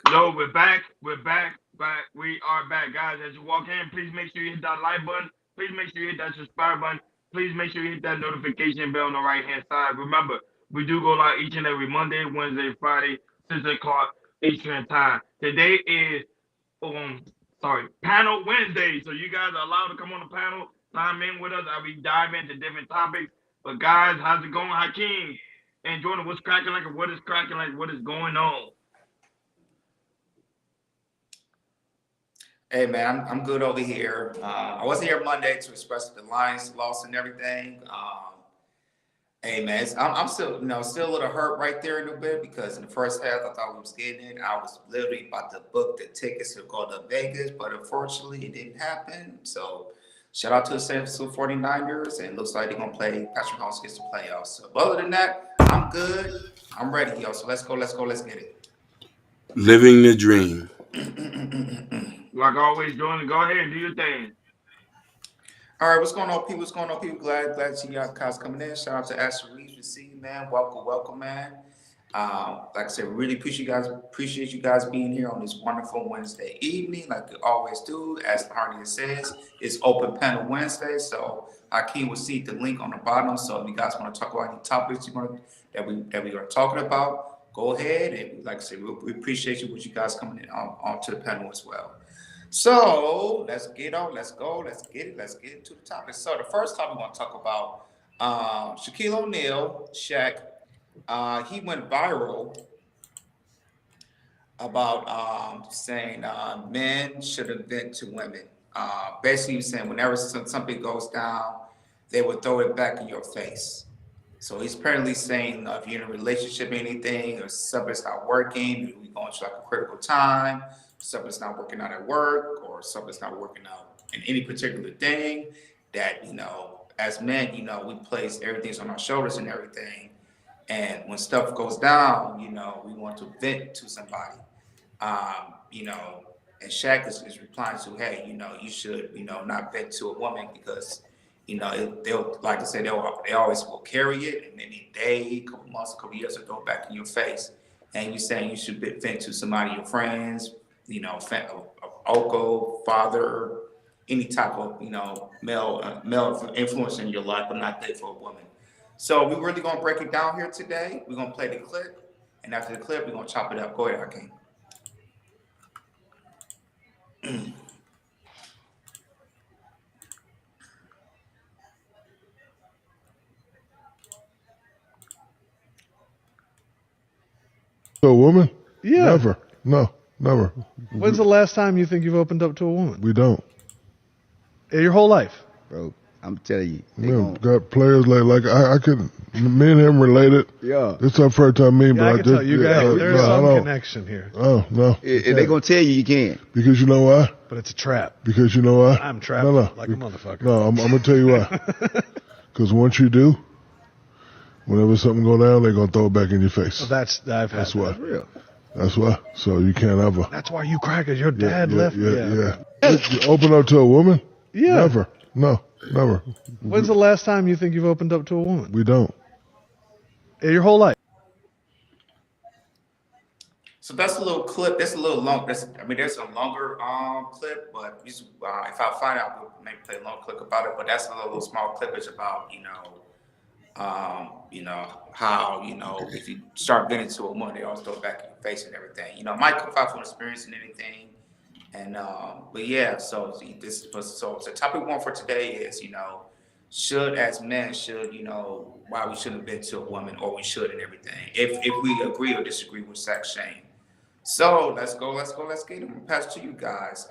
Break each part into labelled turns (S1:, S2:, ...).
S1: No, we're back. We're back. Back. We are back, guys. As you walk in, please make sure you hit that like button. Please make sure you hit that subscribe button. Please make sure you hit that notification bell on the right hand side. Remember, we do go live each and every Monday, Wednesday, Friday, 6 o'clock Eastern time. Today is sorry, panel Wednesday. So you guys are allowed to come on the panel, chime in with us. I'll be diving into different topics. But guys, how's it going, Hakeem? And Jordan, what's cracking like? What is cracking like? What is going on?
S2: Hey man, I'm good over here. I wasn't here Monday to express the Lions loss and everything. Hey man, I'm still still a little hurt right there a little bit because in the first half I thought we was getting it. I was literally about to book the tickets to go to Vegas, but unfortunately it didn't happen. So shout out to the San Francisco 49ers, and it looks like they're gonna play Patrick Mahomes gets the playoffs. So but other than that, I'm good. I'm ready, yo. So let's get it.
S3: Living the dream.
S1: Like always, Jordan, go ahead and do your thing.
S2: All right, what's going on, people? What's going on, people? Glad to see y'all guys coming in. Shout out to Asher Reeves. We see you, man. Welcome, man. Like I said, really appreciate you guys being here on this wonderful Wednesday evening, like we always do. As Hardy says, it's open panel Wednesday, so Akeem will see the link on the bottom. So if you guys want to talk about any topics that we are talking about, go ahead. And like I said, we appreciate you with you guys coming in onto the panel as well. So let's get on. Let's go. Let's get into the topic. So the first topic we want to talk about Shaquille O'Neal, Shaq. He went viral about saying men should have been to women. Basically, he was saying whenever something goes down, they would throw it back in your face. So he's apparently saying if you're in a relationship, anything, or something's not working, we going through like a critical time, something's not working out at work, or something's not working out in any particular thing, that as men, we place everything's on our shoulders and everything. And when stuff goes down, we want to vent to somebody. And Shaq is replying to, hey, you should, not vent to a woman because, they'll, like I said, they always will carry it, and maybe a day, couple months, couple years, will throw it back in your face. And you're saying you should vent to somebody, your friends, uncle, father, any type of, male influence in your life, but not that for a woman. So we're really gonna break it down here today. We're gonna play the clip, and after the clip, we're gonna chop it up. Go ahead, Hakeem.
S4: To a woman?
S5: Yeah.
S4: Never. No, never.
S5: When's the last time you think you've opened up to a woman?
S4: We don't.
S5: Your whole life.
S6: Bro, I'm telling you.
S4: We got players like I could, me and him related.
S6: Yeah.
S4: It's our first time meeting,
S5: Yeah,
S4: but
S5: I can tell you guys, there's
S4: no,
S5: some connection here.
S4: Oh, no.
S6: If they going to tell you can.
S4: Because you know why?
S5: But it's a trap.
S4: Because you know why?
S5: I'm trapped like a motherfucker.
S4: No, I'm going to tell you why. Because once you do, whenever something go down, they're going to throw it back in your face.
S5: Well,
S4: That's why.
S6: That's real.
S4: That's why. So you can't ever.
S5: That's why you crackers, your dad left.
S4: Yeah. You open up to a woman?
S5: Yeah.
S4: Never. No, never.
S5: When's the last time you think you've opened up to a woman?
S4: We don't.
S5: Your whole life.
S2: So that's a little clip. That's a little long. There's a longer clip, but if I find out, we'll maybe play a long clip about it. But that's a little small clip. It's about how if you start venting to a woman, they always throw it back in your face and everything. It might come out from experience and anything. And but yeah, so the topic one for today is should as men why we shouldn't vent to a woman, or we should, and everything. If we agree or disagree with sex shame. So let's get it. Pass to you guys.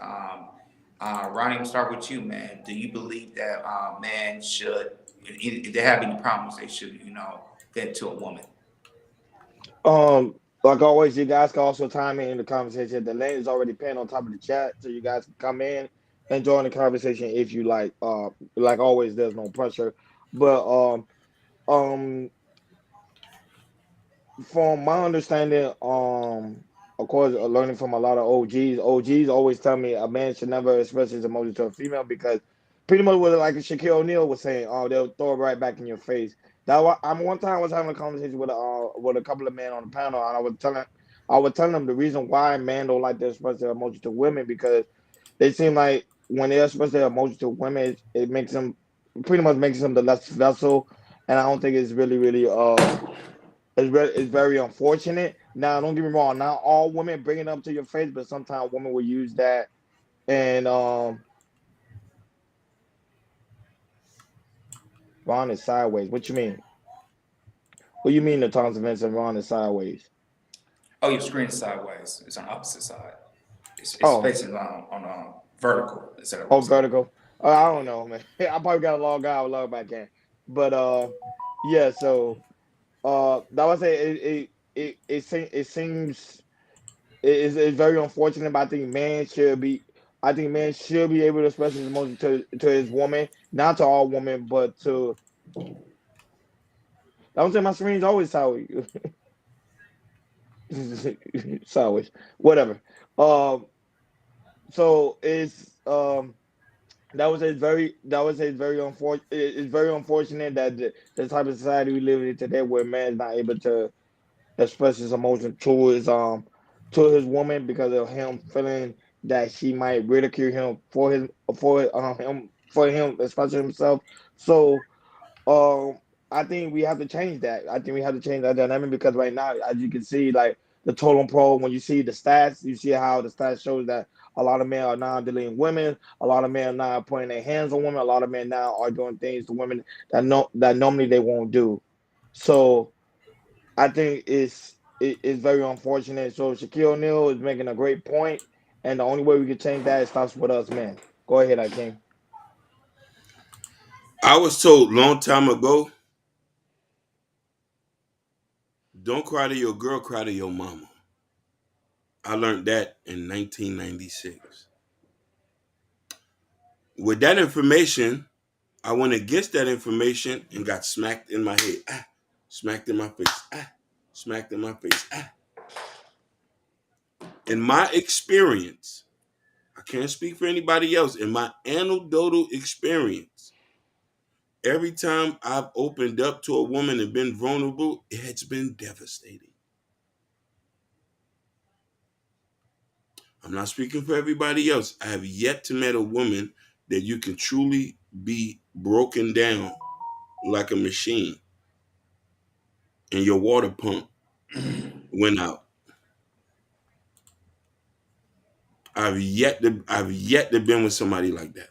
S2: Ronnie, I'm start with you, man. Do you believe that men should, if they have any problems, they should, vent to a woman?
S7: Like always, you guys can also time in the conversation. The link is already pinned on top of the chat, so you guys can come in and join the conversation if you like. Like always, there's no pressure, but um, from my understanding, of course, learning from a lot of OGs always tell me a man should never express his emotions to a female because pretty much what like Shaquille O'Neal was saying, they'll throw it right back in your face. That one time I was having a conversation with a couple of men on the panel, and I was telling them the reason why men don't like to express their emotions to women because they seem like when they express their emotions to women, it makes them pretty much makes them the less vessel, and I don't think it's really it's very unfortunate. Now, don't get me wrong, not all women bring it up to your face, but sometimes women will use that and Ron is sideways. What you mean? What you mean the Thomas Vincent Ron is sideways?
S2: Oh, your screen is sideways. It's on the opposite side. It's
S7: Oh,
S2: facing on vertical instead of
S7: oh,
S2: horizontal.
S7: vertical. I don't know, man. I probably got to log out, log back in. But yeah. So that was it seems it's very unfortunate. But I think man should be. I think man should be able to express his emotion to his woman, not to all women, but to. I don't say my screen's always sideways. Sideways, whatever. Um, so it's that was a very unfortunate. It's very unfortunate that the type of society we live in today, where man is not able to express his emotion to his woman because of him feeling that she might ridicule him for him expressing himself. So um, I think we have to change that. I think we have to change that dynamic because right now, as you can see, like the totem pole, when you see the stats, you see how the stats shows that a lot of men are now deleting women. A lot of men are now putting their hands on women. A lot of men now are doing things to women that normally they won't do. So I think it's very unfortunate. So Shaquille O'Neal is making a great point, and the only way we can change that is starts with us men. Go ahead, Akeem.
S3: I was told long time ago, don't cry to your girl, cry to your mama. I learned that in 1996. With that information, I went against that information and got smacked in my head. Smacked in my face. Smacked in my face. In my experience, I can't speak for anybody else. In my anecdotal experience, every time I've opened up to a woman and been vulnerable, it's been devastating. I'm not speaking for everybody else. I have yet to meet a woman that you can truly be broken down like a machine and your water pump went out. I've yet to been with somebody like that.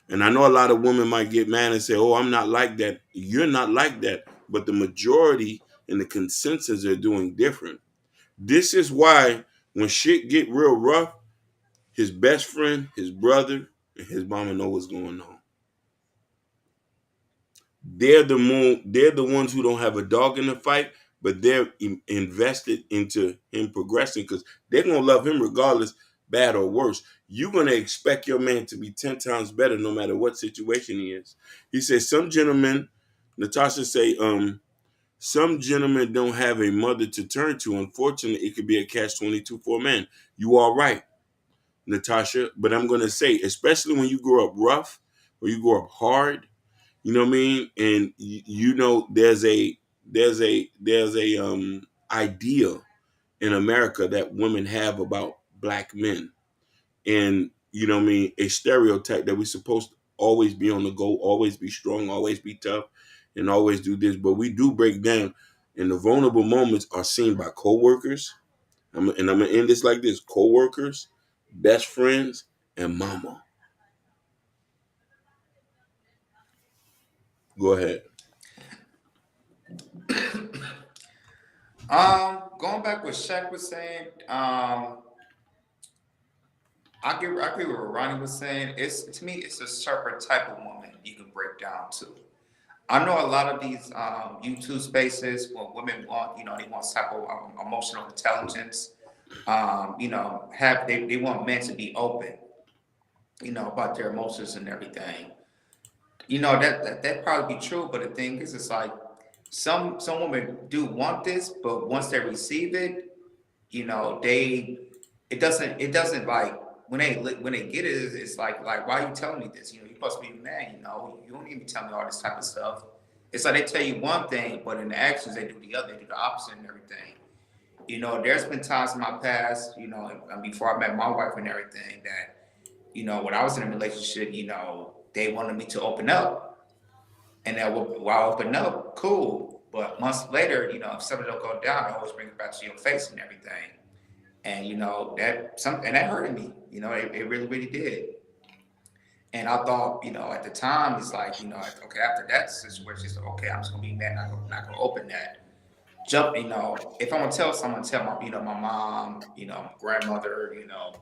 S3: And I know a lot of women might get mad and say, "Oh, I'm not like that." You're not like that, but the majority and the consensus are doing different. This is why when shit get real rough, his best friend, his brother, and his mama know what's going on. They're the ones who don't have a dog in the fight, but they're invested into him progressing because they're gonna love him regardless, bad or worse. You're gonna expect your man to be 10 times better no matter what situation he is. He says some gentlemen, Natasha say, some gentlemen don't have a mother to turn to. Unfortunately, it could be a catch-22 for a man. You are right, Natasha, but I'm gonna say, especially when you grow up rough or you grow up hard, you know what I mean? And you know, there's a idea in America that women have about black men, and you know what I mean, a stereotype that we're supposed to always be on the go, always be strong, always be tough, and always do this. But we do break down, and the vulnerable moments are seen by coworkers. And I'm gonna end this like this: coworkers, best friends, and mama. Go ahead.
S2: Going back what Shaq was saying, I agree with what Ronnie was saying. It's to me, it's a certain type of woman you can break down to. I know a lot of these YouTube spaces where women want, they want type of emotional intelligence. They want men to be open, about their emotions and everything. That probably be true, but the thing is, it's like some women do want this, but once they receive it, it doesn't like when they get it, it's like why are you telling me this? You're supposed to be a man. You don't need to tell me all this type of stuff. It's like they tell you one thing, but in the actions they do the other. They do the opposite and everything. you know, there's been times in my past, you know, and before I met my wife and everything, that, you know, when I was in a relationship, you know, they wanted me to open up. And then while I open up, cool. But months later, you know, if something don't go down, I always bring it back to your face and everything. And, you know, that hurted me, you know, it really, really did. And I thought, you know, at the time, it's like, you know, okay, after that situation, it's like, okay, I'm just gonna be mad, not gonna open that. Jump, you know, if I'm gonna tell someone, tell my, you know, my mom, you know, my grandmother, you know,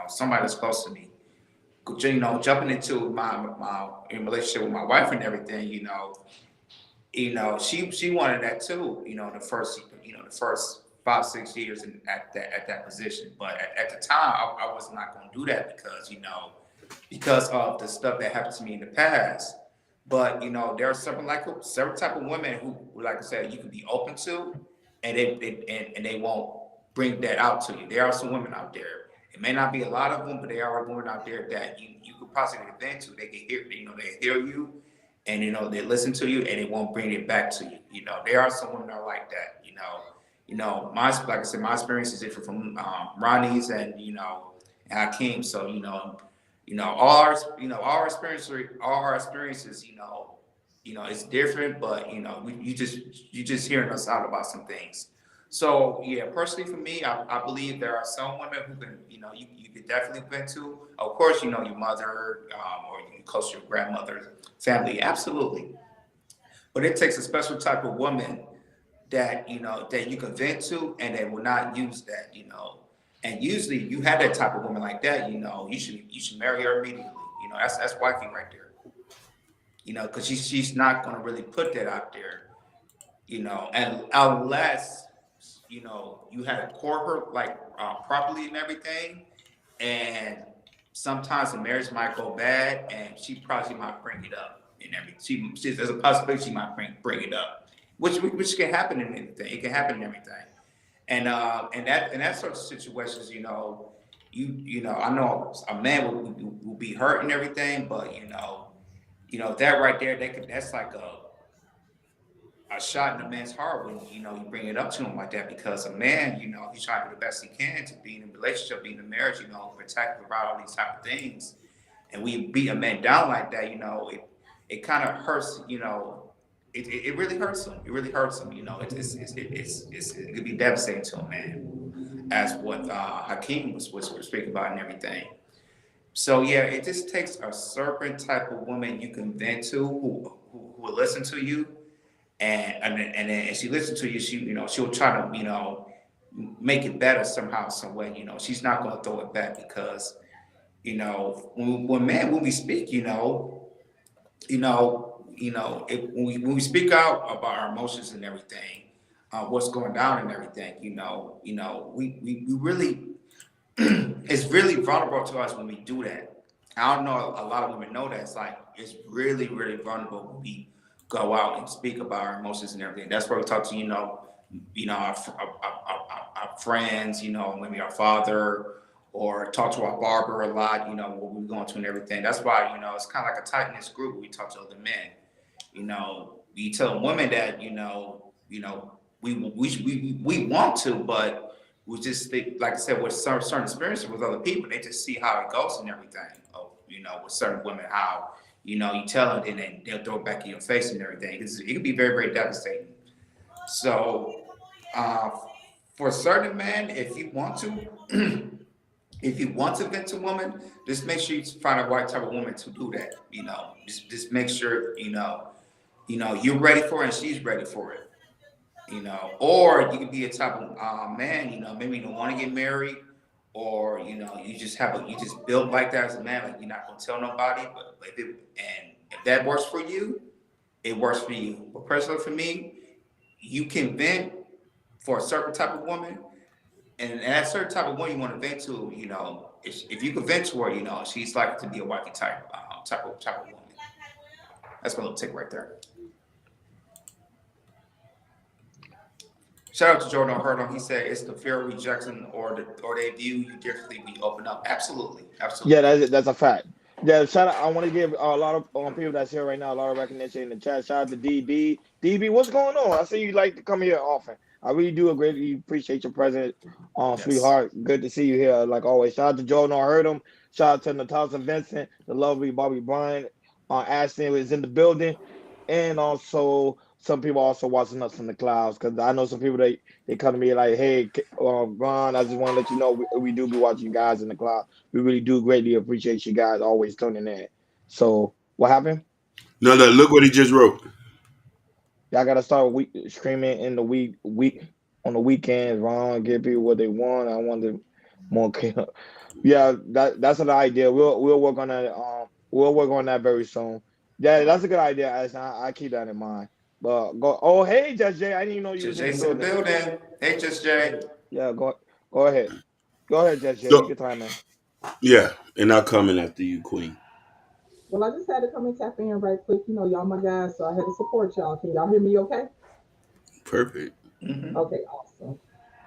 S2: somebody that's close to me. You know, jumping into my in relationship with my wife and everything, you know, she wanted that too, you know, the first 5-6 years at that position. But at the time, I was not gonna do that because, you know, because of the stuff that happened to me in the past. But, you know, there are several type of women who, like I said, you can be open to, and they won't bring that out to you. There are some women out there. It may not be a lot of them, but there are women out there that you could possibly vent to. They can hear, you know, they hear you, and, you know, they listen to you, and they won't bring it back to you. You know, there are some women that are like that. You know, like I said, my experience is different from Ronnie's and, you know, and Hakeem. So, you know, all our experiences, you know, it's different, but, you know, you just hearing us out about some things. So yeah, personally for me, I believe there are some women who can, you know, you could definitely vent to. Of course, you know, your mother or you close to your grandmother's family, absolutely. But it takes a special type of woman that, you know, that you can vent to, and they will not use that, you know. And usually, you have that type of woman like that, you know, you should marry her immediately. You know, that's wifey right there. You know, because she's not going to really put that out there, you know, and unless, you know, you had to court her like properly and everything, and sometimes the marriage might go bad, and she probably might bring it up and everything. There's a possibility she might bring it up, which can happen in anything. It can happen in everything. And that sort of situations, you know, you know, I know a man will be hurt and everything, but you know, that right there, that's like a shot in a man's heart when, you know, you bring it up to him like that, because a man, you know, he's trying to do the best he can to be in a relationship, be in a marriage, you know, protect, provide all these type of things. And we beat a man down like that, you know, it kind of hurts, you know. It really hurts him. It really hurts him. You know, it could be devastating to a man, as what Hakeem was speaking about and everything. So yeah, it just takes a certain type of woman you can vent to who will listen to you, and then she listens to you, she'll try to, you know, make it better somehow, some way. You know, she's not going to throw it back, because, you know, when we speak, when we speak out about our emotions and everything, what's going down and everything, we really, it's really vulnerable to us when we do that. I don't know, a lot of women know that. It's like, it's really, really vulnerable when we go out and speak about our emotions and everything. That's where we talk to, our friends, maybe our father, or talk to our barber a lot, what we're going to and everything. That's why, it's kind of like a tight-knit group. We talk to other men. We tell women that, we want to, but we just think, like I said, with certain experiences with other people, they just see how it goes and everything. With certain women, how, you tell them and then they'll throw it back in your face and everything. It can be very, very devastating. So, for certain men, if you want to, if you want to vent to a woman, just make sure you find a right type of woman to do that. Just make sure, you're ready for it and she's ready for it. Or you could be a type of man, maybe you don't want to get married, or you just built like that as a man, like you're not gonna tell nobody. But if that works for you, it works for you. But personally, for me, you can vent for a certain type of woman, and that certain type of woman you want to vent to, if you can vent to her, she's likely to be a wifey type of woman. That's my little take right there. Shout out to Jordan Hurdle. He said it's the fear of rejection or they view you differently when you open up. Absolutely.
S7: Yeah, that's a fact. Yeah, shout out. I want to give a lot of people that's here right now a lot of recognition in the chat. Shout out to DB. DB, what's going on? I see you like to come here often. I really do greatly appreciate your presence,
S2: Yes.
S7: sweetheart. Good to see you here, like always. Shout out to Jordan, I heard him. Shout out to Natasha Vincent, the lovely Bobby Bryan. Ashton is in the building, and also some people also watching us from the clouds. Because I know some people they come to me like, "Hey, Ron, I just want to let you know we do be watching you guys in the cloud. We really do greatly appreciate you guys always tuning in." So what happened?
S3: No, no, look what he just wrote.
S7: Y'all gotta start screaming in the week on the weekends, Ron. Give people what they want. I want them more. Yeah, that's an idea. We'll work on that. We'll work on that very soon. Yeah, that's a good idea. I keep that in mind. But go. Oh, hey, Just Jay. I didn't even know you was
S2: Just
S7: in the
S2: Jay's in the
S7: building.
S2: building. Hey, Just Jay.
S7: Yeah, go ahead. Go ahead, Just Jay. Take
S3: So
S7: your time, man.
S3: yeah, and I'll come in after you, Queen.
S8: Well, I just had to come and tap in right quick. You know, y'all my guys, so I had to support y'all. Can y'all hear me okay?
S3: Perfect.
S2: Mm-hmm.
S8: Okay, awesome.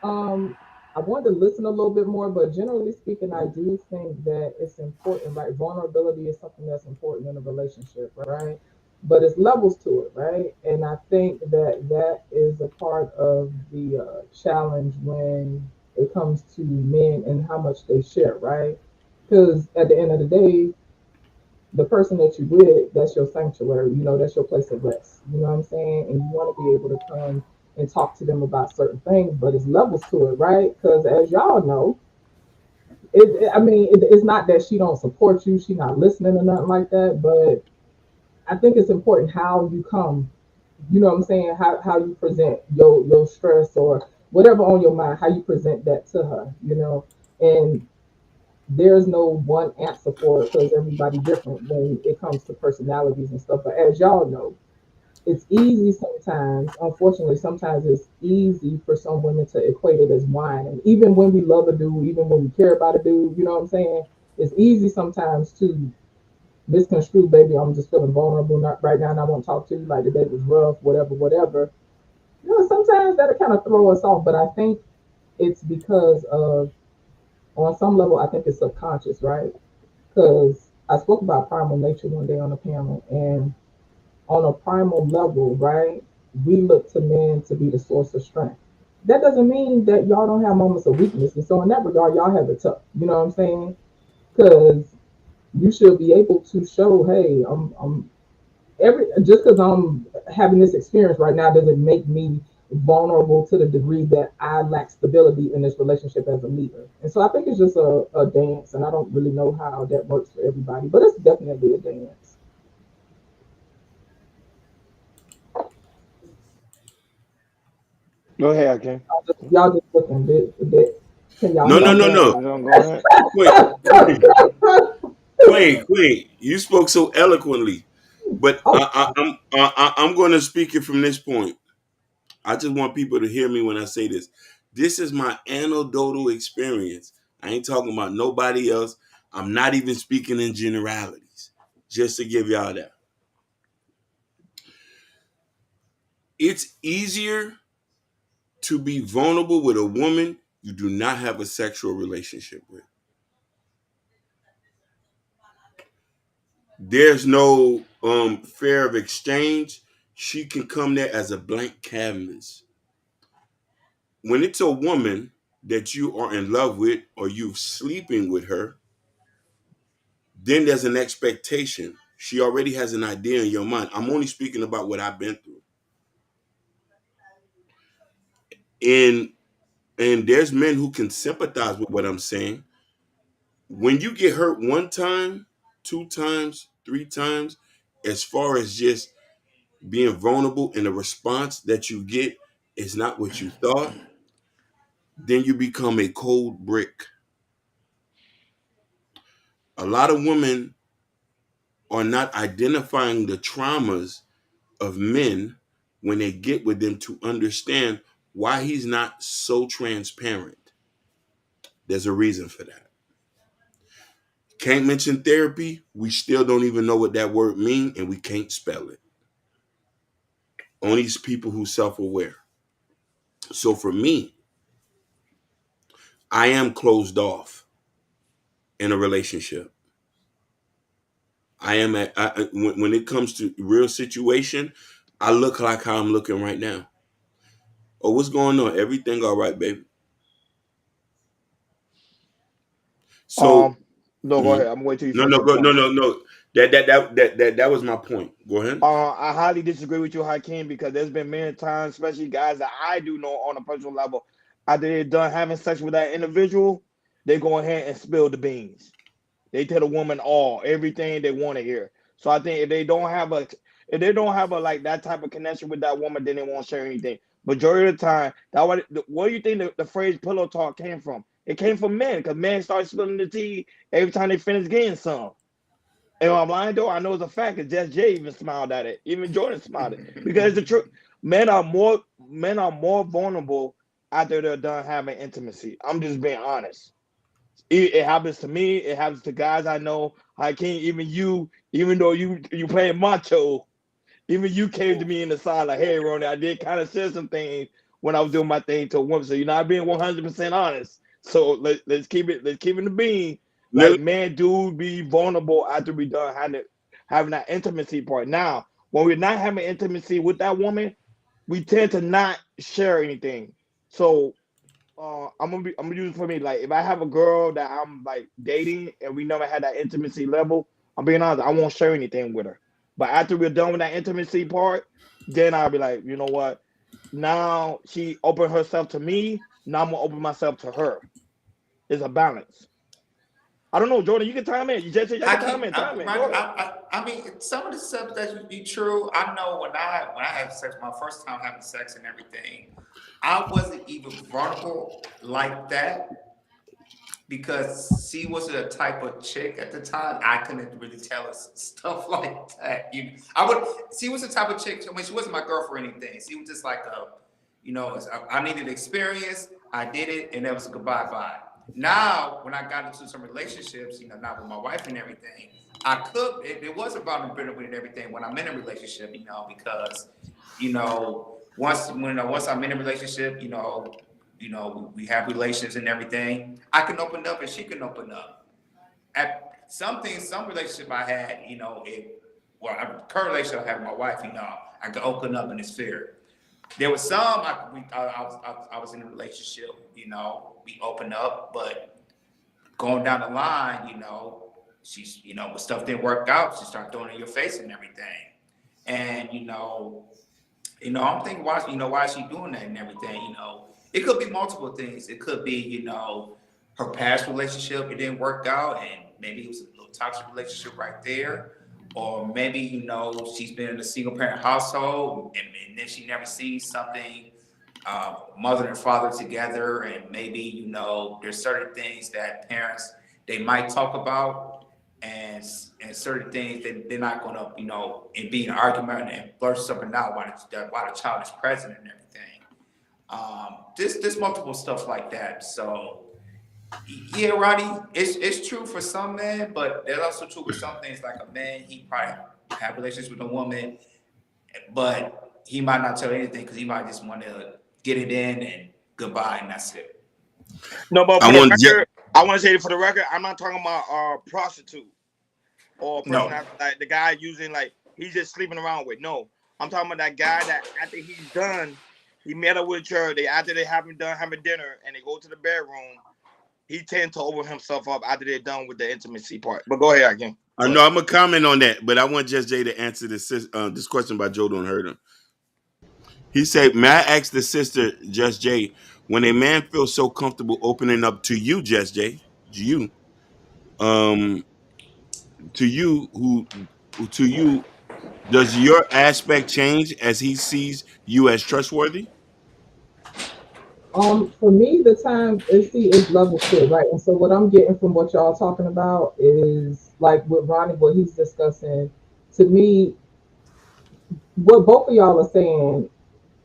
S8: Um, I wanted to listen a little bit more, but generally speaking, I do think that it's important, right? Vulnerability is something that's important in a relationship, right? But it's levels to it, right? And I think that that is a part of the challenge when it comes to men and how much they share, right? Because at the end of the day, the person that you with, that's your sanctuary, you know, that's your place of rest. You know what I'm saying? And you want to be able to come and talk to them about certain things, but it's levels to it, right? Because as y'all know, it's not that she don't support you, she not listening or nothing like that, but I think it's important how you come, you know what I'm saying? How you present your stress or whatever on your mind, how you present that to her, you know? And there's no one answer for it because everybody different when it comes to personalities and stuff. But as y'all know, it's easy sometimes. Unfortunately, sometimes it's easy for some women to equate it as wine. And even when we love a dude, even when we care about a dude, you know what I'm saying? It's easy sometimes to misconstrue, baby. I'm just feeling vulnerable right now, and I won't talk to you. Like the day was rough, whatever, whatever. You know, sometimes that'll kind of throw us off. But I think it's because of, on some level, I think it's subconscious, right? Because I spoke about primal nature one day on a panel, and on a primal level, right, we look to men to be the source of strength. That doesn't mean that y'all don't have moments of weakness. And so, in that regard, y'all have it tough. You know what I'm saying? Because you should be able to show, hey, I'm every just because I'm having this experience right now doesn't make me vulnerable to the degree that I lack stability in this relationship as a leader. And so I think it's just a dance, and I don't really know how that works for everybody, but it's definitely a dance.
S7: Go ahead, King.
S8: Y'all just looking bit. Can y'all
S3: No,
S8: hear
S3: no,
S7: No,
S8: me?
S3: no, no.
S7: go ahead.
S3: Queen, Queen. You spoke so eloquently, but
S8: Oh,
S3: I'm going to speak it from this point. I just want people to hear me when I say this. This is my anecdotal experience. I ain't talking about nobody else. I'm not even speaking in generalities. Just to give y'all that. It's easier to be vulnerable with a woman you do not have a sexual relationship with. There's no fear of exchange. She can come there as a blank canvas. When it's a woman that you are in love with or you sleeping with her, then there's an expectation. She already has an idea in your mind. I'm only speaking about what I've been through. And there's men who can sympathize with what I'm saying. When you get hurt one time, two times, three times, as far as just being vulnerable and the response that you get is not what you thought, then you become a cold brick. A lot of women are not identifying the traumas of men when they get with them to understand why he's not so transparent. There's a reason for that. Can't mention therapy. We still don't even know what that word means, and we can't spell it. Only people who self-aware. So for me, I am closed off in a relationship. I am when it comes to real situation, I look like how I'm looking right now. Oh, what's going on? Everything all right, baby? So,
S7: No, go ahead. I'm waiting till you
S3: no,
S7: finish
S3: no,
S7: your
S3: go,
S7: point.
S3: no. That was my point. Go ahead.
S7: I highly disagree with you, Hakeem, because there's been many times, especially guys that I do know on a personal level, after they're done having sex with that individual, they go ahead and spill the beans. They tell the woman everything they want to hear. So I think if they don't have a like that type of connection with that woman, then they won't share anything. Majority of the time, where do you think the phrase pillow talk came from? It came from men, because men start spilling the tea every time they finish getting some. And I'm lying though, I know it's a fact, because Just Jay even smiled at it. Even Jordan smiled at it. Because it's the truth. Men are more vulnerable after they're done having intimacy. I'm just being honest. It happens to me. It happens to guys I know. I can't even you, even though you playing macho, even you came to me in the side like, hey, Ronnie, I did kind of say some things when I was doing my thing to a woman. So you're not being 100% honest. So let's keep it in the bean. Like, man, dude, be vulnerable after we done having that intimacy part. Now, when we're not having intimacy with that woman, we tend to not share anything. So I'm gonna use it for me. Like, if I have a girl that I'm like dating and we never had that intimacy level, I'm being honest, I won't share anything with her. But after we're done with that intimacy part, then I'll be like, you know what? Now she opened herself to me. Now I'm gonna open myself to her. It's a balance. I don't know, Jordan. You can time in. You just said you can time in. Time in. Go ahead.
S2: I mean, some of the stuff that would be true. I know when I had sex, my first time having sex and everything, I wasn't even vulnerable like that because she was a type of chick at the time. I couldn't really tell her stuff like that. She was the type of chick. I mean, she wasn't my girl for anything. She was just like I needed experience. I did it, and that was a goodbye bye. Now, when I got into some relationships, not with my wife and everything, it was about vulnerability and everything when I'm in a relationship, because, once I'm in a relationship, we have relations and everything, I can open up and she can open up. At some relationship I had, current relationship I have with my wife, I could open up and it's fair. There was some I was in a relationship, we opened up, but going down the line, she's, when stuff didn't work out, she started throwing it in your face and everything. And, I'm thinking, why is she doing that and everything? It could be multiple things. It could be, her past relationship, it didn't work out, and maybe it was a little toxic relationship right there. Or maybe, she's been in a single parent household and then she never sees something, mother and father together. And maybe, there's certain things that parents, they might talk about and certain things that they're not going to, and be an argument and blurt something out while the child is present and everything. There's multiple stuff like that. So, yeah, Roddy, it's true for some men, but there's also true with some things. Like a man, he probably have relationships with a woman, but he might not tell anything because he might just want to get it in and goodbye, and that's it.
S7: No, but I want to say for the record, I'm not talking about a prostitute or a person like the guy using, like, he's just sleeping around with. No, I'm talking about that guy that after he's done, he met up with her. After they having dinner and they go to the bedroom. He tends to open himself up after they're done with the intimacy part. But go ahead again.
S3: I know I'm gonna comment on that, but I want Just Jay to answer this question by Joe Don't Hurt Him. He said, "May I ask the sister, Just Jay, when a man feels so comfortable opening up to you, Just Jay, to you, does your aspect change as he sees you as trustworthy?"
S8: For me, the time is level 2, right? And so what I'm getting from what y'all talking about is like with Ronnie, what he's discussing. To me, what both of y'all are saying,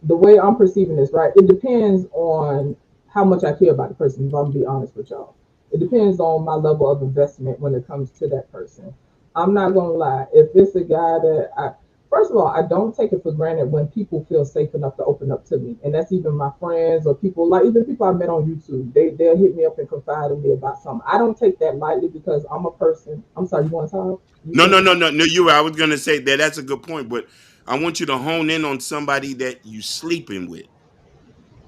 S8: the way I'm perceiving this, right? It depends on how much I care about the person. If I'm gonna be honest with y'all, it depends on my level of investment when it comes to that person. I'm not gonna lie. If it's a guy that first of all, I don't take it for granted when people feel safe enough to open up to me, and that's even my friends or people, like even people I met on YouTube. They'll hit me up and confide in me about something. I don't take that lightly because I'm a person. I'm sorry, you want to talk?
S3: No. You were. I was gonna say that that's a good point, but I want you to hone in on somebody that you sleeping with.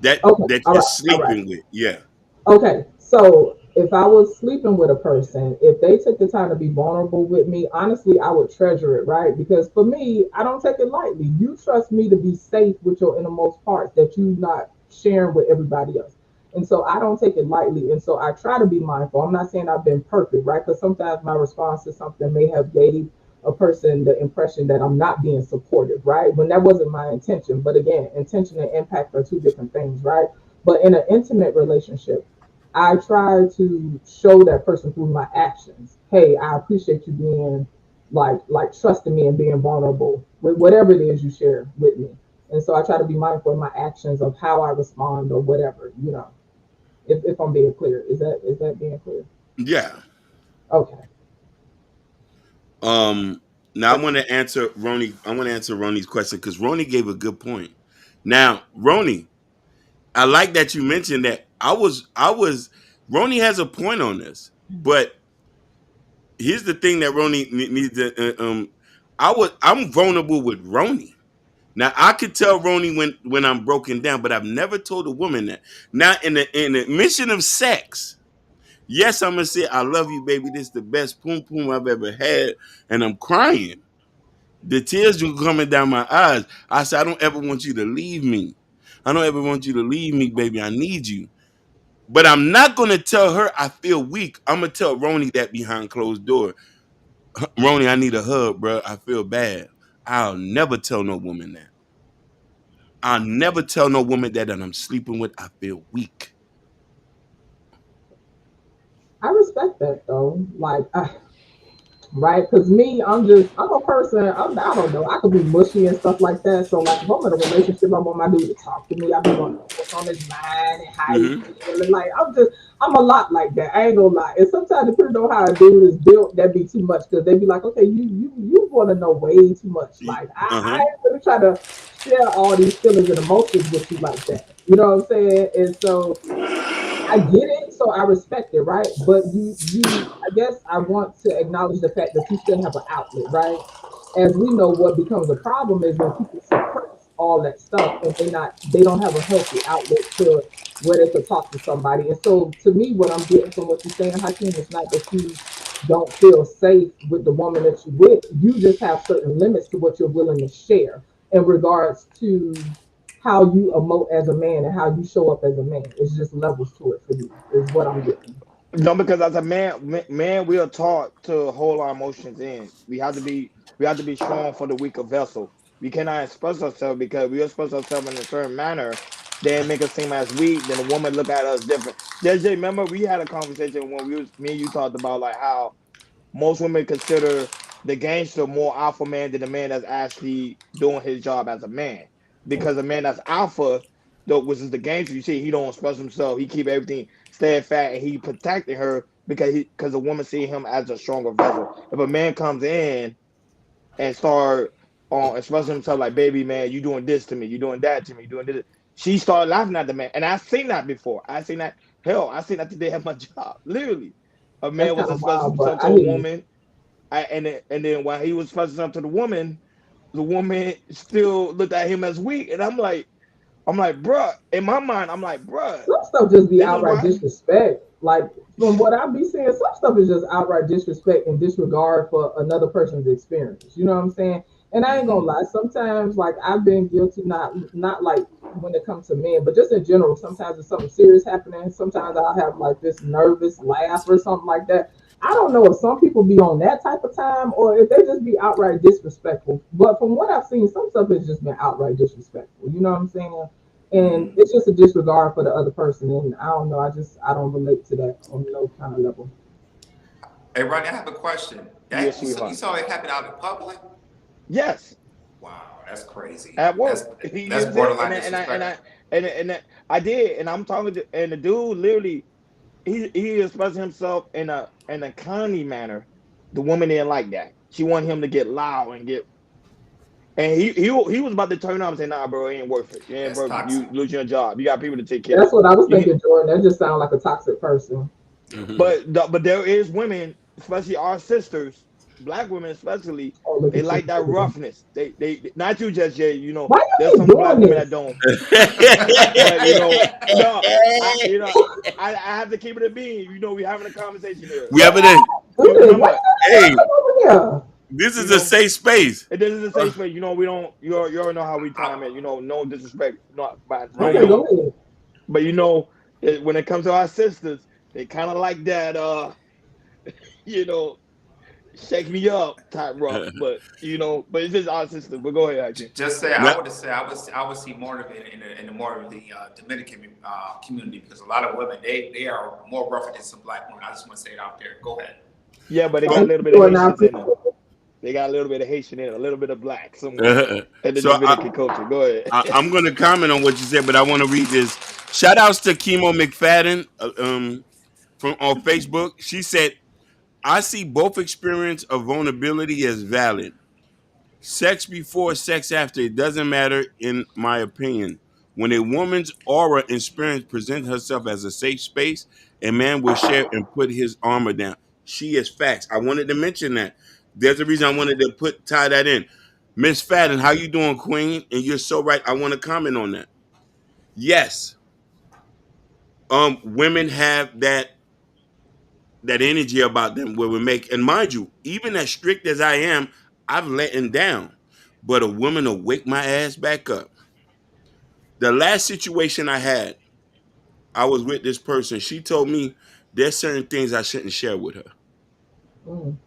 S3: that
S8: Okay,
S3: that
S8: all
S3: you're
S8: right, all right.
S3: sleeping with. Yeah.
S8: Okay, so if I was sleeping with a person, if they took the time to be vulnerable with me, honestly, I would treasure it, right? Because for me, I don't take it lightly. You trust me to be safe with your innermost parts that you not sharing with everybody else. And so I don't take it lightly. And so I try to be mindful. I'm not saying I've been perfect, right? Because sometimes my response to something may have gave a person the impression that I'm not being supportive, right? When that wasn't my intention. But again, intention and impact are two different things, right? But in an intimate relationship, I try to show that person through my actions. Hey, I appreciate you being like trusting me and being vulnerable with whatever it is you share with me. And so I try to be mindful of my actions of how I respond or whatever, if I'm being clear. Is that being clear?
S3: Yeah.
S8: Okay.
S3: Um. Now I want to answer Roni. I want to answer Roni's question because Roni gave a good point. Now, Roni, I like that you mentioned that. Roni has a point on this, but here's the thing that Roni needs to. I'm vulnerable with Roni. Now I could tell Roni when I'm broken down, but I've never told a woman that. Now in the mission of sex, yes, I'm gonna say I love you, baby. This is the best poom poom I've ever had, and I'm crying. The tears are coming down my eyes. I said, I don't ever want you to leave me. I don't ever want you to leave me, baby. I need you. But I'm not gonna tell her I feel weak. I'm gonna tell Roni that behind closed door. Roni, I need a hug, bro. I feel bad. I'll never tell no woman that. I'll never tell no woman that I'm sleeping with. I feel weak.
S8: I respect that though. Right? Because me, I'm a person, I don't know, I could be mushy and stuff like that. So, like, if I'm in a relationship, I want my dude to talk to me. I be want to know what's on his mind and how he
S3: Mm-hmm.
S8: feeling. Like, I'm a lot like that. I ain't gonna lie. And sometimes, depending on how a dude is built, that be too much because they be like, okay, you want to know way too much. Like, I
S3: Uh-huh.
S8: ain't gonna try to share all these feelings and emotions with you like that. You know what I'm saying? And so, I get it, so I respect it, right? But I guess I want to acknowledge the fact that you still have an outlet, right? As we know, what becomes a problem is when people suppress all that stuff and they don't have a healthy outlet to where they could talk to somebody. And so, to me, what I'm getting from what you're saying, Hakeem, is not that you don't feel safe with the woman that you're with. You just have certain limits to what you're willing to share in regards to how you emote as a man and how you show up as a man. It's just levels to it for you, is what I'm getting.
S7: No, because as a man, we are taught to hold our emotions in. We have to be strong for the weaker vessel. We cannot express ourselves because we express ourselves in a certain manner, then make us seem as weak. Then the woman look at us different. JJ, remember we had a conversation when me and you talked about like how most women consider the gangster more alpha man than the man that's actually doing his job as a man. Because a man that's alpha, though, which is the gangster, you see, he don't express himself. He keep everything staying fat, and he protecting her because the woman see him as a stronger vessel. If a man comes in and start on expressing himself like, baby man, you doing this to me, you doing that to me, you doing this. She started laughing at the man. And I've seen that before. I seen that, hell, I seen that today at my job. Literally. A
S8: That's
S7: man was
S8: kind of
S7: expressing
S8: wild, but
S7: himself to
S8: I
S7: a
S8: hear you.
S7: woman. And then while he was expressing himself to the woman still looked at him as weak. And I'm like, bruh, in my mind, I'm like, bruh,
S8: Some stuff just be
S7: this is
S8: outright
S7: why.
S8: disrespect. Like from what I be seeing, some stuff is just outright disrespect and disregard for another person's experience. You know what I'm saying? And I ain't gonna
S3: Mm-hmm.
S8: lie, sometimes like I've been guilty, not like when it comes to men, but just in general, sometimes if something serious happening, sometimes I'll have like this nervous laugh or something like that. I don't know if some people be on that type of time or if they just be outright disrespectful. But from what I've seen, some stuff has just been outright disrespectful. You know what I'm saying? And
S3: Mm-hmm.
S8: it's just a disregard for the other person. And I don't know. I don't relate to that on no kind of level.
S2: Hey, Rodney, I have a question.
S7: Yes,
S2: That you
S7: sweetheart.
S2: saw it happen out in public?
S7: Yes,
S2: Wow, that's crazy.
S7: at
S2: That's
S7: work. You know
S2: that's
S7: what I'm saying?
S2: borderline disrespectful.
S7: I did, and I'm talking to, and the dude literally he expressed himself in a kindly manner. The woman didn't like that. She wanted him to get loud and get. And he was about to turn on and say, "Nah, bro, it ain't worth it. It ain't
S2: That's
S7: worth it. You
S2: toxic.
S7: lose your job. You got people to take care of."
S8: That's what I was
S7: You,
S8: thinking, Jordan. That just sounds like a toxic person.
S3: Mm-hmm.
S7: but there is women, especially our sisters, black women especially,
S8: Oh, look
S7: they
S8: at
S7: like
S8: you.
S7: that roughness. They not you just yet. You know,
S8: Why you
S7: there's
S8: keep
S7: some black
S8: doing
S7: women
S8: this?
S7: that don't. But you know, no, I have to keep it a bean. You know, we having a conversation here.
S3: We
S8: Yeah,
S3: have it in.
S7: You
S8: good. Why
S7: remember,
S8: you
S3: Hey,
S8: not over here?
S3: this
S7: you
S3: is a
S7: know,
S3: safe space.
S7: it is a safe space. You know, we don't. You already know how we time it. You know, no disrespect, not by no
S8: Okay,
S3: Right.
S8: go
S7: means.
S8: ahead.
S7: But you know, when it comes to our sisters, they kind of like that. You know, shake me up type rough. But you know, but it's just our sisters. But go ahead, Hakeem.
S2: Just say
S3: Now,
S2: I would see more of it in the more of the Dominican community, because a lot of women they are more rougher than some black women. I just want to say it out there. Go ahead.
S7: Yeah, but they
S8: So
S7: got a
S8: you
S7: little bit of
S8: doing now?
S7: Haitians in them. They got a little bit of Haitian in it, a little bit of black somewhere in the
S3: so
S7: Dominican culture. Go ahead.
S3: I'm going to comment on what you said, but I want to read this. Shout outs to Chemo McFadden from on Facebook. She said, I see both experience of vulnerability as valid. Sex before, sex after, it doesn't matter, in my opinion. When a woman's aura and spirit presents herself as a safe space, a man will share and put his armor down. She is facts. I wanted to mention that. There's a reason I wanted to tie that in. Miss Fadden, how you doing, Queen? And you're so right. I want to comment on that. Yes, women have that energy about them where we make, and mind you, even as strict as I am, I've let him down. But a woman will wake my ass back up. The last situation I had, I was with this person. She told me there's certain things I shouldn't share with her.
S8: Mm.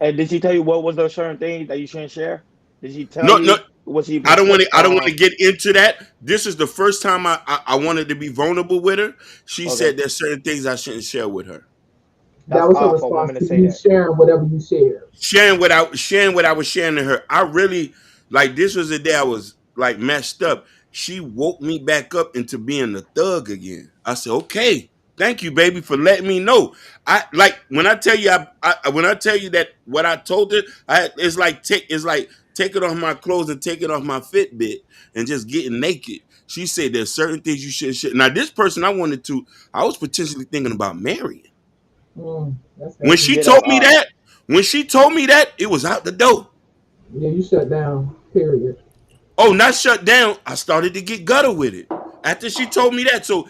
S7: And did she tell you what was those certain things that you shouldn't share? Did she tell
S3: No, no,
S7: you? Was she
S3: I don't want to. I don't want to get into that. This is the first time I wanted to be vulnerable with her. She
S7: okay?
S3: said there's certain things I shouldn't share with her.
S8: That
S7: That's
S8: was her
S7: odd for a
S8: response
S7: woman to
S8: to
S7: say
S8: you
S7: that.
S8: sharing whatever you shared.
S3: Sharing what I was sharing to her. I really, like, this was the day I was like messed up. She woke me back up into being a thug again. I said, okay, thank you, baby, for letting me know. I like when I tell you when I tell you that what I told her, it's like taking off my clothes and taking off my Fitbit and just getting naked. She said there's certain things you shouldn't. Now this person I was potentially thinking about marrying.
S8: That's
S3: When
S8: heavy.
S3: she
S7: Yeah, that's
S3: told me
S7: odd.
S3: that, it was out the door.
S8: Yeah, you shut down. Period.
S3: Oh, not shut down. I started to get gutter with it after she told me that. So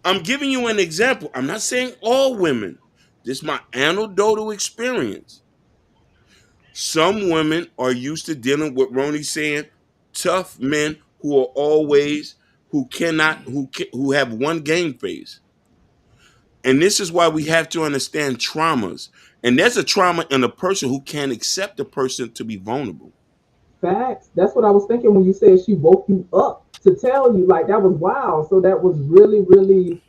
S3: I'm giving you an example. I'm not saying all women. This is my anecdotal experience. Some women are used to dealing with Ronnie saying tough men who are always who have one game face. And this is why we have to understand traumas. And there's a trauma in a person who can't accept a person to be vulnerable.
S8: Facts. That's what I was thinking when you said she woke you up to tell you. Like that was wild. So that was really, really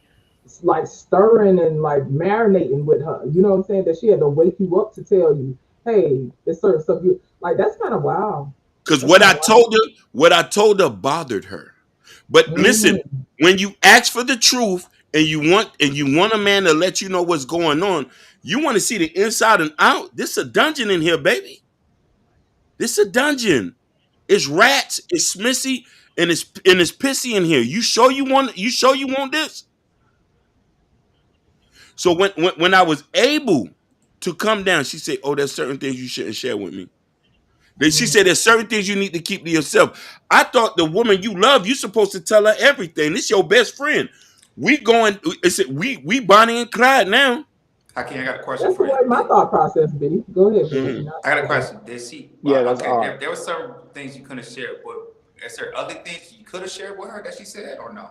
S8: like stirring and like marinating with her. You know what I'm saying? That she had to wake you up to tell you, hey, there's certain stuff you like. That's kind of wild.
S3: Because
S8: That's kind of wild.
S3: what I told her bothered her. But listen,
S8: Mm.
S3: when you ask for the truth and you want a man to let you know what's going on, you want to see the inside and out. This is a dungeon in here, baby. This is a dungeon. It's rats, it's smissy, and it's pissy in here. You sure you want this? So when I was able to come down, she said, oh, there's certain things you shouldn't share with me. Then she
S8: Mm.
S3: said there's certain things you need to keep to yourself. I thought the woman you love, you're supposed to tell her everything. This your best friend. We Bonnie and Clyde now.
S2: Hakeem, I got a question
S8: That's the
S2: for you.
S8: way my thought process be. Go ahead,
S3: Mhm.
S8: Billy.
S2: I got a question. Did she?
S7: Yeah, that's
S2: okay.
S7: odd.
S2: There were certain things you couldn't share, but is there other things you could have shared with her that she said, or no?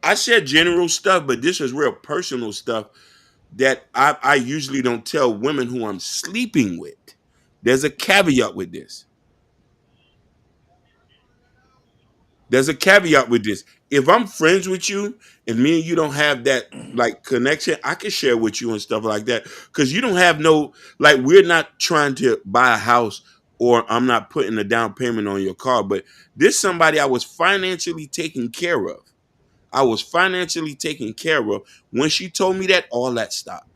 S3: I shared general stuff, but this is real personal stuff that I usually don't tell women who I'm sleeping with. There's a caveat with this. If I'm friends with you and me and you don't have that like connection, I can share with you and stuff like that. Because you don't have no, like, we're not trying to buy a house or I'm not putting a down payment on your car. But this somebody I was financially taking care of. When she told me that, all that stopped.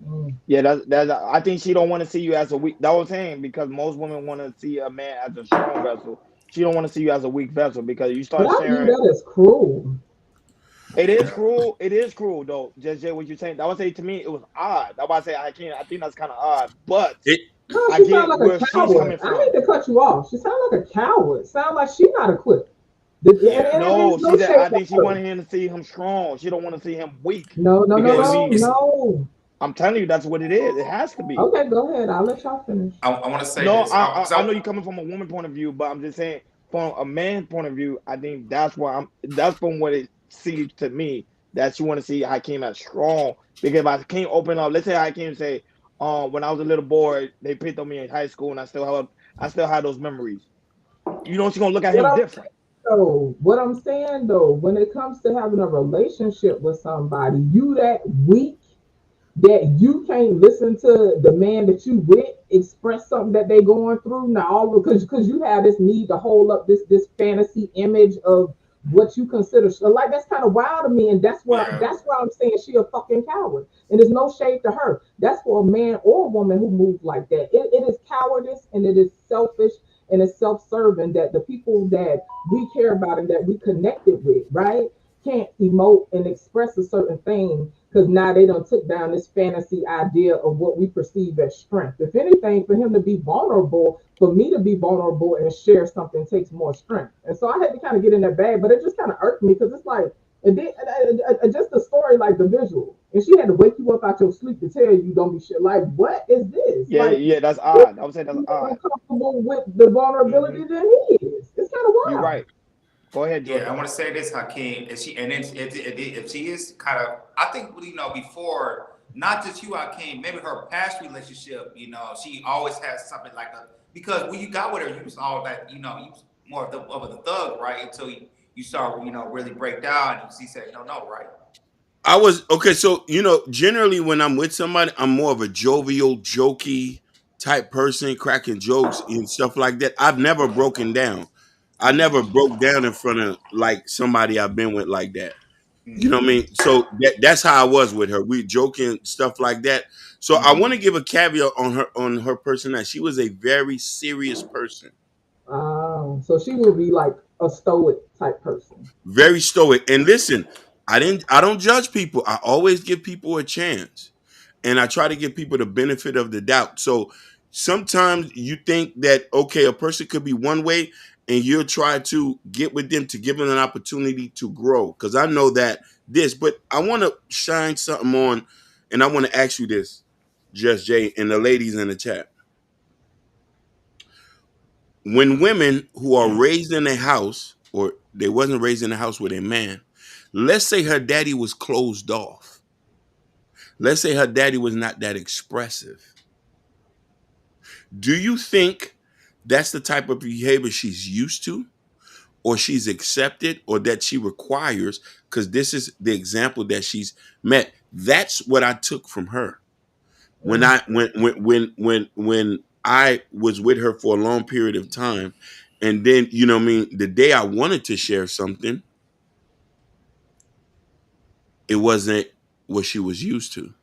S8: Mm.
S7: Yeah, that's. I think she don't want to see you as a weak. That was saying because most women want to see a man as a strong vessel. She don't want to see you as a weak vessel because you
S8: But
S7: start
S8: I view
S7: sharing.
S8: that as cruel.
S7: It is cruel. It is cruel though. Just Jay, what you're saying. I would say to me it was odd. That's why I say I can't. I think that's kind of odd. But
S3: It,
S8: No,
S7: I
S8: she sound
S7: get
S8: like
S7: where
S8: a
S7: she's
S8: coward.
S7: coming
S8: I
S7: from.
S8: hate to cut you off. She sound like a coward. Sound like she's not equipped. And
S3: yeah.
S7: No,
S8: it's no
S7: see that
S8: shade
S7: I
S8: to
S7: think she
S8: her.
S7: wanted him to see him strong. She don't want to see him weak.
S8: No, no, no,
S7: Because
S3: Well,
S7: to
S8: no,
S7: me,
S3: it's
S8: no.
S7: I'm telling you, that's what it is. It has to be.
S8: Okay, go ahead. I'll let y'all finish.
S2: I want to say
S7: No,
S2: this.
S7: I know you're coming from a woman point of view, but I'm just saying from a man's point of view, I think that's why that's from what it seems to me that you want to see Hakeem as strong. Because if Hakeem open up, let's say Hakeem say, when I was a little boy, they picked on me in high school and I still have those memories. You know, she's gonna look at
S8: What
S7: him
S8: I'm
S7: different.
S8: what I'm saying though, when it comes to having a relationship with somebody, you that weak that you can't listen to the man that you with express something that they going through now, all because you have this need to hold up this fantasy image of what you consider like that's kind of wild to me, and
S2: yeah.
S8: that's why I'm saying she a fucking coward, and there's no shade to her. That's for a man or a woman who moves like that. It is cowardice and it is selfish and it's self-serving that the people that we care about and that we connected with, right, can't emote and express a certain thing because now they done took down this fantasy idea of what we perceive as strength. If anything, for him to be vulnerable, for me to be vulnerable and share something takes more strength. And so I had to kind of get in that bag, but it just kind of irked me because it's like, and then just the story, like the visual, and she had to wake you up out your sleep to tell you don't be shit. Like, what is this?
S7: Yeah,
S8: Like,
S7: yeah, that's
S8: you're
S7: odd. I would say that's
S8: more
S7: odd.
S8: comfortable with the
S7: Hmm.
S8: vulnerability than he is. It's kind of
S7: You're
S8: wild.
S7: right. Go ahead,
S2: Yeah,
S7: Jordan.
S2: I want to say this, Hakeem. If she and then if she is kind of, I think before, not just you, Hakeem, maybe her past relationship, she always has something like a because when you got with her, you was all that, you was more of the thug, right? Until you saw, really break down, and she said, no, no, right?
S3: I was okay. So generally when I'm with somebody, I'm more of a jovial, jokey type person, cracking jokes and stuff like that. I've never broken down. I never broke down in front of like somebody I've been with like that. You know what I
S2: Mm-hmm.
S3: mean? So that's how I was with her. We joking stuff like that. So I want to
S2: Mm-hmm.
S3: give a caveat on her personality. She was a very serious person,
S8: So she will be like a stoic type person.
S3: very stoic. And listen, I don't judge people. I always give people a chance, and I try to give people the benefit of the doubt. So sometimes you think that okay, a person could be one way, and you'll try to get with them to give them an opportunity to grow. Because I know that but I want to shine something on, and I want to ask you this, Just Jay, and the ladies in the chat. When women who are raised in a house, or they wasn't raised in a house with a man, let's say her daddy was closed off. Let's say her daddy was not that expressive. Do you think that's the type of behavior she's used to, or she's accepted, or that she requires? Because this is the example that she's met. That's what I took from her when
S8: Mm.
S3: when I was with her for a long period of time, and then what I mean, the day I wanted to share something, it wasn't what she was used to.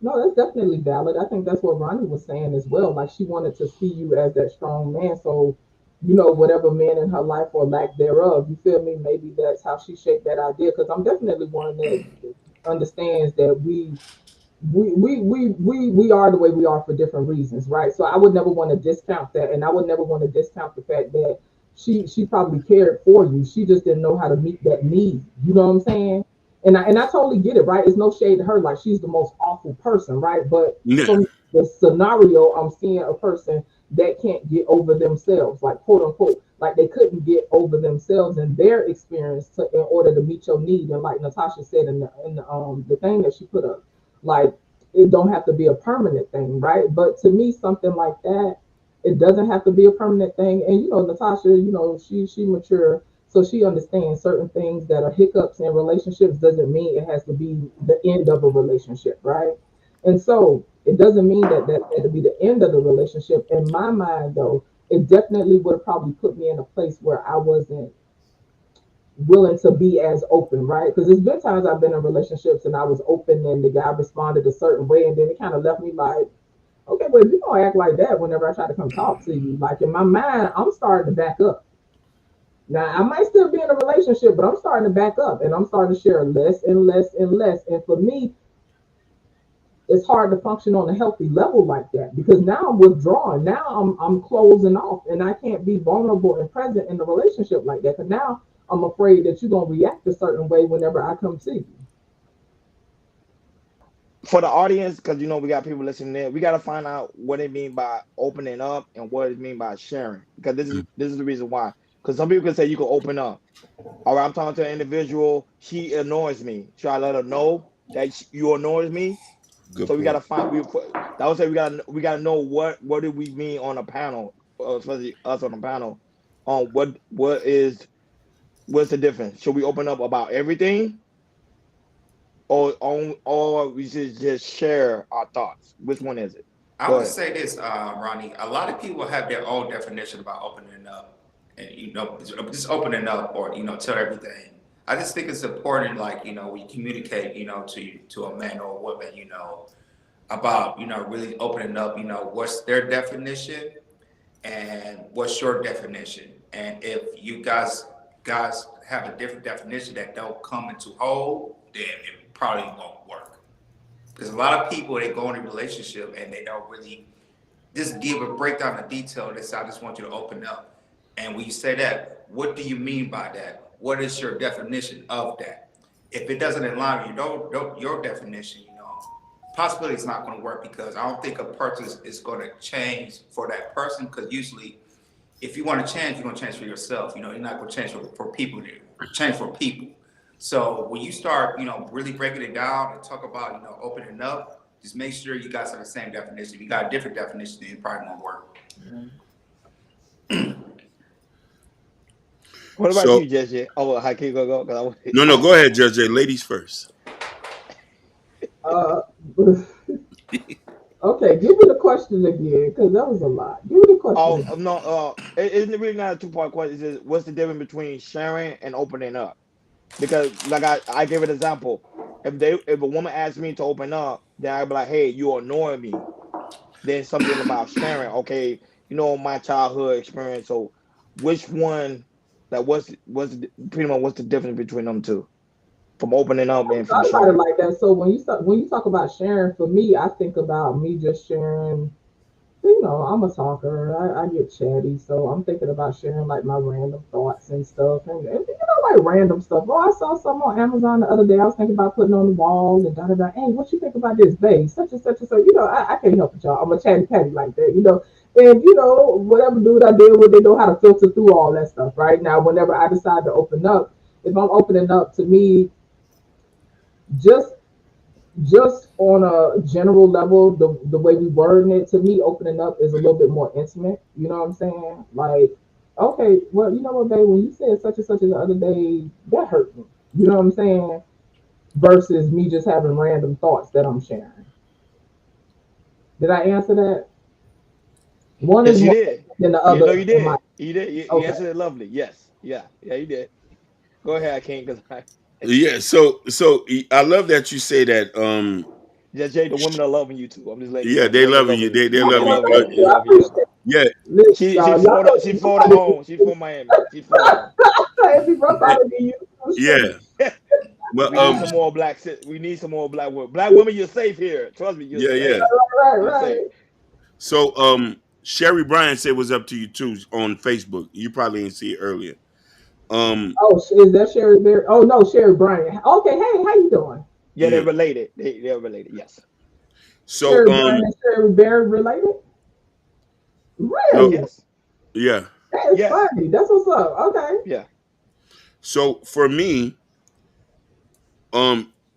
S8: No, that's definitely valid. I think that's what Ronnie was saying as well. Like she wanted to see you as that strong man. So, whatever man in her life or lack thereof, you feel me? Maybe that's how she shaped that idea. Because I'm definitely one that understands that we are the way we are for different reasons, right? So I would never want to discount that, and I would never want to discount the fact that she probably cared for you. She just didn't know how to meet that need. You know what I'm saying? And I totally get it, right? It's no shade to her, like she's the most awful person, right? But
S3: Yeah,
S8: from the scenario, I'm seeing a person that can't get over themselves, like quote unquote, like they couldn't get over themselves and their experience in order to meet your need. And like Natasha said in the thing that she put up, like it don't have to be a permanent thing, right? But to me, something like that, it doesn't have to be a permanent thing. And Natasha, she mature, so she understands certain things that are hiccups in relationships doesn't mean it has to be the end of a relationship, right? And so it doesn't mean that had to be the end of the relationship. In my mind, though, it definitely would have probably put me in a place where I wasn't willing to be as open, right? Because there's been times I've been in relationships and I was open and the guy responded a certain way, and then it kind of left me like, okay, but if you don't act like that whenever I try to come talk to you, like in my mind, I'm starting to back up. Now I might still be in a relationship, but I'm starting to back up and I'm starting to share less and less and less. And for me, it's hard to function on a healthy level like that because now I'm withdrawing. Now I'm closing off, and I can't be vulnerable and present in the relationship like that. Because now I'm afraid that you're gonna react a certain way whenever I come see you.
S7: For the audience, because you know we got people listening in, we got to find out what it mean by opening up and what it mean by sharing. Because this is the reason why. Because some people can say you can open up. All right, I'm talking to an individual. She annoys me. Should I let her know that you annoys me?
S3: Good
S7: So we gotta
S3: point.
S7: find. That would say we gotta know what do we mean on a panel, especially us on the panel, on what's the difference? Should we open up about everything, or we should just share our thoughts? Which one is it?
S2: I
S7: Go
S2: would
S7: ahead.
S2: say this, Ronnie. A lot of people have their own definition about opening up, and just opening up, or tell everything. I just think it's important, like we communicate, to a man or a woman, about really opening up. What's their definition, and what's your definition, and if you guys have a different definition that don't come into whole, then it probably won't work. Because a lot of people, they go in a relationship and they don't really just give a breakdown of detail. They say, I just want you to open up. And when you say that, what do you mean by that? What is your definition of that? If it doesn't align with your definition, possibility it's not going to work, because I don't think a person is going to change for that person. Because usually, if you want to change, you're going to change for yourself. You're not going to change for people. Change for people. So when you start, really breaking it down and talk about, opening up, just make sure you guys have the same definition. If you got a different definition, then it probably won't work.
S7: What about
S3: So
S7: you, Jesse? Oh, how can you go? Because
S3: no, go ahead, Judge J. Ladies first.
S8: Uh, okay, give me the question again because that was a lot. Give me the question
S7: oh
S8: again.
S7: no, isn't it really not a two-part question? It's just, what's the difference between sharing and opening up? Because like I gave an example. If a woman asks me to open up, then I'd be like, hey, you annoy me. Then something about sharing. Okay, my childhood experience. So which one, like pretty much what's the difference between them two? From opening up and from
S8: Thought about it
S7: sharing.
S8: like that. So when you talk about sharing, for me, I think about me just sharing. I'm a talker. I get chatty, so I'm thinking about sharing like my random thoughts and stuff, and like random stuff. Oh, I saw something on Amazon the other day. I was thinking about putting on the wall and da da da. Hey, what you think about this, babe? Such and such and so. I can't help it, y'all. I'm a chatty patty like that, And whatever dude I deal with, they know how to filter through all that stuff, right? Now, whenever I decide to open up, if I'm opening up, to me, just just on a general level, the way we wording it, to me, opening up is a little bit more intimate. You know what I'm saying? Like, okay, well, you know what, babe, when you said such and such the other day, that hurt me. You know what I'm saying? Versus me just having random thoughts that I'm sharing. Did I answer that? One is
S7: Yes, you
S8: more
S7: did.
S8: than the
S7: You know
S8: other
S7: you
S8: in my.
S7: did. You did. You
S8: Okay.
S7: answered it lovely. Yes. Yeah. Yeah, you did. Go ahead, I can't because I
S3: Yeah, so I love that you say that.
S7: just Jay, the women are loving you too. I'm just letting you
S3: Yeah,
S7: know. The
S3: they
S7: women
S3: loving
S7: loving
S3: you.
S7: you.
S3: They
S7: They
S3: love
S8: Oh,
S3: you.
S7: loving
S3: But
S7: you.
S8: thank
S7: They
S8: you. I
S7: loving you.
S8: appreciate it.
S3: yeah,
S8: Listen,
S7: She
S8: y'all know
S7: She
S8: if
S7: Florida home. She from Miami. She Florida home.
S8: if you rough
S3: eh,
S8: out of me, you
S3: yeah.
S8: shoot.
S3: But
S7: We need some more we need some more black women. Black women, you're safe here. Trust me, you're
S3: yeah, yeah.
S7: safe.
S8: Right,
S7: You're safe.
S8: right.
S3: So Sherry Bryan said what's up to you too on Facebook. You probably didn't see it earlier. Um,
S8: Oh, is that Sherry Berry? Oh no, Sherry Bryan. Okay, hey, how you doing?
S7: Yeah, they're
S3: yeah.
S7: related. They're related. Yes.
S3: So
S8: Sherry Bryan and Sherry Berry related?
S3: no,
S8: Really?
S7: Yes.
S3: yeah.
S8: That is
S7: Yes.
S8: funny. That's what's up. Okay.
S7: Yeah.
S3: So for me,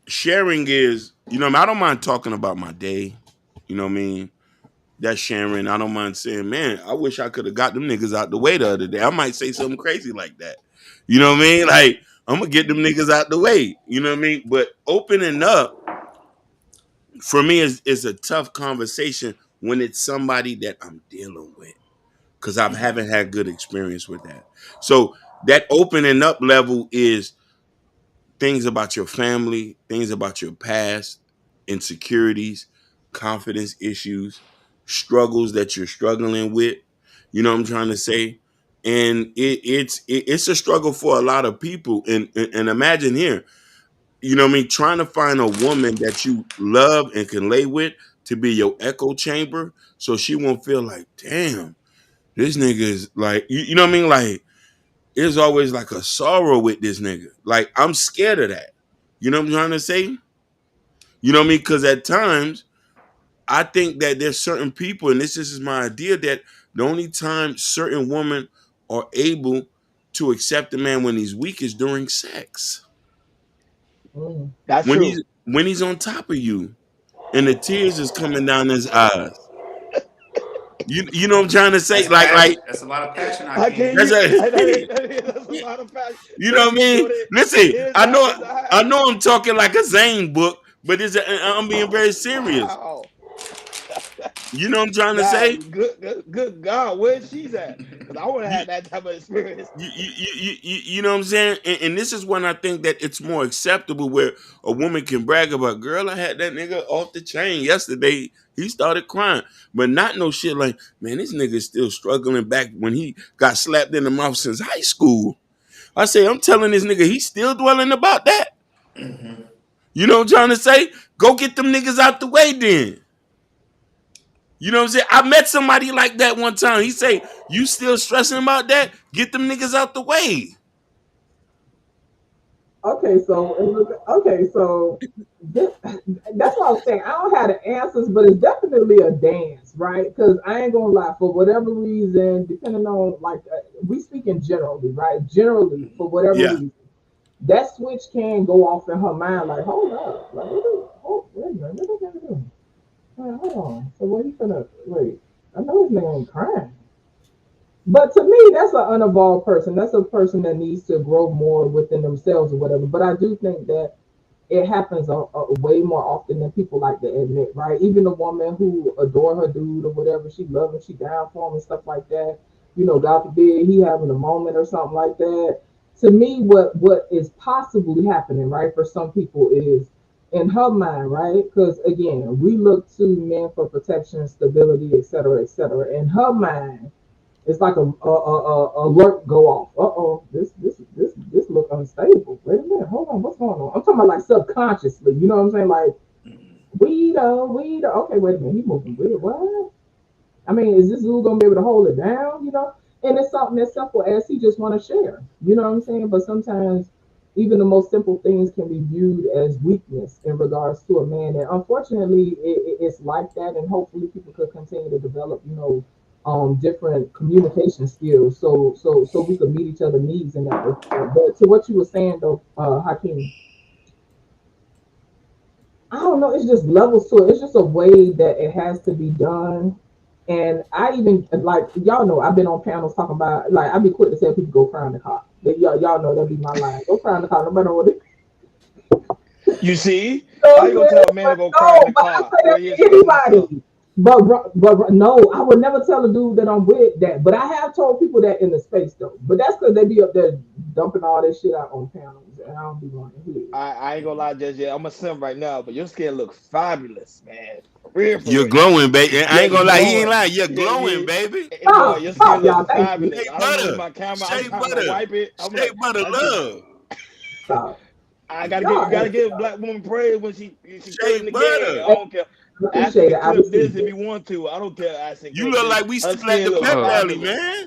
S3: sharing is, I don't mind talking about my day. You know what I mean? That's sharing. I don't mind saying, man, I wish I could have got them niggas out the way the other day. I might say something crazy like that. You know what I mean? Like, I'm gonna get them niggas out the way. You know what I mean? But opening up for me is a tough conversation when it's somebody that I'm dealing with. Cause I
S7: Hmm.
S3: haven't had good experience with that. So that opening up level is things about your family, things about your past, insecurities, confidence issues, struggles that you're struggling with. You know what I'm trying to say? and it's a struggle for a lot of people. And imagine here, you know what I mean, trying to find a woman that you love and can lay with to be your echo chamber, so she won't feel like, damn, this nigga is like, you know what I mean, like there's always like a sorrow with this nigga. Like I'm scared of that. You know what I'm trying to say? You know what I mean? Because at times I think that there's certain people, and this is my idea, that the only time certain women are able to accept a man when he's weak is during sex.
S7: That's
S3: When
S7: true.
S3: he's on top of you, and the tears is coming down his eyes. You know what I'm trying to say?
S2: That's a lot of passion.
S7: I can't.
S3: That's
S7: That's a
S3: a,
S7: lot of passion.
S3: you know what I mean? Listen,
S7: His
S3: I
S7: eyes.
S3: know I'm talking like a Zane book, but I'm being very serious.
S7: Wow.
S3: You know what I'm trying to
S7: Nah,
S3: say?
S7: good God, where's she's at? Because I want to have that type of experience.
S3: You know what I'm saying? And this is when I think that it's more acceptable, where a woman can brag about, girl, I had that nigga off the chain yesterday. He started crying. But not no shit like, man, this nigga's still struggling back when he got slapped in the mouth since high school. I say, I'm telling this nigga, he's still dwelling about that. You know what I'm trying to say? Go get them niggas out the way then. You know what I'm saying? I met somebody like that one time. He say, you still stressing about that? Get them niggas out the way.
S8: Okay, so this, that's what I'm saying. I don't have the answers, but it's definitely a dance, right? Because I ain't gonna lie, for whatever reason, depending on like we speaking generally, right? Generally, for whatever
S3: Yeah.
S8: reason, that switch can go off in her mind. Like, hold up, like, wait a minute, what they gonna do? Hold on. So what he finna wait? I know his nigga ain't crying. But to me, that's an unevolved person. That's a person that needs to grow more within themselves or whatever. But I do think that it happens way more often than people like to admit, right? Even a woman who adore her dude or whatever, she love him, she down for him and stuff like that. You know, God forbid he having a moment or something like that. To me, what is possibly happening, right, for some people is in her mind, right? Because again, we look to men for protection, stability, et cetera, et cetera. In her mind, it's like a alert go off. This look unstable. Wait a minute, hold on, what's going on? I'm talking about like subconsciously. You know what I'm saying? Like weed. Okay, wait a minute, he moving weird. What? I mean, is this dude gonna be able to hold it down? You know? And it's something as simple as he just want to share. You know what I'm saying? But sometimes even the most simple things can be viewed as weakness in regards to a man. And unfortunately, it's like that. And hopefully, people could continue to develop, different communication skills, so we could meet each other's needs in that respect. But to what you were saying, though, Hakeem, I don't know. It's just levels to it. It's just a way that it has to be done. And I even like y'all know I've been on panels talking about like I'd be quick to tell people go cry in the car. Y'all know that'd be my line. Go cry in the car, no matter what it.
S7: You see,
S8: So,
S7: how you gonna tell a man to go cry in the
S8: but I
S7: car?
S8: say that to anybody. But no, I would never tell a dude that I'm with that. But I have told people that in the space though. But that's because they be up there dumping all this shit out on panels, and I don't be wanting to hear it.
S7: I ain't gonna lie, Judge. Yeah, I'm a sim right now, but your skin look fabulous, man. For real, for
S3: You're
S7: real.
S3: glowing, baby. I
S7: Yeah,
S3: ain't
S7: you're
S3: gonna lie. He ain't
S7: glowing.
S3: lying. You're
S7: Yeah,
S3: glowing,
S7: yeah.
S3: baby.
S7: Hey, boy, your skin
S8: Y'all.
S7: look
S8: Thank you.
S7: fabulous.
S3: Shea
S7: I don't know if
S3: butter.
S7: my camera. I'm
S3: Shea
S7: trying to
S3: butter.
S7: wipe it. I'm
S3: Shea
S7: like,
S3: butter
S7: that's it.
S3: love.
S8: Stop.
S7: I gotta
S8: Y'all
S7: get. You gotta
S8: ain't
S7: give
S8: stop.
S7: black woman praise when she
S3: Shea
S7: put in the game.
S3: butter.
S7: I don't care.
S8: I
S7: Ask
S8: appreciate
S7: me
S8: it. I
S7: clip this
S8: received
S7: if
S8: it.
S7: you want to. I don't care. Ask me
S3: You
S7: clip
S3: look
S7: this.
S3: like we
S7: Her
S3: still at
S7: skin
S3: the
S7: look
S3: pep rally,
S7: fabulous.
S3: man.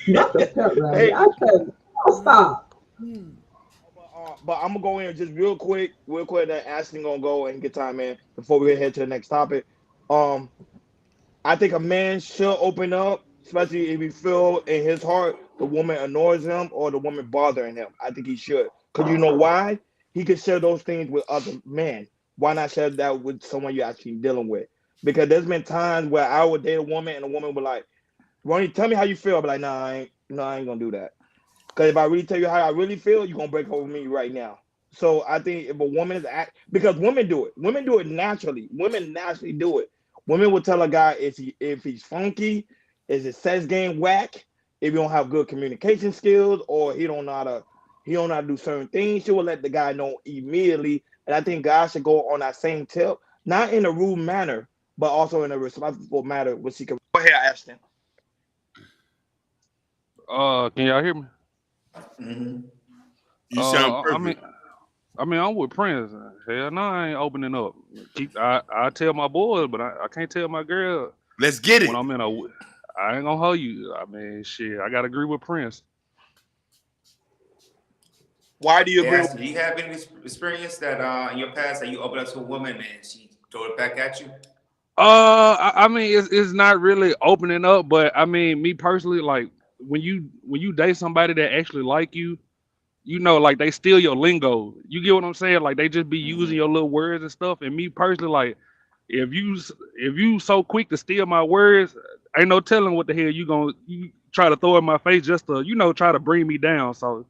S8: Not the pep rally.
S7: Hey,
S8: I said, oh, stop.
S7: but I'm gonna go in just real quick. That Ashley gonna go and get time in before we head to the next topic. Um, I think a man should open up, especially if he feel in his heart the woman annoys him or the woman bothering him. I think he should, cause you know why? He could share those things with other men. Why not share that with someone you're actually dealing with? Because there's been times where I would date a woman and a woman would like, Ronnie, tell me how you feel. I'd be like, nah, I ain't gonna do that. Because if I really tell you how I really feel, you're gonna break over me right now. So I think if a woman is because women do it naturally. Women naturally do it. Women will tell a guy if he's funky, is his sex game whack, if he don't have good communication skills, or he don't know how to do certain things. She will let the guy know immediately. And I think guys should go on that same tip, not in a rude manner, but also in a responsible manner, which he can. Go ahead, Ashton.
S9: Can y'all hear me?
S2: Mm-hmm.
S3: You sound
S9: I mean,
S3: perfect.
S9: I'm with Prince. Hell no, I ain't opening up. I tell my boys, but I can't tell my girl
S3: Let's get
S9: when
S3: it.
S9: I'm in a. I ain't gonna hold you. I mean, shit, I gotta agree with Prince.
S10: Why do you
S2: Hey,
S10: agree with?
S2: Ashley, do you have any experience that in your past that you opened up to a woman and she throw it back at you?
S9: I mean, it's not really opening up, but I mean, me personally, like when you date somebody that actually like you, like they steal your lingo. You get what I'm saying? Like they just be using
S2: Mm-hmm.
S9: your little words and stuff. And me personally, like if you so quick to steal my words, ain't no telling what the hell you try to throw in my face just to try to bring me down. So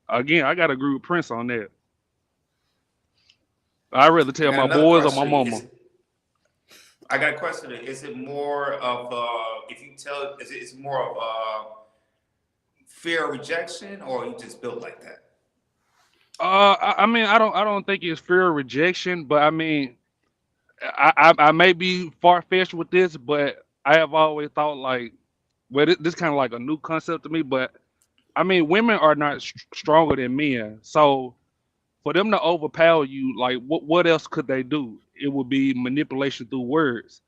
S9: again, I got to agree with Prince on that. I'd rather
S2: I
S9: tell
S2: got
S9: my
S2: another
S9: boys or my
S2: question.
S9: mama.
S2: I got a question. Is it more of if you tell? It's more of fear of rejection, or you just built like that?
S9: I mean, I don't think it's fear of rejection, but I mean, I may be far fetched with this, but I have always thought like, well, this kind of like a new concept to me. But I mean, women are not stronger than men, so for them to overpower you, like what else could they do? It would be manipulation through words.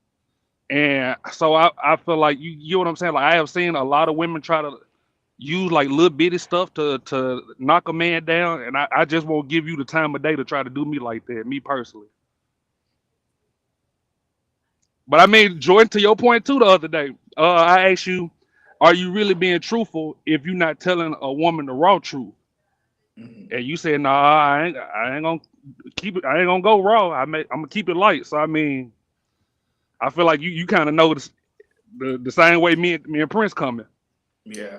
S9: And so I feel like you know what I'm saying. Like I have seen a lot of women try to use like little bitty stuff to knock a man down, and I just won't give you the time of day to try to do me like that, me personally. But I mean, Jordan, to your point too, the other day, I asked you, are you really being truthful if you're not telling a woman the raw truth?
S2: Mm-hmm.
S9: And you said, nah, I ain't gonna keep it. I ain't gonna go raw. I'm gonna keep it light. So I mean, I feel like you kind of know the same way me and Prince coming.
S2: Yeah,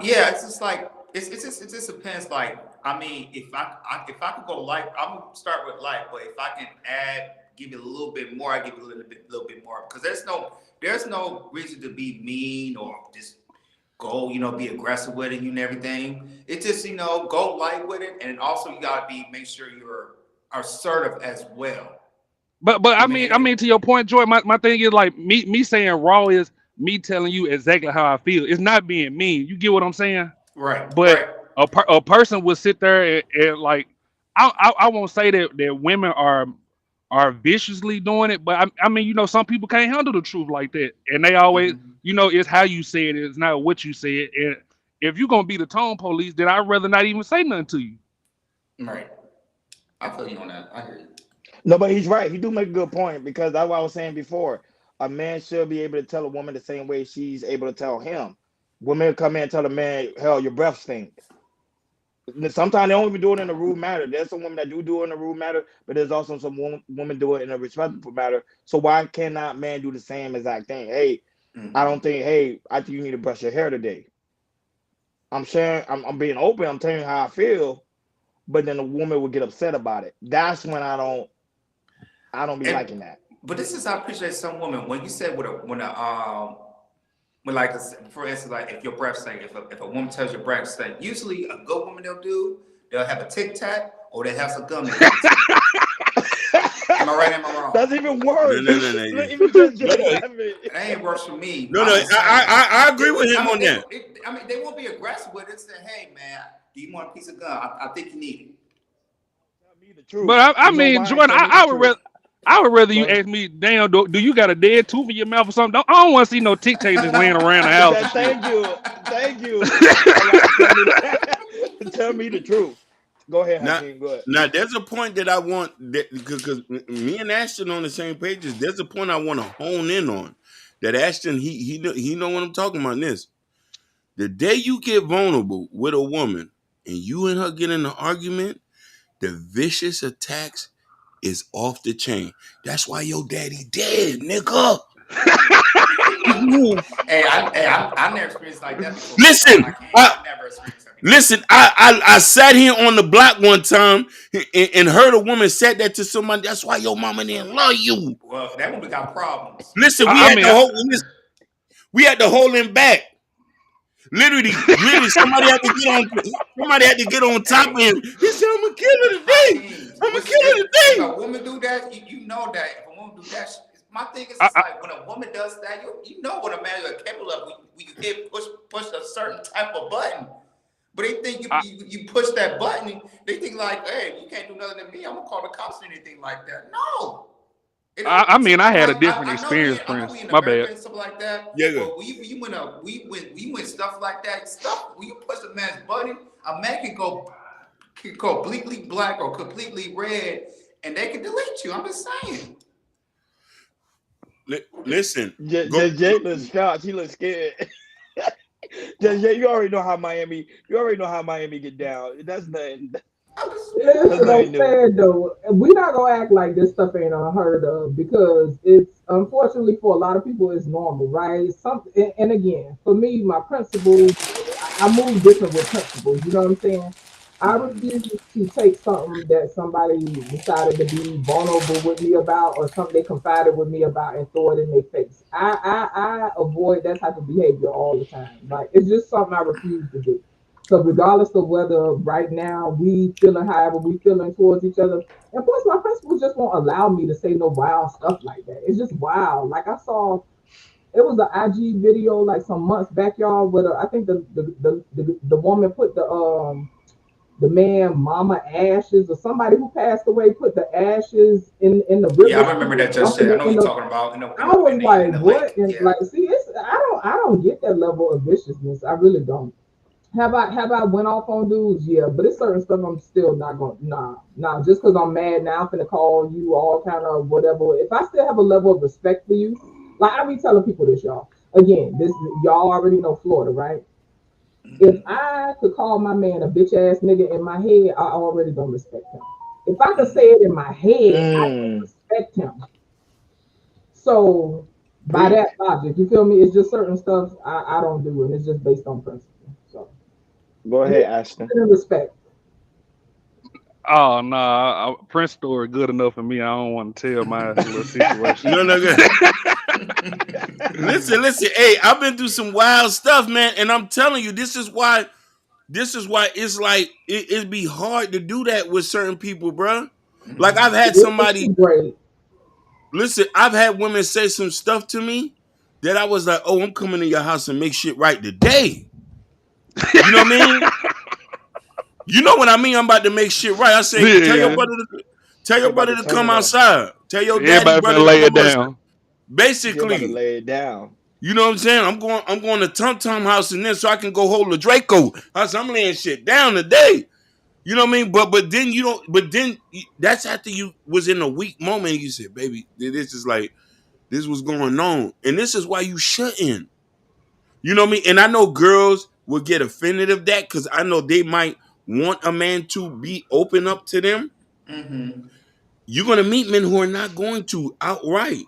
S2: yeah. It's just like it just depends. Like I mean, if I could go light, I'm gonna start with light. But if I can give it a little bit more, I give it a little bit more because there's no reason to be mean or just go be aggressive with it and everything. It just go light with it, and also you gotta make sure you're assertive as well.
S9: But
S2: I
S9: I
S2: mean,
S9: mean, to your point, Joy, my thing is like me saying raw is me telling you exactly how I feel. It's not being mean. You get what I'm saying?
S2: right,
S9: But
S2: right.
S9: a person will sit there and like I won't say that women are viciously doing it, but I mean, some people can't handle the truth like that, and they always,
S2: Mm-hmm.
S9: it's how you say it, it's not what you say it. And if you're gonna be the tone police, then I'd rather not even say nothing to you.
S2: Right. I feel you on that. I hear you.
S7: No, but he's right. He do make a good point because that's what I was saying before. A man should be able to tell a woman the same way she's able to tell him. Women come in and tell a man, "Hell, your breath stink." Sometimes they don't even do it in a rude manner. There's some women that do it in a rude manner, but there's also some women do it in a respectful manner. So why cannot man do the same exact thing? Hey,
S2: Mm-hmm.
S7: I think you need to brush your hair today. I'm sharing. I'm being open. I'm telling you how I feel, but then the woman will get upset about it. That's when I don't be
S2: And
S7: liking that.
S2: but this is I appreciate some women when you said when like for instance like if your breath stink if a woman tells your breath stink usually a good woman they'll have a tic tac or they have some gum they give it to you. Am I right? Am I wrong?
S7: That's even
S3: No,
S7: worse.
S3: no, no, no.
S7: Even just
S3: No, no,
S7: laughing.
S2: It ain't worse for me.
S3: no, no.
S2: I'm just saying.
S3: I agree with him on that.
S2: I mean, they won't be aggressive with it. Say, hey, man, do you want a piece of gum? I think you need it.
S7: Tell me the truth.
S9: But I
S7: You know
S9: mean,
S7: why?
S9: Jordan,
S7: Tell me the truth.
S9: I would rather
S7: Go
S9: you
S7: ahead.
S9: ask me, damn, do you got a dead tooth in your mouth or something? I don't want to see no tic tacs just laying around the house and shit.
S7: Thank you. All right, tell me the truth. Go ahead,
S3: Now,
S7: Hakeem. Go ahead.
S3: now, there's a point that I want that because me and Ashton on the same pages. There's a point I want to hone in on. That Ashton, he know what I'm talking about. This the day you get vulnerable with a woman and you and her get in an argument, the vicious attacks is off the chain. That's why your daddy dead, nigga.
S2: I never experienced like that before.
S3: Listen,
S2: I never experienced that before.
S3: listen. I sat here on the block one time and heard a woman said that to somebody. That's why your mama didn't love you.
S2: Well, that one we got problems.
S3: Listen,
S9: I mean,
S3: we had to hold him back. Literally, somebody had to get on top of him. He said, "I'm gonna kill her today. I'm gonna kill her
S2: If
S3: today."
S2: a woman do that, you know that if a woman do that, My thing is,
S9: I,
S2: it's
S9: I,
S2: like when a woman does that, you know what a man is capable of. We hit push a certain type of button. But they think
S9: I,
S2: you push that button, they think like, hey, you can't do nothing to me. I'm gonna call the cops or anything like that. No, it ain't.
S9: I mean, I had a
S2: Like
S9: different
S2: I
S9: experience,
S2: know
S9: Prince.
S2: we in
S9: My
S2: America
S9: bad.
S2: and stuff like that.
S3: Yeah, good.
S2: But we win stuff like that. Stuff when you push a man's button, a man can go completely black or completely red, and they can delete you. I'm just saying.
S3: Listen,
S7: Just Jay looks shocked. He looks scared. Just Jay, you already know how Miami get down. That's nothing.
S8: Listen, I'm
S7: nothing new.
S8: saying though, we're not gonna act like this stuff ain't unheard of because it's unfortunately for a lot of people it's normal, right? And again, for me, my principles, I move different with principles. You know what I'm saying? I refuse to take something that somebody decided to be vulnerable with me about or something they confided with me about and throw it in their face. I avoid that type of behavior all the time. Like it's just something I refuse to do. So regardless of whether right now we feeling however we feeling towards each other, and plus my principals just won't allow me to say no wild stuff like that. It's just wild. Like I saw, it was an IG video like some months back, y'all, where I think the woman put the man mama ashes or somebody who passed away put the ashes in the river.
S2: Yeah, I remember that just said. I know what you're talking about.
S8: I was like,
S2: the
S8: what?
S2: lake.
S8: And
S2: Yeah.
S8: like, see, it's I don't get that level of viciousness. I really don't. Have I went off on dudes? Yeah, but it's certain stuff I'm still not going. Nah. Just because I'm mad now, I'm finna call you all kind of whatever. If I still have a level of respect for you, like I be telling people this, y'all. Again, this y'all already know Florida, right? If I could call my man a bitch ass nigga in my head, I already don't respect him. If I could say it in my head, I don't
S7: Mm.
S8: respect him. So by that logic, you feel me? It's just certain stuff I don't do, and it's just based on principle. So.
S7: Go ahead, Ashton.
S8: Respect.
S9: Oh no, Prince story good enough for me. I don't want to tell my little situation.
S3: no, good. listen. Hey, I've been through some wild stuff, man, and I'm telling you, this is why it's like it'd be hard to do that with certain people, bro. Like I've had somebody. Listen, I've had women say some stuff to me that I was like, "Oh, I'm coming to your house and make shit right today." You know what I mean? You know what I mean? I'm about to make shit right. I say, tell your brother to come outside. Tell your daddy brother
S9: lay
S3: to
S9: it
S3: come outside.
S9: down.
S3: Basically,
S7: lay it down.
S3: You know what I'm saying? I'm going to Tum Tum house and then so I can go hold the Draco. I'm laying shit down today. You know what I mean? But then you don't. But then that's after you was in a weak moment. And you said, "Baby, this is like this was going on, and this is why you shouldn't." You know what I mean? And I know girls will get offended of that because I know they might want a man to be open up to them.
S2: Mm-hmm.
S3: You're gonna meet men who are not going to outright.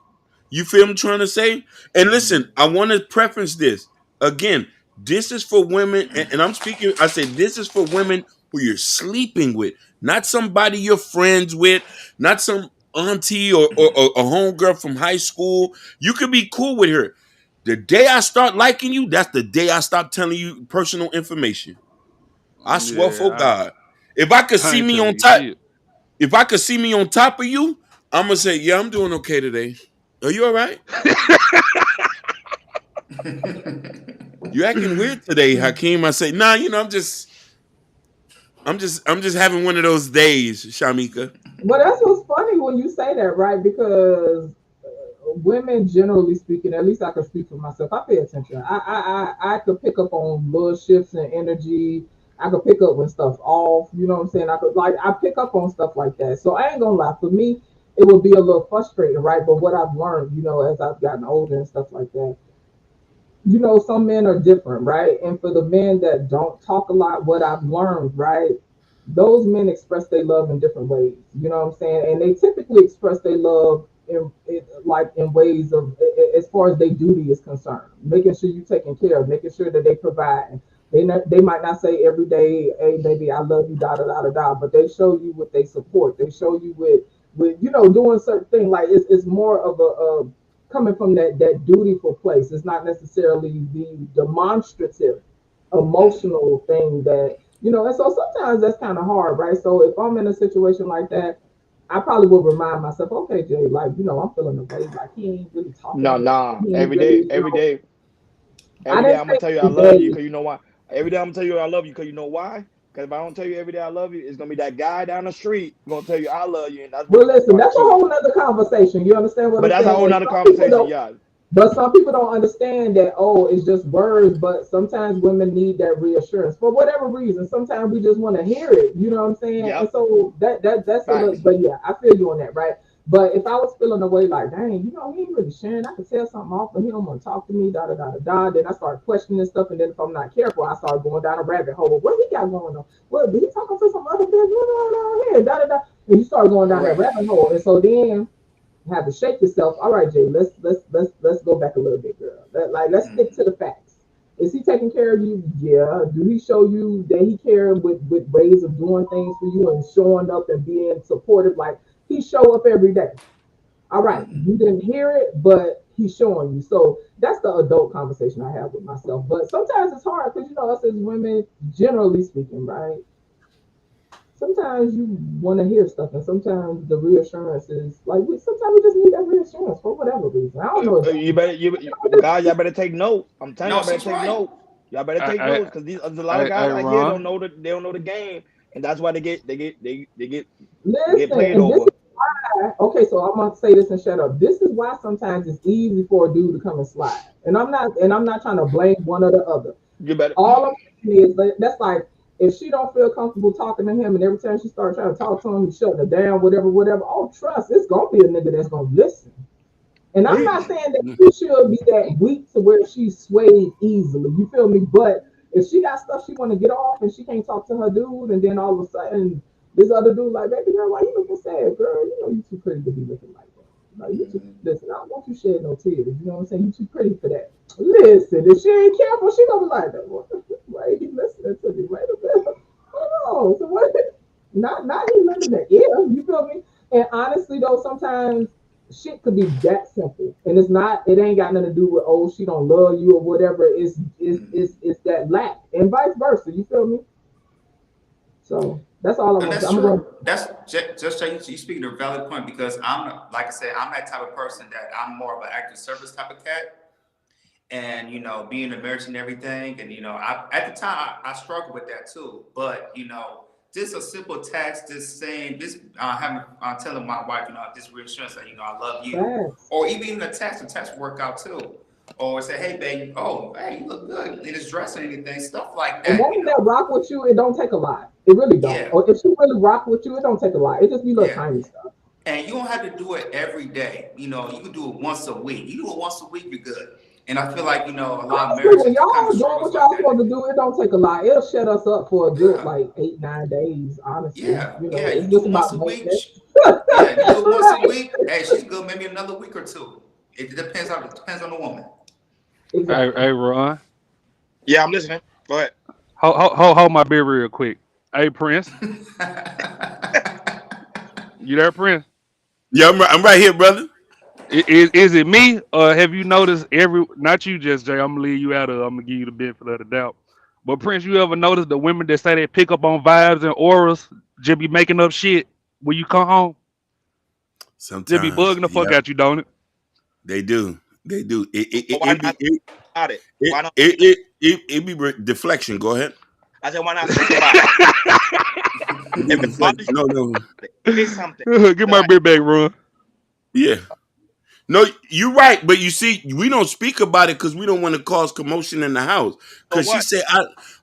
S3: You feel what I'm trying to say? And listen, I want to preference this. Again, this is for women, and I'm speaking, I say this is for women who you're sleeping with, not somebody you're friends with, not some auntie or a homegirl from high school. You could be cool with her. The day I start liking you, that's the day I stop telling you personal information. I swear for God. If I could see me on top, if I could see me on top of you, I'm gonna say, yeah, I'm doing okay today. Are you all right? You acting weird today, Hakeem. I say, nah, I'm just having one of those days, Shamika.
S8: Well, that's what's funny when you say that, right? Because women, generally speaking, at least I can speak for myself. I pay attention. I could pick up on little shifts in energy. I could pick up when stuff off. You know what I'm saying? I pick up on stuff like that. So I ain't gonna lie. For me, it would be a little frustrating, right? But what I've learned, as I've gotten older and stuff like that, some men are different, right? And for the men that don't talk a lot, what I've learned, right? Those men express their love in different ways. You know what I'm saying? And they typically express their love in ways of as far as their duty is concerned, making sure you're taking care of, making sure that they provide. They might not say every day, "Hey, baby, I love you," da da da da da, but they show you with they support. They show you with doing certain things. Like it's more of a coming from that dutiful place. It's not necessarily the demonstrative, emotional thing that. And so sometimes that's kind of hard, right? So if I'm in a situation like that, I probably would remind myself, okay, Jay, like, you know, I'm feeling the way, like he ain't really talking
S7: No,
S8: to me.
S7: nah.
S8: He ain't
S7: Every
S8: really,
S7: day,
S8: you
S7: every
S8: know,
S7: day,
S8: I
S7: every day
S8: didn't
S7: I'm gonna
S8: say
S7: tell you I
S8: every
S7: love you
S8: day.
S7: because you know why? Every day I'm gonna tell you I love you because you know why? Because if I don't tell you every day I love you, it's gonna be that guy down the street gonna tell you I love you, and that's what
S8: Well,
S7: you're gonna
S8: listen,
S7: start
S8: that's a
S7: doing.
S8: whole nother conversation. You understand what
S7: But
S8: I'm
S7: that's a
S8: saying?
S7: whole
S8: And
S7: nother
S8: some people
S7: conversation,
S8: don't.
S7: yeah.
S8: But some people don't understand that, oh, it's just words, but sometimes women need that reassurance for whatever reason. Sometimes we just want to hear it, you know what I'm saying? And
S7: Yep.
S8: so that's a little,
S7: Facts.
S8: but yeah, I feel you on that, right? But if I was feeling the way like, dang, you know, he ain't really sharing, I could tell something off, but he don't want to talk to me, da da da da da. Then I start questioning stuff, and then if I'm not careful, I start going down a rabbit hole. What he got going on? What he talking to some other bitch? What's going on here? Da da da. And you start going down that
S7: Correct.
S8: rabbit hole, and so then have to shake yourself. All right, Jay, let's go back a little bit, girl. Let's stick to the facts. Is he taking care of you? Yeah. Do he show you that he cares with ways of doing things for you and showing up and being supportive? Like he show up every day. All right, you didn't hear it, but he's showing you. So that's the adult conversation I have with myself. But sometimes it's hard because you know us as women, generally speaking, right? Sometimes you want to hear stuff, and sometimes the reassurance is like sometimes we just need that reassurance for whatever reason. I don't know
S7: You
S8: exactly.
S7: better, guys, y'all better take note. I'm telling
S2: No,
S7: y'all better
S2: she's
S7: take
S2: right.
S7: note. Y'all better take
S9: I,
S7: notes because these there's a lot of
S9: I,
S7: guys out here
S9: Ron.
S7: they don't know the game, and that's why they get
S8: Listen,
S7: played
S8: and this
S7: over.
S8: is why. Okay, so I'm gonna say this and shut up. This is why sometimes it's easy for a dude to come and slide, and I'm not trying to blame one or the other.
S7: You better.
S8: All I'm saying is that's like if she don't feel comfortable talking to him, and every time she starts trying to talk to him, he's shutting her down, whatever, whatever. Oh, trust, it's gonna be a nigga that's gonna listen. And I'm
S7: He,
S8: not saying that she should be that weak to where she's swayed easily. You feel me? But if she got stuff she want to get off and she can't talk to her dude, and then all of a sudden this other dude like, baby girl, why you looking sad, girl? You know you too pretty to be looking like that. Like you too listen. I don't want you shed no tears. You know what I'm saying? You too pretty for that. Listen, if she ain't careful, she gonna be like, why you listening to me? Wait a minute. Hold on. So what? Not he lending the ear. You feel me? And honestly though, sometimes shit could be that simple, and it's not. It ain't got nothing to do with oh she don't love you or whatever. It's that lack, and vice versa. You feel me? So that's all I
S2: And
S8: want to say.
S2: that's
S8: I'm going.
S2: true. That's just you speaking to a valid point because like I said, I'm that type of person that I'm more of an active service type of cat. And being a marriage and everything, and at the time I struggled with that too. But just a simple text, just saying this, having telling my wife, this reassurance that I love you,
S8: Facts.
S2: or even a text work out too, or say, hey baby, oh hey, you look good in this dress or anything, stuff like
S8: And
S2: that.
S8: women that rock with you, it don't take a lot. It really don't.
S2: Yeah,
S8: Or if she really rock with you, it don't take a lot. It just be little
S2: yeah.
S8: tiny stuff.
S2: And you don't have to do it every day. You can do it once a week. You do it once a week, you're good. And I feel like, a lot of
S8: Honestly, when
S2: marriages kind
S8: y'all
S2: of
S8: doing
S2: struggles
S8: what
S2: with
S8: y'all
S2: that.
S8: supposed to do, it don't take a lot. It'll shut us up for a good
S2: Yeah,
S8: like 8, 9 days. Honestly,
S2: yeah, yeah. You
S8: it's
S2: do
S8: just
S2: it once
S8: about
S2: a week.
S8: maintenance.
S2: Yeah, you do it once a
S8: Right.
S2: week. Hey, she's good. Maybe another week or two. It depends on the woman.
S8: Exactly.
S9: Ron.
S7: yeah, I'm listening. Go ahead.
S9: Hold my beer real quick. Hey, Prince. You there, Prince?
S3: Yeah, I'm right here, brother.
S9: Is it me or have you noticed not you just Jay, I'm gonna leave you out of I'm gonna give you the benefit of the doubt. But Prince, you ever notice the women that say they pick up on vibes and auras just be making up shit when you come home? Just be
S3: Sometimes,
S9: bugging the fuck
S3: yep,
S9: out you, don't it?
S3: they do. They do.
S7: Why
S3: It be
S7: not about it? Why not?
S3: it be deflection. Go ahead.
S7: I said, why not speak about it?
S3: It be
S7: If it bothers
S3: deflection. No.
S7: you, say something.
S9: Get my beer back, Ron.
S3: Yeah. No, you're right, but you see, we don't speak about it because we don't want to cause commotion in the house.
S7: So
S3: Because she
S7: what?
S3: said,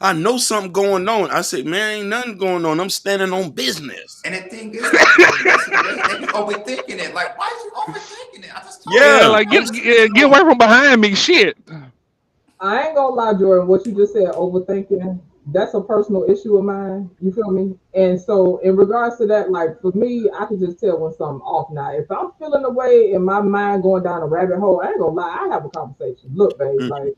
S3: I know something going on. I said, man, ain't nothing going on. I'm standing on business.
S2: And the thing is, like, they be overthinking it. Like, why is you overthinking it? I just told
S9: Yeah,
S3: Yeah,
S2: you.
S9: like
S3: I'm
S9: get away from behind me, shit.
S8: I ain't gonna lie, Jordan. What you just said, overthinking, that's a personal issue of mine. You feel me? And so, in regards to that, like for me, I can just tell when something off. Now, if I'm feeling the way in my mind going down a rabbit hole, I ain't gonna lie. I have a conversation. Look, babe,
S3: mm,
S8: like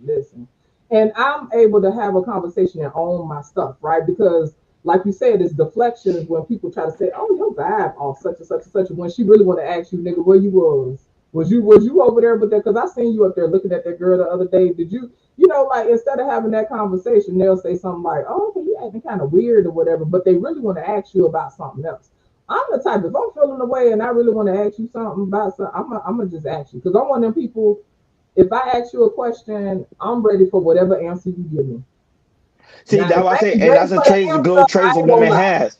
S8: listen, and I'm able to have a conversation and own my stuff, right? Because, like you said, it's deflections when people try to say, "Oh, your vibe off such and such and such," when she really want to ask you, "Nigga, where you was?" Was you over there with that? Because I seen you up there looking at that girl the other day. Did you, like instead of having that conversation, they'll say something like, "Oh, okay, you acting kind of weird or whatever," but they really want to ask you about something else. I'm the type, if I'm feeling away and I really want to ask you something about something, I'm gonna just ask you. Because I'm one of them people, if I ask you a question, I'm ready for whatever answer you give me.
S7: See,
S8: Now,
S7: that's
S8: if
S7: what I
S8: I
S7: say,
S8: ain't
S7: and
S8: ready
S7: that's a
S8: for the
S7: trait,
S8: answer,
S7: good traits
S8: I
S7: a
S8: ain't gonna
S7: woman
S8: lie.
S7: has.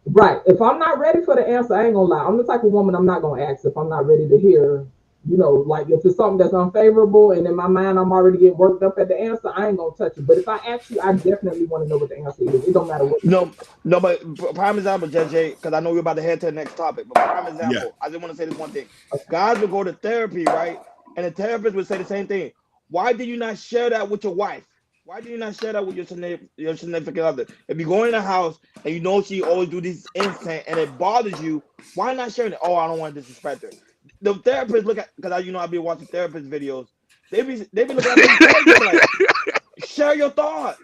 S8: Right. If I'm not ready for the answer, I ain't gonna lie. I'm the type of woman I'm not gonna ask if I'm not ready to hear, like if it's something that's unfavorable and in my mind I'm already getting worked up at the answer, I ain't gonna touch it. But if I ask you, I definitely want to know what the answer is. It don't matter what you say.
S7: No, no, but prime example, JJ, because I know we're about to head to the next topic. But prime
S3: Yeah.
S7: example, I just want to say this one thing: guys will go to therapy, right? And the therapist would say the same thing. Why did you not share that with your wife? Why did you not share that with your significant other? If you go in the house and you know she always do this instant and it bothers you, why not sharing it? Oh, I don't want to disrespect her. The therapist look at, because I be watching therapist videos. They be looking at me crazy. They be like, share your thoughts.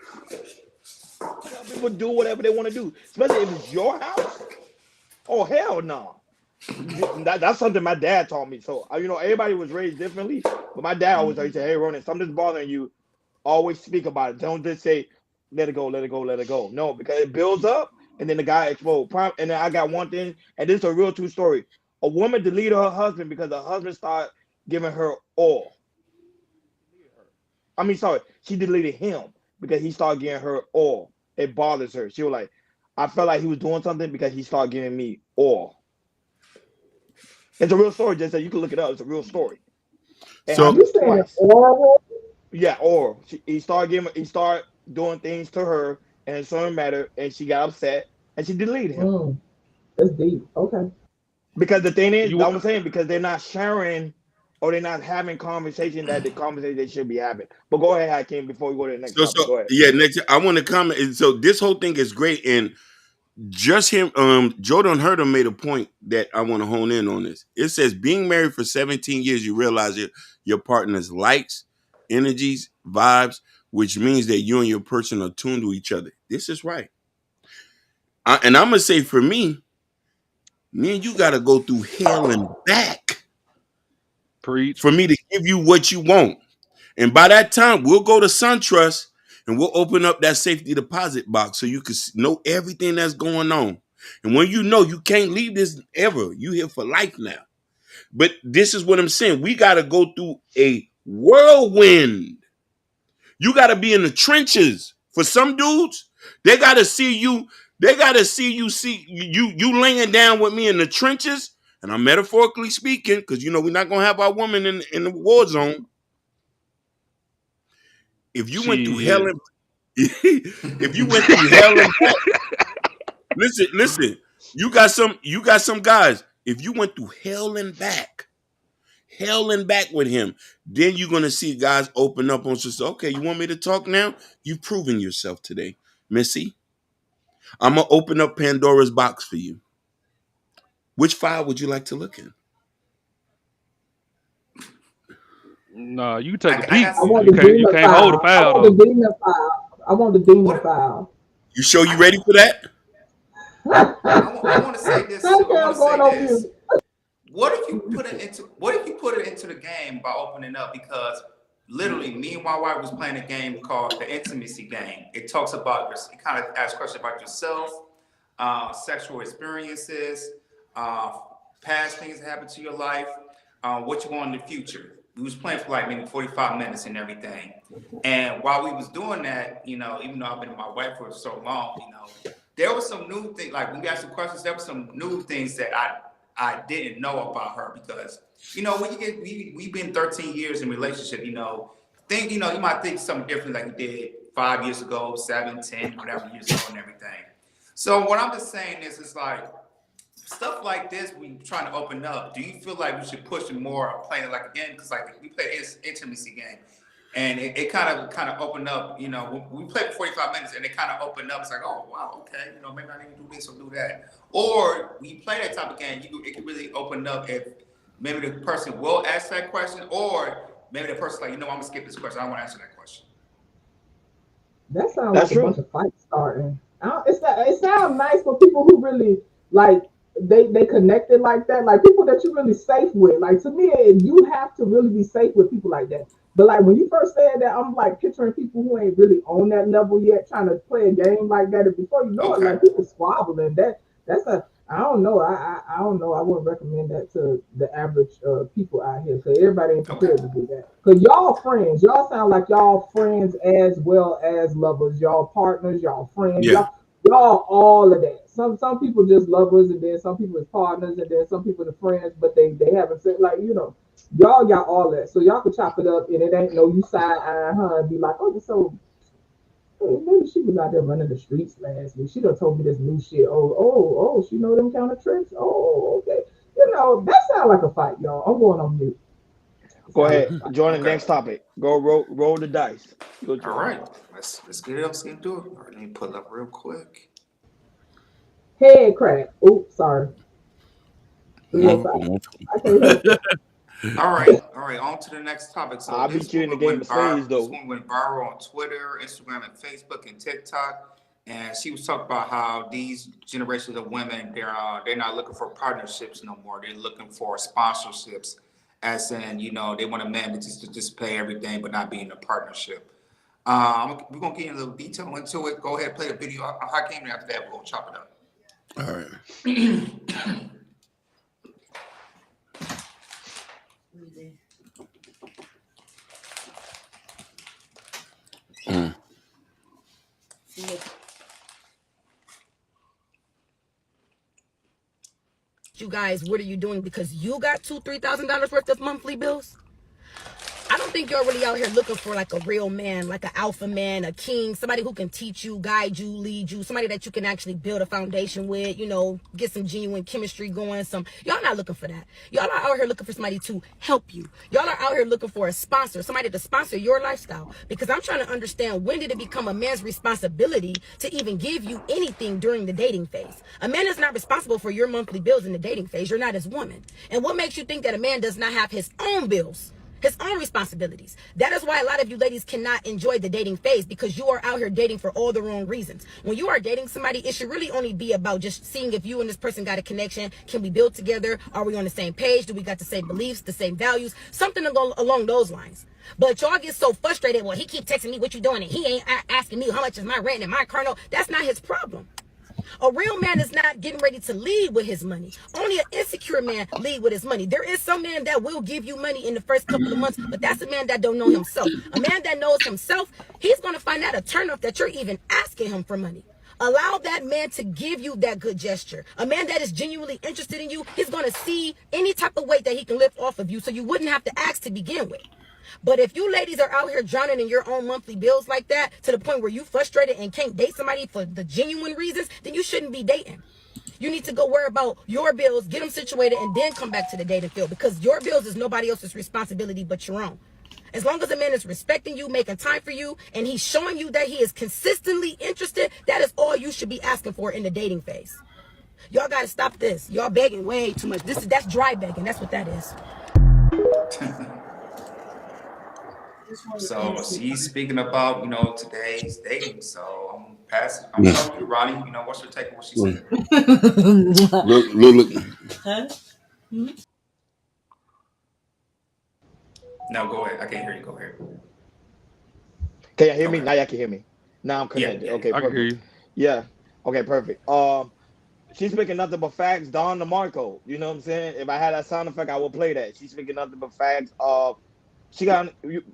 S7: Tell people do whatever they want to do, especially if it's your house. Oh hell no! That's something my dad taught me. So everybody was raised differently, but my dad always used to say, "Hey, Ronan, something's bothering you. Always speak about it. Don't just say, let it go, let it go, let it go. No, because it builds up, and then the guy explodes. And then I got one thing, and this is a real true story. A woman deleted her husband because the husband started giving her all. I mean, sorry, she deleted him because he started giving her all. It bothers her. She was like, I felt like he was doing something because he started giving me all. It's a real story, just that you can look it up. It's a real story. It
S3: So
S8: You
S7: happened
S8: saying
S7: twice.
S8: oral?
S7: Yeah, or he started doing things to her and it didn't matter, and she got upset and she deleted him.
S8: That's deep. Okay.
S7: Because the thing is,
S9: You
S7: I'm saying, because they're not sharing or they're not having conversation that the conversation they should be having. But go ahead, Hakeem, before we go to the next topic. Go ahead.
S3: yeah, next I want to comment. So this whole thing is great, and just him, Jordan Herder made a point that I want to hone in on this. It says being married for 17 years, you realize your partner's likes, energies, vibes, which means that you and your person are tuned to each other. This is right. And I'm gonna say for me and you gotta go through hell and back
S9: preach.
S3: for me to give you what you want. And by that time, we'll go to SunTrust and we'll open up that safety deposit box so you can know everything that's going on. And when you know you can't leave this ever, you here for life now. But this is what I'm saying. We got to go through a whirlwind. You got to be in the trenches. For some dudes, they got to see you. They got to see you laying down with me in the trenches. And I'm metaphorically speaking, because we're not gonna have our woman in the war zone. If you went through hell and if you went through hell and back, listen, you got some guys. If you went through hell and back with him, then you're gonna see guys open up on just, okay, you want me to talk now? You've proven yourself today, Missy. I'm gonna open up Pandora's box for you. Which file would you like to look in?
S9: No, you take a
S2: I
S9: peek.
S2: got
S8: I
S2: some.
S8: want
S9: You
S8: the
S9: can't you
S8: demon
S9: can't hold a
S8: file. I
S9: file
S8: want the
S9: though.
S8: demon file. I want the demon
S2: What
S8: file.
S3: You sure you ready for that?
S2: I want to say this too. I want
S8: I'm
S2: to
S8: going
S2: say
S8: on
S2: this.
S8: mute.
S2: What if you put it into the game by opening up? Because literally, me and my wife was playing a game called the intimacy game. It talks about it kind of asks questions about yourself, sexual experiences, past things that happened to your life, what you want in the future. We was playing for like maybe 45 minutes and everything. And while we was doing that, even though I've been with my wife for so long, there was some new things. Like when we asked some questions, there were some new things that I didn't know about her, because when we've been 13 years in relationship, you might think something different like you did 5 years ago, 7, 10, whatever years ago and everything. So what I'm just saying is, it's like stuff like this, we trying to open up. Do you feel like we should push it more, playing it like again? Because like we play this intimacy game, and it kind of opened up. We played for 45 minutes, and it kind of opened up. It's like, oh wow, okay, maybe I need to do this or do that. Or we play that type of game, it can really open up if maybe the person will ask that question, or maybe the person's like, I'm gonna skip this question. I don't want to answer that question.
S8: That sounds
S7: That's
S8: like a
S7: true.
S8: bunch of fights starting. It sounds nice for people who really like they connected like that, like people that you're really safe with. Like to me, you have to really be safe with people like that. But like when you first said that, I'm like picturing people who ain't really on that level yet, trying to play a game like that. And before you know it,
S2: Okay.
S8: like people squabbling. I don't know. I don't know. I wouldn't recommend that to the average people out here because everybody ain't
S2: Okay.
S8: prepared to do that. Because y'all friends, y'all sound like y'all friends as well as lovers. Y'all partners, y'all friends,
S3: Yeah.
S8: y'all all of that. Some people just lovers, and then some people is partners, and then some people are friends, but they haven't said like y'all got all that. So y'all can chop it up, and it ain't no you side eye her and be like, oh, you're so. Maybe she was out there running the streets last week. She done told me this new shit. Oh, she know them kind of tricks. Oh, okay. That sound like a fight, y'all. I'm going on mute.
S7: Go
S8: Sound like
S7: ahead.
S8: a fight.
S7: Join the
S2: Okay.
S7: next topic. Go roll the dice. Go
S2: All right. Let's get it up. Let's get into it. All right, let me pull up real quick.
S8: Head crack. Oops, sorry. 305. I can't help it.
S2: All right. On to the next topic. So
S7: I'll
S2: this
S7: beat you in the
S2: woman
S7: game
S2: went
S7: of spades,
S2: viral. This
S7: though.
S2: woman went viral on Twitter, Instagram, and Facebook, and TikTok. And she was talking about how these generations of women, they're not looking for partnerships no more. They're looking for sponsorships, as in, they want a man to just pay everything, but not be in a partnership. We're gonna get a little detail into it. Go ahead, play the video. Hakeem, after that, we're gonna chop it up.
S3: All right.
S10: You guys, what are you doing? Because you got $2,000-$3,000 worth of monthly bills. I don't think you're really out here looking for like a real man, like an alpha man, a king, somebody who can teach you, guide you, lead you, somebody that you can actually build a foundation with, get some genuine chemistry going. Y'all not looking for that. Y'all are out here looking for somebody to help you. Y'all are out here looking for a sponsor, somebody to sponsor your lifestyle. Because I'm trying to understand, when did it become a man's responsibility to even give you anything during the dating phase? A man is not responsible for your monthly bills in the dating phase. You're not his woman. And what makes you think that a man does not have his own bills? His own responsibilities. That is why a lot of you ladies cannot enjoy the dating phase, because you are out here dating for all the wrong reasons. When you are dating somebody, it should really only be about just seeing if you and this person got a connection. Can we build together? Are we on the same page? Do we got the same beliefs, the same values? Something along those lines. But y'all get so frustrated. Well, he keep texting me what you doing, and he ain't asking me how much is my rent and my car note. That's not his problem. A real man is not getting ready to lead with his money. Only an insecure man lead with his money. There is some man that will give you money in the first couple of months, but that's a man that don't know himself. A man that knows himself, he's going to find out a turnoff that you're even asking him for money. Allow that man to give you that good gesture. A man that is genuinely interested in you, he's going to see any type of weight that he can lift off of you, so you wouldn't have to ask to begin with. But if you ladies are out here drowning in your own monthly bills like that, to the point where you frustrated and can't date somebody for the genuine reasons, then you shouldn't be dating. You need to go worry about your bills, get them situated, and then come back to the dating field, because your bills is nobody else's responsibility but your own. As long as a man is respecting you, making time for you, and he's showing you that he is consistently interested, that is all you should be asking for in the dating phase. Y'all gotta stop this. Y'all begging way too much. That's dry begging. That's what that is.
S2: So she's speaking about, today's dating. So I'm talking to Ronnie. What's your take on what she said?
S3: Look.
S11: Huh?
S2: No, go ahead. I can't hear you. Go ahead.
S7: Can you hear me?
S2: Okay.
S7: Now y'all can hear me. Now I'm connected.
S2: Yeah.
S7: Okay,
S9: I can
S7: perfect.
S9: hear you.
S7: Yeah. Okay, perfect. She's speaking nothing but facts. Don DeMarco. You know what I'm saying? If I had that sound effect, I would play that. She's speaking nothing but facts.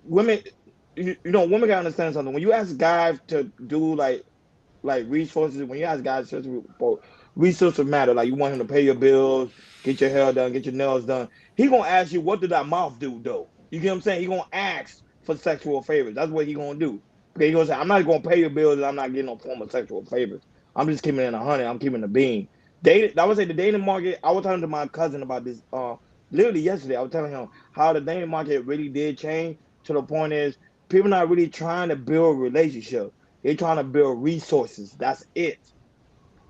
S7: Women. Women gotta understand something. When you ask guys to do like resources, when you ask guys for resources matter, like you want him to pay your bills, get your hair done, get your nails done, he gonna ask you, what did that mouth do though? You get what I'm saying? He gonna ask for sexual favors. That's what he gonna do. Okay, he gonna say, I'm not gonna pay your bills and I'm not getting no form of sexual favors. I'm just keeping it in 100. I'm keeping the bean. I would say the dating market. I was talking to my cousin about this literally yesterday. I was telling him how the dating market really did change, to the point is people not really trying to build relationships. They're trying to build resources. That's it.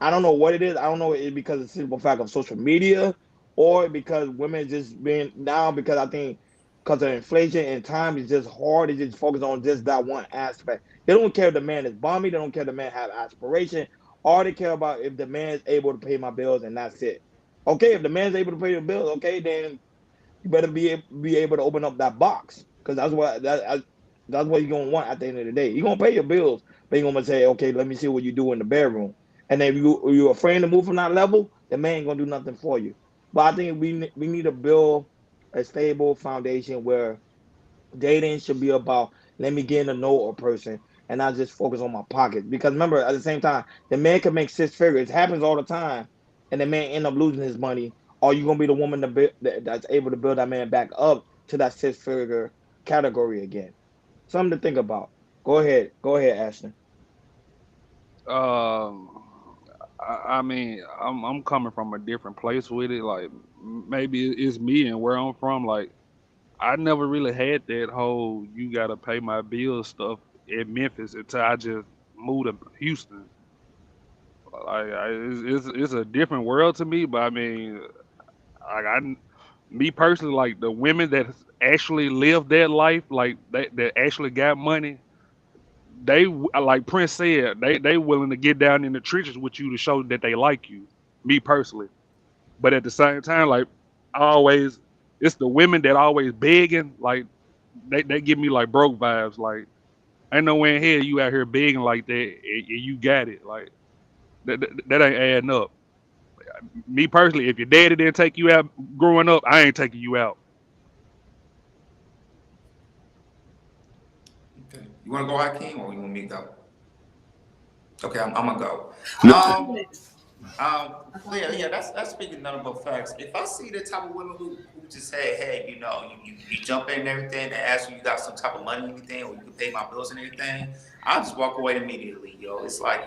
S7: I don't know what it is. I don't know if it's because of the simple fact of social media, or because women just being now, because I think because of inflation and time is just hard to just focus on just that one aspect. They don't care if the man is balmy. They don't care if the man have aspiration. All they care about if the man is able to pay my bills, and that's it. Okay, if the man's able to pay your bills, okay, then you better be able to open up that box, because that's what you're gonna want at the end of the day. You're gonna pay your bills, but you're gonna say, okay, let me see what you do in the bedroom. And then if you're afraid to move from that level, the man ain't gonna do nothing for you. But I think we need to build a stable foundation where dating should be about let me get to know a person and not just focus on my pocket. Because remember, at the same time, the man can make six figures. It happens all the time, and the man end up losing his money. Or you gonna be the woman that's able to build that man back up to that six figure category again. Something to think about. Go ahead, Ashton.
S9: Um, I mean, I'm coming from a different place with it. Like maybe it's me and where I'm from. Like I never really had that whole you gotta pay my bills stuff in Memphis until I just moved to Houston. It's a different world to me. But I mean, like me personally, like the women that actually live that life, like that actually got money, like Prince said, they willing to get down in the trenches with you to show that they like you. Me personally, but at the same time, like I always, it's the women that always begging. Like they give me like broke vibes. Like ain't nowhere in here you out here begging like that and you got it. Like that ain't adding up. Me personally, if your daddy didn't take you out growing up, I ain't taking you out.
S2: Okay. You want to go, Hakeem, or you want me to go? Okay, I'm gonna go.
S3: No,
S2: Yeah. That's speaking nothing but facts. If I see the type of women who just say, hey, you jump in and everything, and ask you got some type of money or anything, or you can pay my bills and everything, I'll just walk away immediately, yo. It's like,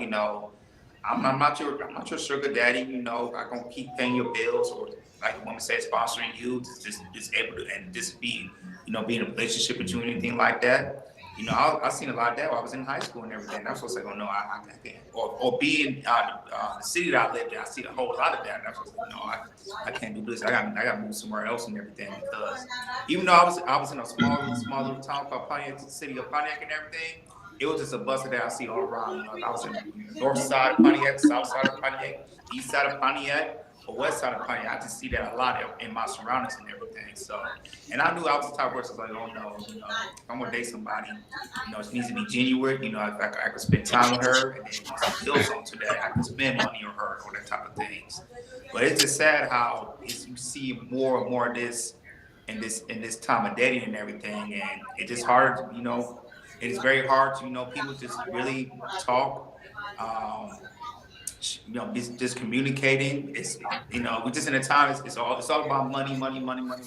S2: I'm not your sugar daddy, I gonna keep paying your bills or like the woman said, sponsoring you, just able to and just be in a relationship with you or anything like that. I've seen a lot of that while I was in high school and everything. That's what I was like, oh no, I can't. Or being the city that I lived in, I see a whole lot of that. And that's what I was like, no, I can't do this. I got to move somewhere else and everything because even though I was in a small little town called Pontiac, the city of Pontiac and everything, it was just a bus that I see all around. I was in north side of Pontiac, south side of Pontiac, east side of Pontiac, or west side of Pontiac. I just see that a lot in my surroundings and everything. So, and I knew I was the type of person like, oh no, if I'm gonna date somebody, it needs to be genuine. If I could spend time with her and then once I build something to that, I can spend money on her or that type of things. But it's just sad how you see more and more of this in this time of dating and everything, and it's just hard. It is very hard to people just really talk. Just communicating. We're just in a time. It's all about money, money, money, money, money.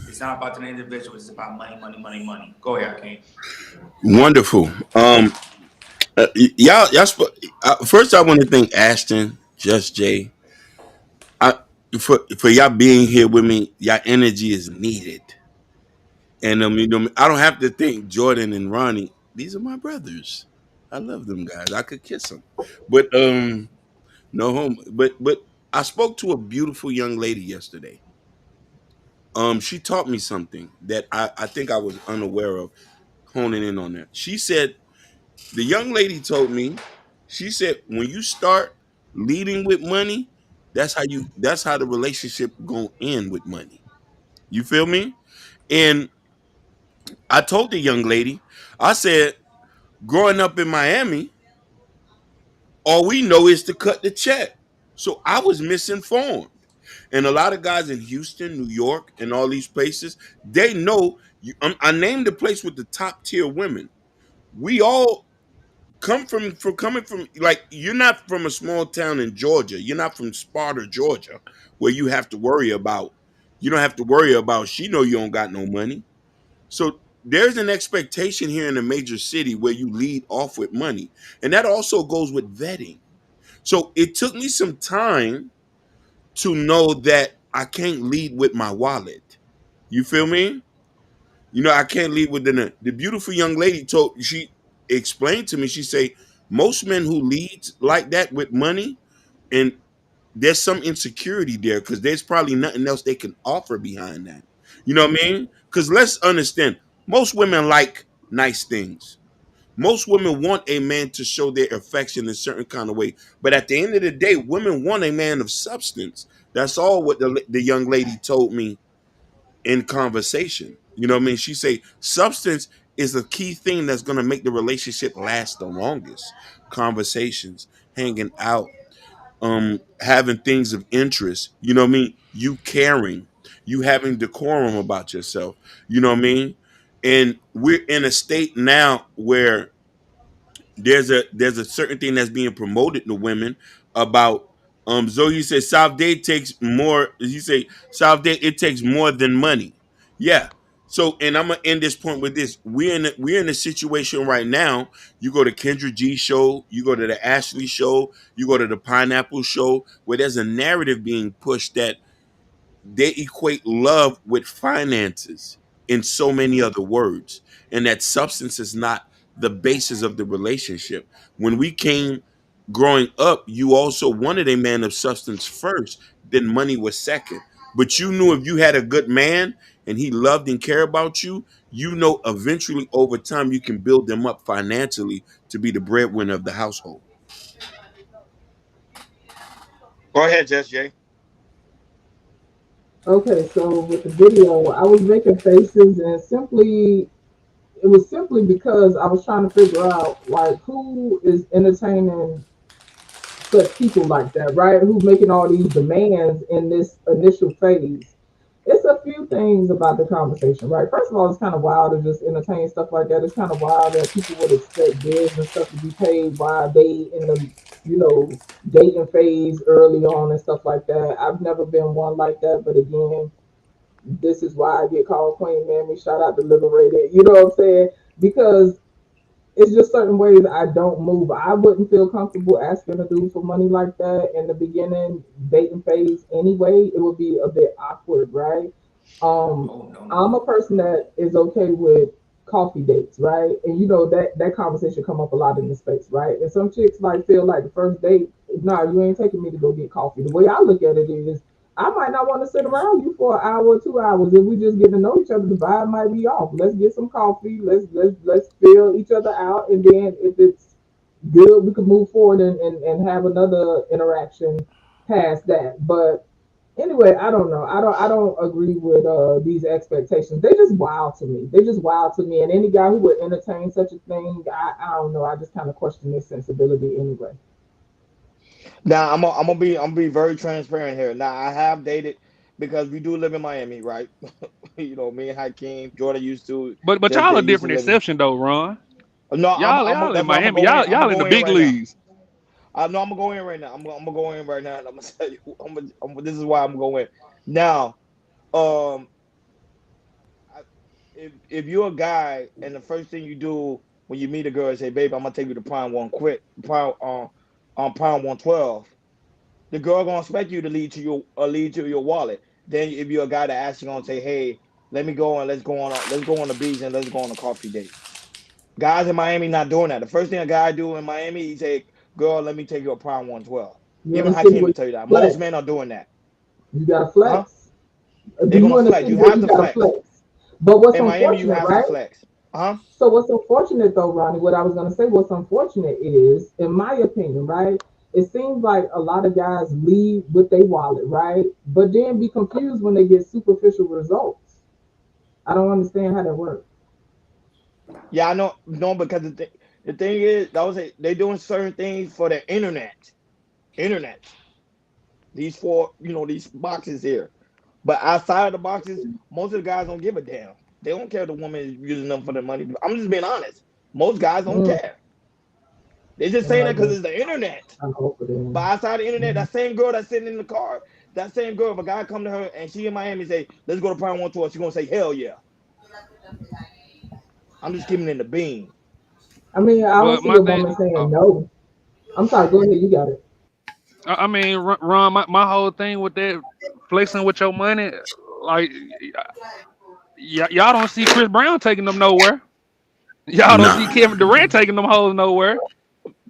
S2: It's not about the individual. It's about money, money, money, money. Go ahead, King.
S3: wonderful. First, I want to thank Ashton, Just Jay, I, for y'all being here with me. Y'all energy is needed, and I don't have to thank Jordan and Ronnie. These are my brothers. I love them guys. I could kiss them, but no home. But I spoke to a beautiful young lady yesterday. She taught me something that I think I was unaware of. Honing in on that, she said the young lady told me. She said when you start leading with money, that's how the relationship gonna end with money. You feel me? And I told the young lady, I said, growing up in Miami, all we know is to cut the check. So I was misinformed. And a lot of guys in Houston, New York, and all these places, they know. I named the place with the top tier women. We all coming from like you're not from a small town in Georgia. You're not from Sparta, Georgia, where you have to worry about. You don't have to worry about. She know you don't got no money. So there's an expectation here in a major city where you lead off with money, and that also goes with vetting. So it took me some time to know that I can't lead with my wallet. You feel me? I can't lead with the beautiful young lady she explained to me. She say most men who lead like that with money, and there's some insecurity there because there's probably nothing else they can offer behind that. You know what I mean? Because let's understand, most women like nice things. Most women want a man to show their affection in a certain kind of way. But at the end of the day, women want a man of substance. That's all what the young lady told me in conversation. You know what I mean? She say substance is a key thing that's going to make the relationship last the longest. Conversations, hanging out, having things of interest. You know what I mean? You caring, you having decorum about yourself. You know what I mean? And we're in a state now where there's a certain thing that's being promoted to women about Zoe said South Day takes more. You say South Day it takes more than money. Yeah. So and I'm gonna end this point with this. We're in a situation right now. You go to Kendra G show, you go to the Ashley show, you go to the Pineapple show, where there's a narrative being pushed that they equate love with finances in so many other words, and that substance is not the basis of the relationship. When we came growing up, you also wanted a man of substance first, then money was second. But you knew if you had a good man and he loved and cared about you, you know eventually over time you can build them up financially to be the breadwinner of the household.
S7: Go ahead, Just Jay.
S8: Okay, so with the video, I was making faces, and it was simply because I was trying to figure out like who is entertaining such people like that, right? Who's making all these demands in this initial phase? It's a few things about the conversation, right? First of all, it's kind of wild to just entertain stuff like that. It's kind of wild that people would expect bids and stuff to be paid while they in the, you know, dating phase early on and stuff like that. I've never been one like that, but again, this is why I get called Queen Mammy. Shout out to Liberated. You know what I'm saying? Because it's just certain ways I don't move. I wouldn't feel comfortable asking a dude for money like that in the beginning dating phase anyway. It would be a bit awkward, right? I'm a person that is okay with coffee dates, right? And you know that conversation come up a lot in the space, right? And some chicks like feel like the first date, nah, you ain't taking me to go get coffee. The way I look at it is I might not want to sit around you for an hour or 2 hours. If we just get to know each other, the vibe might be off. Let's get some coffee. Let's feel each other out, and then if it's good, we can move forward and have another interaction past that. But anyway, I don't know. I don't agree with these expectations. They just wild to me. They just wild to me. And any guy who would entertain such a thing, I don't know. I just kind of question their sensibility anyway.
S7: Now I'm gonna be very transparent here. Now I have dated because we do live in Miami, right? You know, me and Hakeem, Jordan used to,
S9: But
S7: just
S9: y'all
S7: they
S9: a
S7: used to
S9: different
S7: live in.
S9: exception though, Ron.
S7: No,
S9: Y'all in
S7: that's what I'm gonna
S9: Miami.
S7: go in. I'm
S9: Y'all
S7: gonna
S9: in the
S7: go in
S9: big
S7: right now.
S9: leagues.
S7: I know I'm gonna go in right now. I'm gonna go in right now, and I'm gonna tell you. This is why I'm going now. Um, I, if you're a guy and the first thing you do when you meet a girl is say, "Babe, I'm gonna take you to Prime One quick, Prime on Prime 112." The girl gonna expect you to lead to your wallet. Then if you're a guy that actually gonna say, "Hey, let me go and let's go on the beach and let's go on a coffee date." Guys in Miami not doing that. The first thing a guy do in Miami, he say, "Girl, let me take you a Prime 112."
S8: You in
S7: Even
S8: a city
S7: Hakeem
S8: where
S7: will
S8: you
S7: tell you that. Most
S8: flex.
S7: men are doing that.
S8: You gotta
S7: Huh?
S8: flex.
S7: They're
S8: You
S7: gonna
S8: in a
S7: flex.
S8: city
S7: You
S8: where
S7: have
S8: you
S7: to
S8: gotta
S7: flex.
S8: flex. But what's
S7: In Miami, you
S8: unfortunate,
S7: have to
S8: right?
S7: flex. Huh?
S8: So what's unfortunate though, Ronnie, what I was gonna say, what's unfortunate is, in my opinion, right? It seems like a lot of guys lead with their wallet, right? But then be confused when they get superficial results. I don't understand how that works.
S7: Yeah, I know. No, because the thing is, that was it. They doing certain things for the internet. Internet. These four, these boxes here. But outside of the boxes, most of the guys don't give a damn. They don't care if the woman is using them for the money. I'm just being honest. Most guys don't
S8: Mm,
S7: care. They just saying
S8: well, I
S7: that because
S8: guess
S7: it's the internet.
S8: I hope it
S7: But
S8: is.
S7: outside the internet, that same girl that's sitting in the car, that same girl, if a guy come to her and she in Miami say, "Let's go to Prime 112," she's gonna say, "Hell yeah." I'm just giving it the bean.
S8: I mean, I don't
S9: But
S8: see
S9: my
S8: a
S9: thing,
S8: woman saying no. I'm sorry, go ahead, you got it.
S9: I mean, Ron, my whole thing with that flexing with your money, like y'all don't see Chris Brown taking them nowhere. Y'all don't see
S3: Nah,
S9: Kevin Durant taking them hoes nowhere.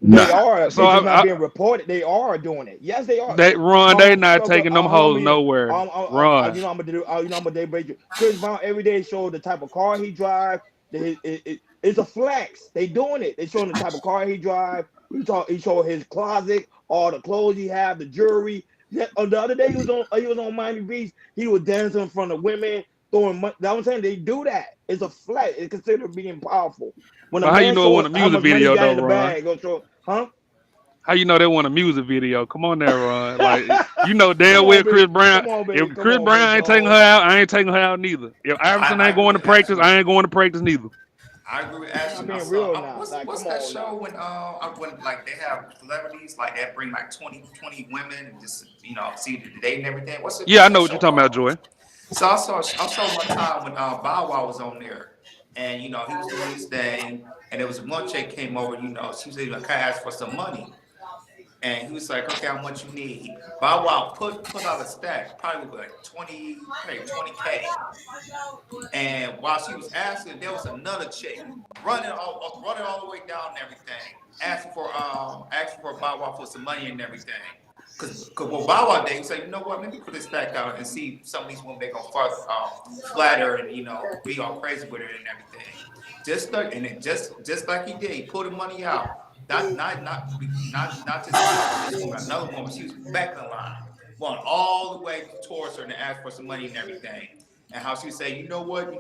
S7: They
S3: nah.
S7: are.
S9: So
S7: They just not being reported. They are doing it. Yes, they are.
S9: that Ron, they not taking them
S7: Hold on,
S9: hoes nowhere. Ron.
S7: I'm gonna do. I'm gonna debate you. Chris Brown every day show the type of car he drive. It's a flex. They doing it. They showing the type of car he drive. He showed his closet, all the clothes he have, the jewelry. The other day he was on Miami Beach. He was dancing in front of women, throwing money. That's what I'm saying. They do that. It's a flex. It's considered being powerful. When a
S9: But how you
S7: man
S9: know it
S7: show
S9: wasn't a
S7: how
S9: music
S7: much money he
S9: video
S7: got
S9: though,
S7: in the
S9: Ron?
S7: bag, go show, huh?
S9: How you know they want a music video? Come on there, Ron. Like you know damn
S7: Come
S9: well
S7: on,
S9: Chris
S7: big.
S9: Brown.
S7: Come on, big.
S9: If
S7: Come
S9: Chris
S7: on,
S9: Brown
S7: big
S9: ain't taking her
S7: dog.
S9: out, I ain't taking her out neither. If Iverson
S2: I
S9: ain't going
S2: agree
S9: to
S2: with
S9: practice,
S2: Ashton.
S9: I ain't going to practice neither.
S2: I agree with
S7: I'm
S2: Ashton. I
S7: being
S2: saw
S7: real now. Like,
S2: what's
S7: come
S2: that
S7: on
S2: show
S7: now.
S2: when like they have celebrities like they bring like 20 women and just see the date and everything.
S9: Yeah, I
S2: What's
S9: know
S2: that
S9: what you're
S2: show
S9: talking about,
S2: called?
S9: Joy.
S2: So I saw one time when Bow Wow was on there, and he was doing his thing, and there was one chick came over, she was like, "Can I ask for some money?" And he was like, "Okay, how much you need?" Bow Wow put out a stack, probably like 20K. And while she was asking, there was another chick running all the way down and everything, asking for Bow Wow for some money and everything. Cause what Bow Wow did, he said, "You know what? Let me put this stack out and see some of these women they gonna flatter and be all crazy with it and everything." Just like he did, he pulled the money out. Not just this woman, another woman. She was back in line, going all the way towards her and asked for some money and everything. And how she would say, "You know what?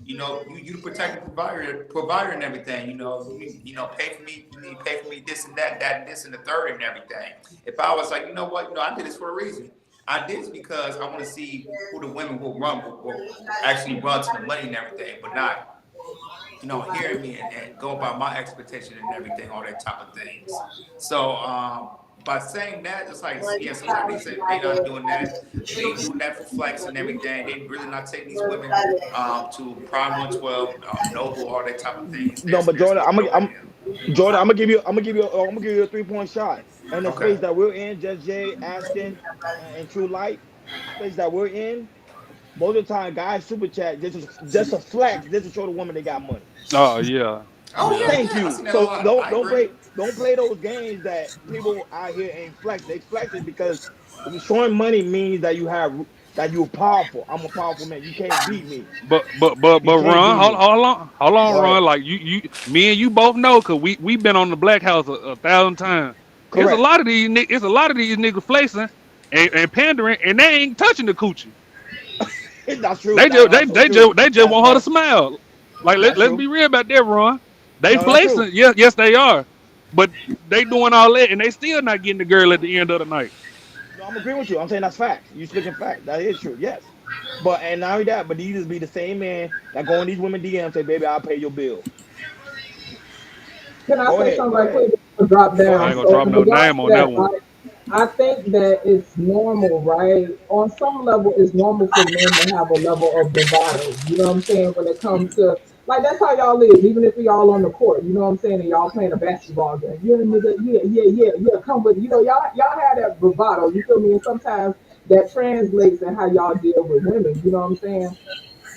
S2: You the protective provider and everything. Pay for me. You need to pay for me this and that, and this and the third and everything." If I was like, "You know what? I did this for a reason. I did this because I want to see who the women will actually run to the money and everything, but not." Hearing me and go by my expectation and everything, all that type of things. So by saying that, it's like, yeah, sometimes they not doing that. They doing that for flex and everything. They really not taking these women to Prime 112, Noble, all that type of things.
S7: No, but Jordan, Jordan, I'm gonna give you a 3-point shot. And the
S2: Okay.
S7: space that we're in, Just Jay, Ashton, and True Light, space that we're in, most of the time, guys super chat just a flex, just to show the woman they got money.
S9: Oh yeah.
S2: Oh
S9: Yeah.
S7: Thank
S2: yeah, I
S7: you.
S2: seen that a
S7: So
S2: lot. I
S7: don't
S2: agree.
S7: play those games that people out here ain't flex. They flexing because showing money means that you're powerful. I'm a powerful man. You can't beat me.
S9: But
S7: You can't
S9: Ron,
S7: beat me.
S9: hold on,
S7: Go ahead.
S9: Ron. Like me and you both know, cause we been on the Black House a thousand times. It's a
S7: Correct.
S9: lot of these niggas flexing and pandering, and they ain't touching the coochie.
S7: That's true.
S9: They
S7: That's
S9: just
S7: also true.
S9: they just want her to smile. Like
S7: That's
S9: let's
S7: true.
S9: be real about that, Ron. They
S7: No, that's true.
S9: flexing, yes they are, but they doing all that, and they still not getting the girl at the end of the night.
S7: No, I'm agreeing with you. I'm saying that's facts. You speaking facts. That is true. Yes. But and not only that, but these just be the same man that go in these women DMs and say, "Baby, I'll pay your bill."
S8: Can I
S7: Go
S8: say
S7: ahead.
S8: something
S7: Go
S8: right
S7: ahead.
S8: quick? Drop
S7: Go
S9: I
S8: down.
S9: ain't
S7: ahead.
S9: gonna
S8: So
S9: drop
S8: in
S9: no
S8: regards
S9: name
S8: to
S9: on that
S8: that,
S9: one.
S8: right? I think that it's normal, right? On some level, it's normal for men to have a level of bravado. You know what I'm saying? When it comes to like that's how y'all live, even if we all on the court, you know what I'm saying, and y'all playing a basketball game. Yeah, nigga, yeah, come with y'all have that bravado, you feel me? And sometimes that translates in how y'all deal with women, you know what I'm saying?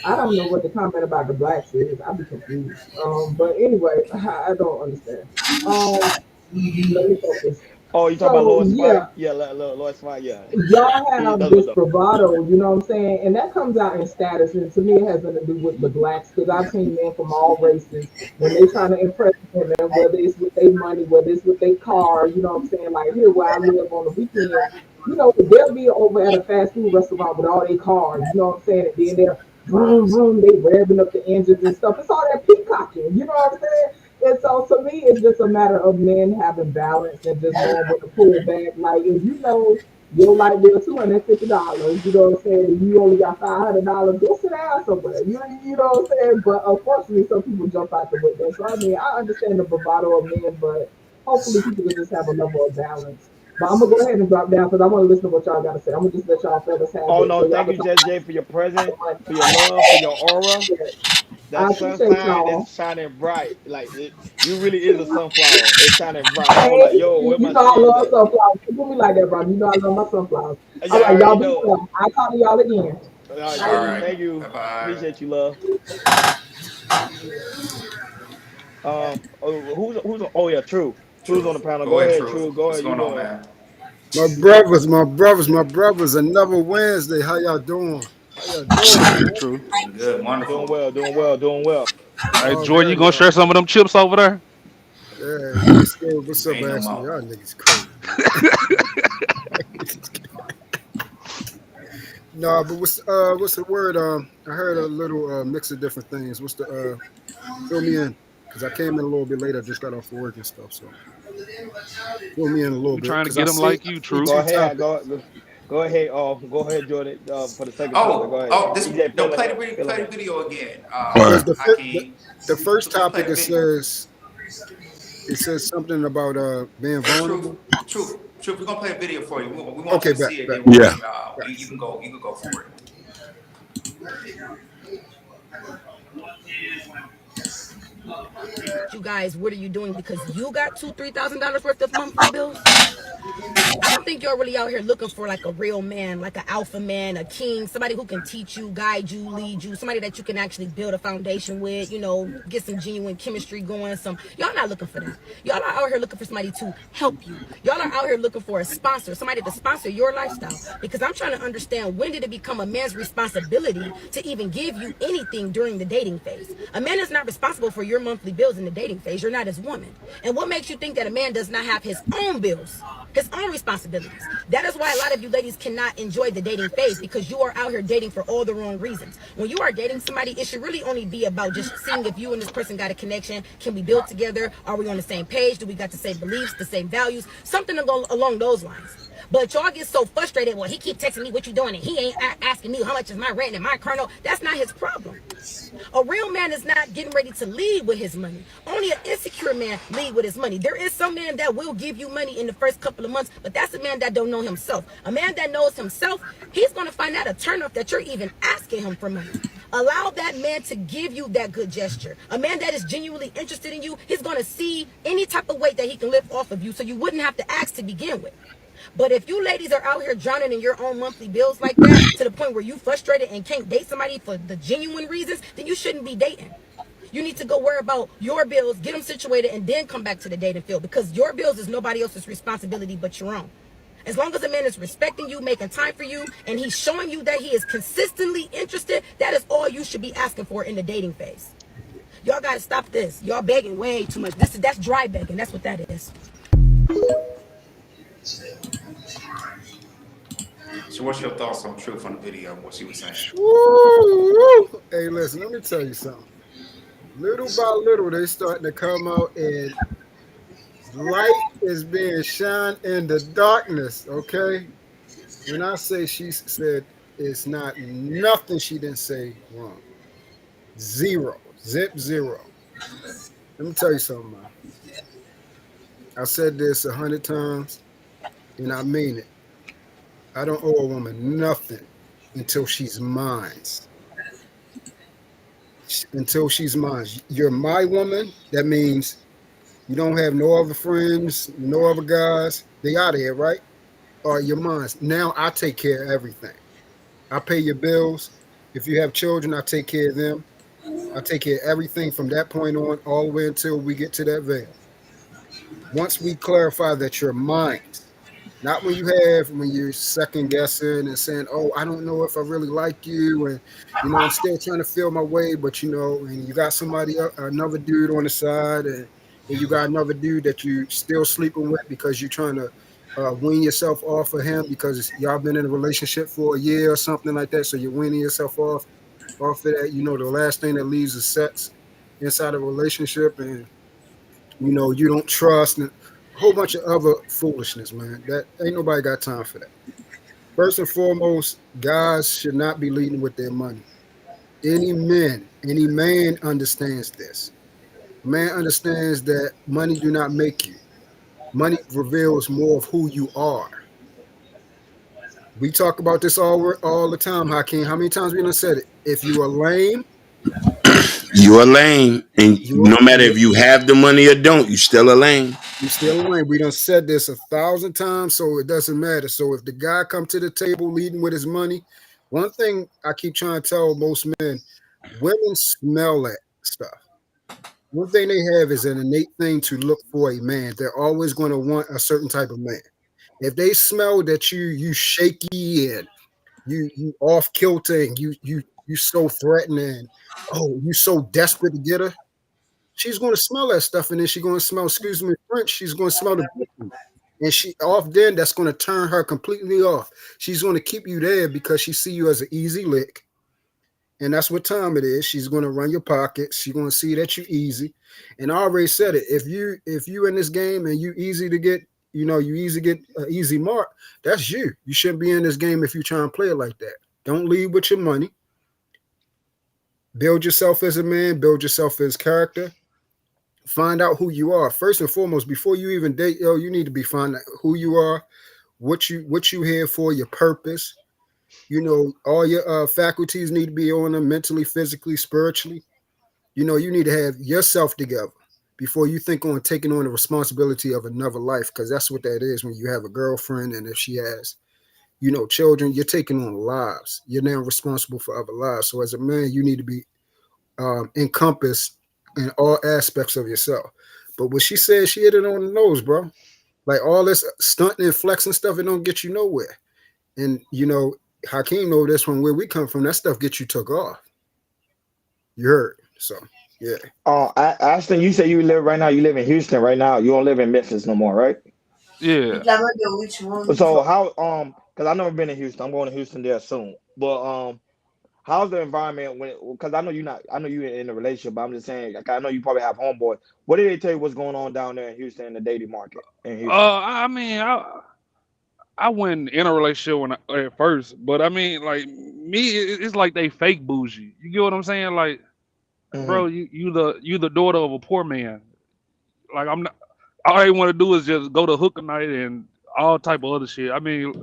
S8: I don't know what the comment about the blacks is. I'd be confused. But anyway, I don't understand. Let me focus.
S7: Oh, you talking about
S8: So
S7: Lord
S8: yeah,
S7: Spike? Yeah, Lord Spike. Yeah,
S8: y'all
S7: he
S8: have
S7: does
S8: this
S7: what though?
S8: bravado, you know what I'm saying? And that comes out in status. And to me, it has nothing to do with the blacks because I've seen men from all races when they trying to impress women, whether it's with their money, whether it's with their car, you know what I'm saying? Like here where I live on the weekend, they'll be over at a fast food restaurant with all their cars, you know what I'm saying? And then they're vroom, vroom, they revving up the engines and stuff. It's all that peacocking, you know what I'm saying? And so to me, it's just a matter of men having balance and just knowing when to pull back. Like if you know your light bill $250, you know what I'm saying, and you only got $500, go sit down somewhere. You know what I'm saying? But unfortunately, some people jump out the window. So I mean, I understand the bravado of men, but hopefully people can just have a level of balance. But I'm gonna go ahead and drop down because I want to listen to what y'all got to say. I'm gonna just let y'all fellas have
S7: Oh
S8: it
S7: no,
S8: so y'all
S7: thank
S8: can
S7: you,
S8: talk
S7: Just Jay, for your presence,
S8: about
S7: for your love, for your aura.
S8: it. I
S7: That
S8: appreciate
S7: sunshine is
S8: y'all.
S7: shining bright. You really is a sunflower. It's shining bright. I was like,
S8: Hey,
S7: yo, where
S8: you
S7: my
S8: know I
S7: shades
S8: love
S7: at?
S8: sunflowers. You do me like that, bro. You know I love my sunflowers. All
S7: Yeah, I
S8: right, y'all
S7: already
S8: be
S7: know.
S8: well. I'll talk to y'all again.
S7: All right,
S2: All
S7: thank you,
S2: right.
S7: thank you.
S2: Bye bye.
S7: Appreciate you, love. Oh yeah, True. True's
S2: True.
S7: on the panel.
S2: Go
S7: Go
S2: ahead,
S7: ahead,
S2: True.
S7: True. Go
S2: What's
S7: ahead. You
S2: going on,
S7: go ahead.
S2: man?
S11: My brothers, another Wednesday. How y'all doing? How y'all doing, man?
S9: True.
S2: Doing good.
S7: Doing
S2: Wonderful.
S7: well, doing well, doing well.
S9: Hey,
S11: All
S9: Joy,
S11: day,
S9: you gonna
S11: y'all.
S9: share some of them chips over there?
S11: Yeah, what's up,
S2: Ain't no
S11: Ashley?
S2: more.
S11: Y'all niggas crazy, man. No, but what's the word? I heard a little mix of different things. What's the fill me in? Because I came in a little bit late. I just got off work and stuff. So Fill me in a little
S9: We
S11: bit
S9: trying to
S11: because I
S9: get them
S11: see
S9: like you,
S11: two
S9: Truth.
S7: Go ahead,
S11: topics.
S7: go ahead, go ahead, Jordan. For the second topic, go
S2: Oh,
S7: ahead.
S2: oh, this
S7: DJ,
S2: no,
S7: fill
S2: play
S7: in.
S2: the video again.
S4: All
S11: Because
S4: right.
S2: Hakeem,
S11: the first
S2: let's play
S11: topic
S2: the video.
S11: it says something about being vulnerable.
S2: Truth. We're gonna play a video for you. We want
S11: Okay,
S2: you to
S11: bet,
S2: see it.
S11: bet.
S2: Then
S3: Yeah.
S2: you can go for it.
S10: You guys, what are you doing? Because you got $2,000-$3,000 worth of monthly bills. I don't think you're really out here looking for like a real man, like an alpha man, a king, somebody who can teach you, guide you, lead you, somebody that you can actually build a foundation with, get some genuine chemistry going. Y'all not looking for that. Y'all are out here looking for somebody to help you. Y'all are out here looking for a sponsor, somebody to sponsor your lifestyle. Because I'm trying to understand, when did it become a man's responsibility to even give you anything during the dating phase? A man is not responsible for your monthly bills in the dating phase. You're not his woman. And what makes you think that a man does not have his own bills, his own responsibilities? That is why a lot of you ladies cannot enjoy the dating phase, because you are out here dating for all the wrong reasons. When you are dating somebody, it should really only be about just seeing if you and this person got a connection. Can we build together? Are we on the same page? Do we got the same beliefs, the same values? Something along those lines. But y'all get so frustrated. Well, he keep texting me what you doing, and he ain't asking me how much is my rent and my car note. That's not his problem. A real man is not getting ready to lead with his money. Only an insecure man lead with his money. There is some man that will give you money in the first couple of months, but that's a man that don't know himself. A man that knows himself, he's going to find out a turnoff that you're even asking him for money. Allow that man to give you that good gesture. A man that is genuinely interested in you, he's going to see any type of weight that he can lift off of you, so you wouldn't have to ask to begin with. But if you ladies are out here drowning in your own monthly bills like that, to the point where you frustrated and can't date somebody for the genuine reasons, then you shouldn't be dating. You need to go worry about your bills, get them situated, and then come back to the dating field, because your bills is nobody else's responsibility but your own. As long as a man is respecting you, making time for you, and he's showing you that he is consistently interested, that is all you should be asking for in the dating phase. Y'all got to stop this. Y'all begging way too much. That's dry begging. That's what that is.
S2: So what's your thoughts on Truth on the video, what she was saying?
S11: Woo! Hey, listen, let me tell you something. Little by little, they starting to come out, and light is being shined in the darkness, okay? When I say she said it's not nothing she didn't say wrong. Zero. Zip zero. Let me tell you something, man. I said this 100 times, and I mean it. I don't owe a woman nothing until she's mine. Until she's mine. You're my woman. That means you don't have no other friends, no other guys. They out of here, right? Or you're mine. Now I take care of everything. I pay your bills. If you have children, I take care of them. I take care of everything from that point on, all the way until we get to that veil. Once we clarify that you're mine, not when you're second guessing and saying, oh, I don't know if I really like you, and I'm still trying to feel my way, but and you got another dude on the side, and you got another dude that you still sleeping with because you're trying to wean yourself off of him because y'all been in a relationship for a year or something like that, so you're weaning yourself off of that. The last thing that leaves is sex inside a relationship, and you don't trust, and a whole bunch of other foolishness, man. That ain't nobody got time for that. First and foremost, guys should not be leading with their money. Any man understands this. A man understands that money do not make you. Money reveals more of who you are. We talk about this all the time, Hakeem. How many times we done said it? If you are lame,
S3: you are lame, and no matter if you have the money or don't, you still a lame.
S11: You still a lame. We done said this 1,000 times, so it doesn't matter. So if the guy come to the table leading with his money, one thing I keep trying to tell most men, women smell that stuff. One thing they have is an innate thing to look for a man. They're always going to want a certain type of man. If they smell that you shaky and you off kilter and you so threatening, you so desperate to get her, she's going to smell that stuff, and then she's going to smell, excuse me, French, she's going to smell the bitch. And then that's going to turn her completely off. She's going to keep you there because she see you as an easy lick, And that's what time it is. She's going to run your pockets. She's going to see that you easy. And I already said it. If you in this game and you easy to get, you easy get an easy mark, that's you. You shouldn't be in this game if you try and play it like that. Don't lead with your money. Build yourself as a man. Build yourself as character. Find out who you are. First and foremost, before you even date, you need to be finding out who you are, what you here for, your purpose. All your faculties need to be on them mentally, physically, spiritually. You need to have yourself together before you think on taking on the responsibility of another life, because that's what that is when you have a girlfriend, and if she has, children, you're taking on lives. You're now responsible for other lives. So as a man, you need to be encompassed in all aspects of yourself. But what she said, she hit it on the nose, bro. Like all this stunting and flexing stuff, it don't get you nowhere. And Hakeem know this from where we come from. That stuff gets you took off. You heard. So yeah.
S7: Ashton, you say you live right now. You live in Houston right now. You don't live in Memphis no more, right?
S9: Yeah.
S7: So how because I've never been in Houston. I'm going to Houston there soon. But how's the environment because I know you're in a relationship, but I'm just saying, like, I know you probably have homeboys. What did they tell you what's going on down there in Houston in the dating market in Houston?
S9: I mean, I wasn't in a relationship at first, but I mean, like me, it's like they fake bougie. You get what I'm saying? Like, bro, you the daughter of a poor man. Like I'm not. All they want to do is just go to hookah night and all type of other shit. I mean,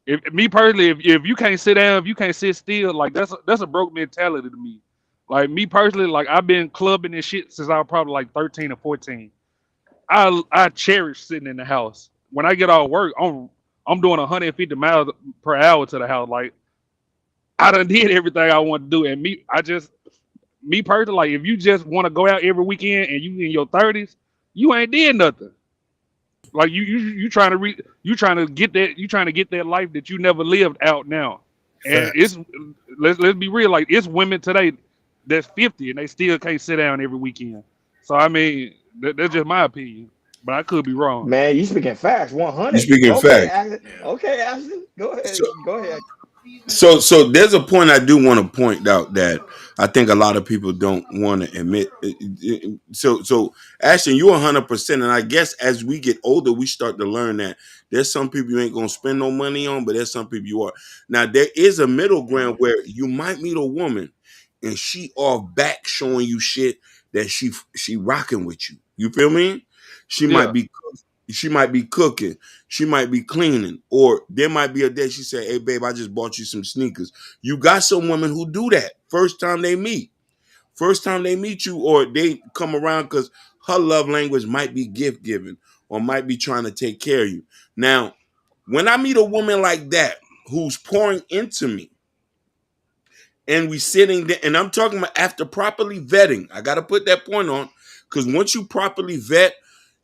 S9: if me personally, if you can't sit down, if you can't sit still, like that's a broke mentality to me. Like me personally, like I've been clubbing and shit since I was probably like 13 or 14. I cherish sitting in the house. When I get off work, I'm doing 150 miles per hour to the house. Like I done did everything I want to do. And me personally, like if you just want to go out every weekend and you in your 30s, you ain't did nothing. Like you trying to get that life that you never lived out now. And it's let's be real, like it's women today that's 50 and they still can't sit down every weekend. So I mean, that's just my opinion. But I could be wrong.
S7: Man, you speaking facts, 100.
S3: You speaking facts.
S7: Okay, Ashton, go ahead. Go ahead.
S3: So there's a point I do want to point out that I think a lot of people don't want to admit. So Ashton, you're 100%, and I guess as we get older, we start to learn that there's some people you ain't gonna spend no money on, but there's some people you are. Now there is a middle ground where you might meet a woman and she off back showing you shit that she rocking with you. You feel me? She might be cooking, she might be cleaning, or there might be a day she said, "Hey babe, I just bought you some sneakers." You got some women who do that first time they meet you, or they come around because her love language might be gift giving or might be trying to take care of you. Now, when I meet a woman like that who's pouring into me, and we sitting there, and I'm talking about after properly vetting, I got to put that point on, because once you properly vet,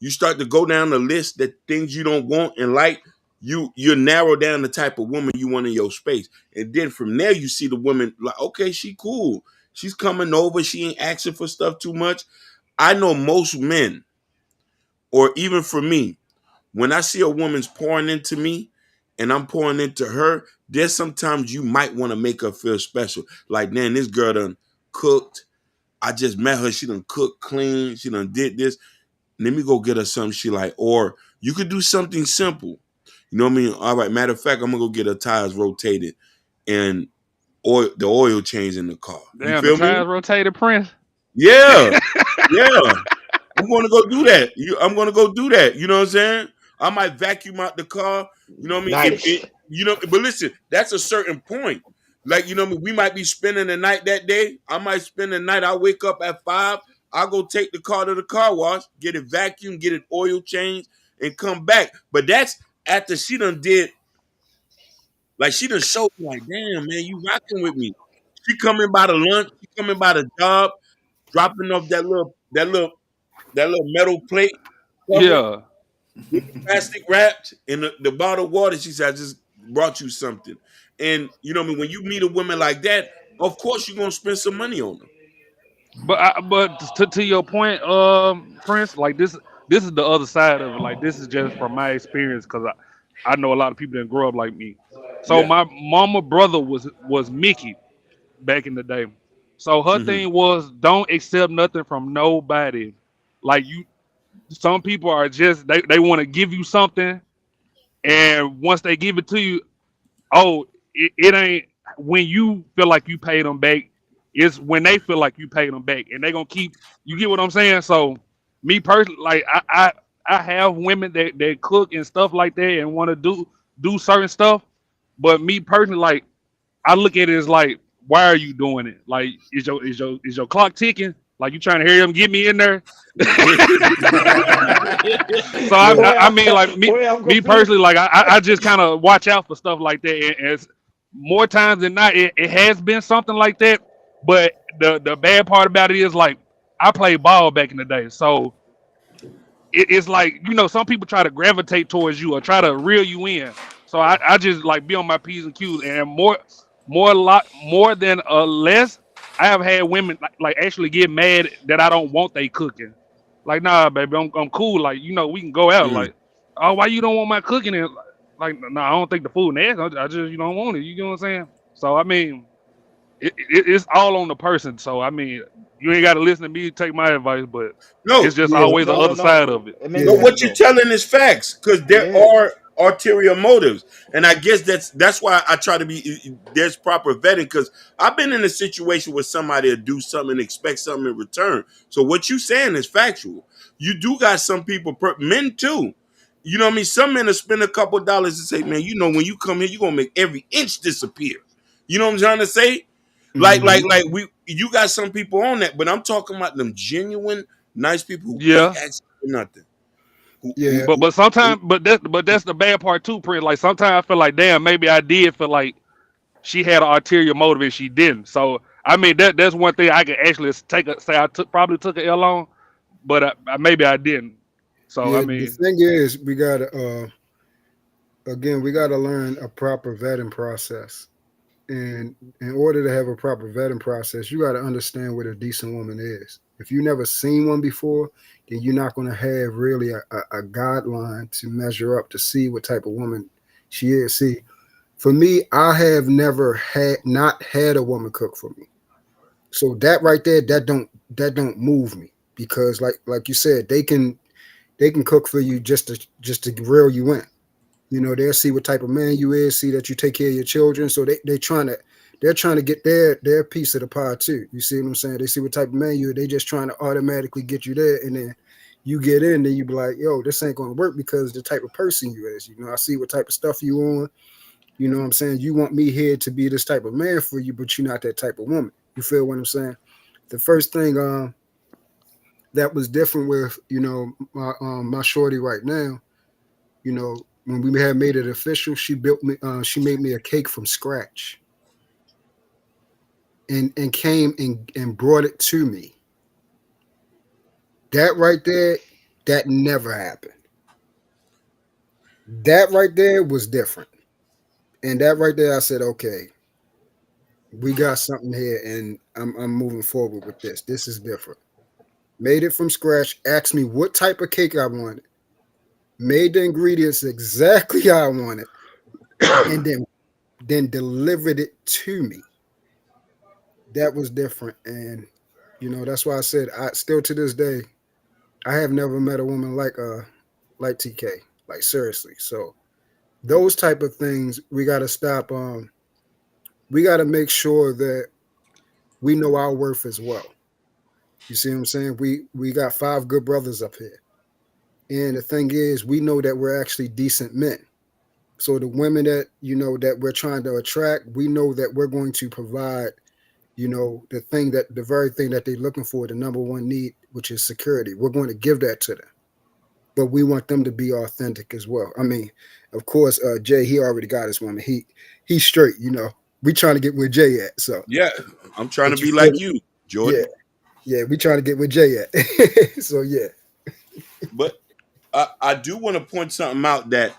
S3: you start to go down the list that things you don't want and like, you narrow down the type of woman you want in your space. And then from there, you see the woman like, okay, she cool. She's coming over. She ain't asking for stuff too much. I know most men, or even for me, when I see a woman's pouring into me and I'm pouring into her, there's sometimes you might want to make her feel special. Like, man, this girl done cooked. I just met her. She done cooked clean. She done did this. Let me go get her something she like. Or you could do something simple. You know what I mean? All right, matter of fact, I'm going to go get her tires rotated and the oil change in the car.
S9: Damn, the tires rotated, Prince?
S3: Yeah. Yeah. I'm going to go do that. I'm going to go do that. You know what I'm saying? I might vacuum out the car. You know what I mean?
S7: Nice.
S3: But listen, that's a certain point. Like, you know what I mean? We might be spending the night that day. I might spend the night. I wake up at 5. I'll go take the car to the car wash, get it vacuumed, get it oil changed, and come back. But that's after she done did, like she done showed me, like, damn, man, you rocking with me. She coming by the lunch, she coming by the job, dropping off that little metal plate.
S9: Yeah.
S3: Plastic wrapped in the bottle of water. She said, I just brought you something. And you know what I mean? When you meet a woman like that, of course you're going to spend some money on them.
S9: But to your point, Prince, like this is the other side of it. Like this is just from my experience, because I know a lot of people didn't grow up like me. So my mama brother was Mickey. back in the day. So her
S3: Mm-hmm.
S9: thing was don't accept nothing from nobody. Like some people are just they want to give you something, and once they give it to you, oh, it ain't when you feel like you paid them back. It's when they feel like you paid them back, and they gonna keep. You get what I'm saying? So, me personally, like I have women that cook and stuff like that and want to do certain stuff, but me personally, like I look at it as like, why are you doing it? Like, is your clock ticking? Like you trying to hear them get me in there? So I mean, like me personally, like I just kind of watch out for stuff like that. And it's more times than not, it has been something like that. But the bad part about it is like I played ball back in the day, so it's like some people try to gravitate towards you or try to reel you in. So I just like be on my P's and Q's and more than less. I have had women like actually get mad that I don't want they cooking. Like, nah, baby, I'm cool. Like, we can go out. Like, oh, why you don't want my cooking? And like, no, I don't think the food nasty. I just don't want it. You know what I'm saying? So I mean, it's all on the person. So I mean, you ain't got to listen to me take my advice, but
S3: No,
S9: it's just always the other side of it.
S3: But what you're telling is facts, because there are ulterior motives, and I guess that's why I try to be. There's proper vetting, because I've been in a situation where somebody will do something and expect something in return. So what you saying is factual. You do got some people, men too. You know what I mean? Some men will spend a couple of dollars and say, "Man, when you come here, you're gonna make every inch disappear." You know what I'm trying to say? Like you got some people on that, but I'm talking about them genuine, nice people who ain't asking for nothing.
S11: Yeah.
S9: But sometimes, but that's the bad part too, Prince. Like sometimes I feel like, damn, maybe I did feel like she had an ulterior motive and she didn't. So I mean, that's one thing I could actually say I probably took an L on, but maybe I didn't. So
S11: Yeah,
S9: I mean,
S11: the thing is, we gotta learn a proper vetting process. And in order to have a proper vetting process, you got to understand what a decent woman is. If you never seen one before, then you're not going to have really a guideline to measure up to see what type of woman she is. See, for me, I have never not had a woman cook for me. So that right there, that don't move me, because like you said, they can cook for you just to reel you in. They'll see what type of man you is, see that you take care of your children. So they're trying to get their piece of the pie too. You see what I'm saying? They see what type of man you are. They just trying to automatically get you there. And then you get in, then you be like, yo, this ain't going to work because the type of person you is. I see what type of stuff you on. You know what I'm saying? You want me here to be this type of man for you, but you're not that type of woman. You feel what I'm saying? The first thing that was different with, my shorty right now, when we had made it official, she made me a cake from scratch and came and brought it to me. That right there, that never happened. That right there was different. And that right there, I said, okay, we got something here, and I'm moving forward with this. This is different. Made it from scratch, asked me what type of cake I wanted, made the ingredients exactly how I wanted, and then delivered it to me. That was different. And that's why I said, I still to this day, I have never met a woman like TK, like seriously. So those type of things we got to stop. We got to make sure that we know our worth as well. You see what I'm saying? We got 5 good brothers up here, and the thing is, we know that we're actually decent men. So the women that that we're trying to attract, we know that we're going to provide the very thing that they're looking for, the number one need, which is security. We're going to give that to them, but we want them to be authentic as well. I mean, of course, Jay, he already got his woman. He's straight. We trying to get where Jay at. So
S3: yeah, I'm trying to be like you, Jordan.
S11: Yeah, we trying to get where Jay at. So yeah.
S3: But I do want to point something out that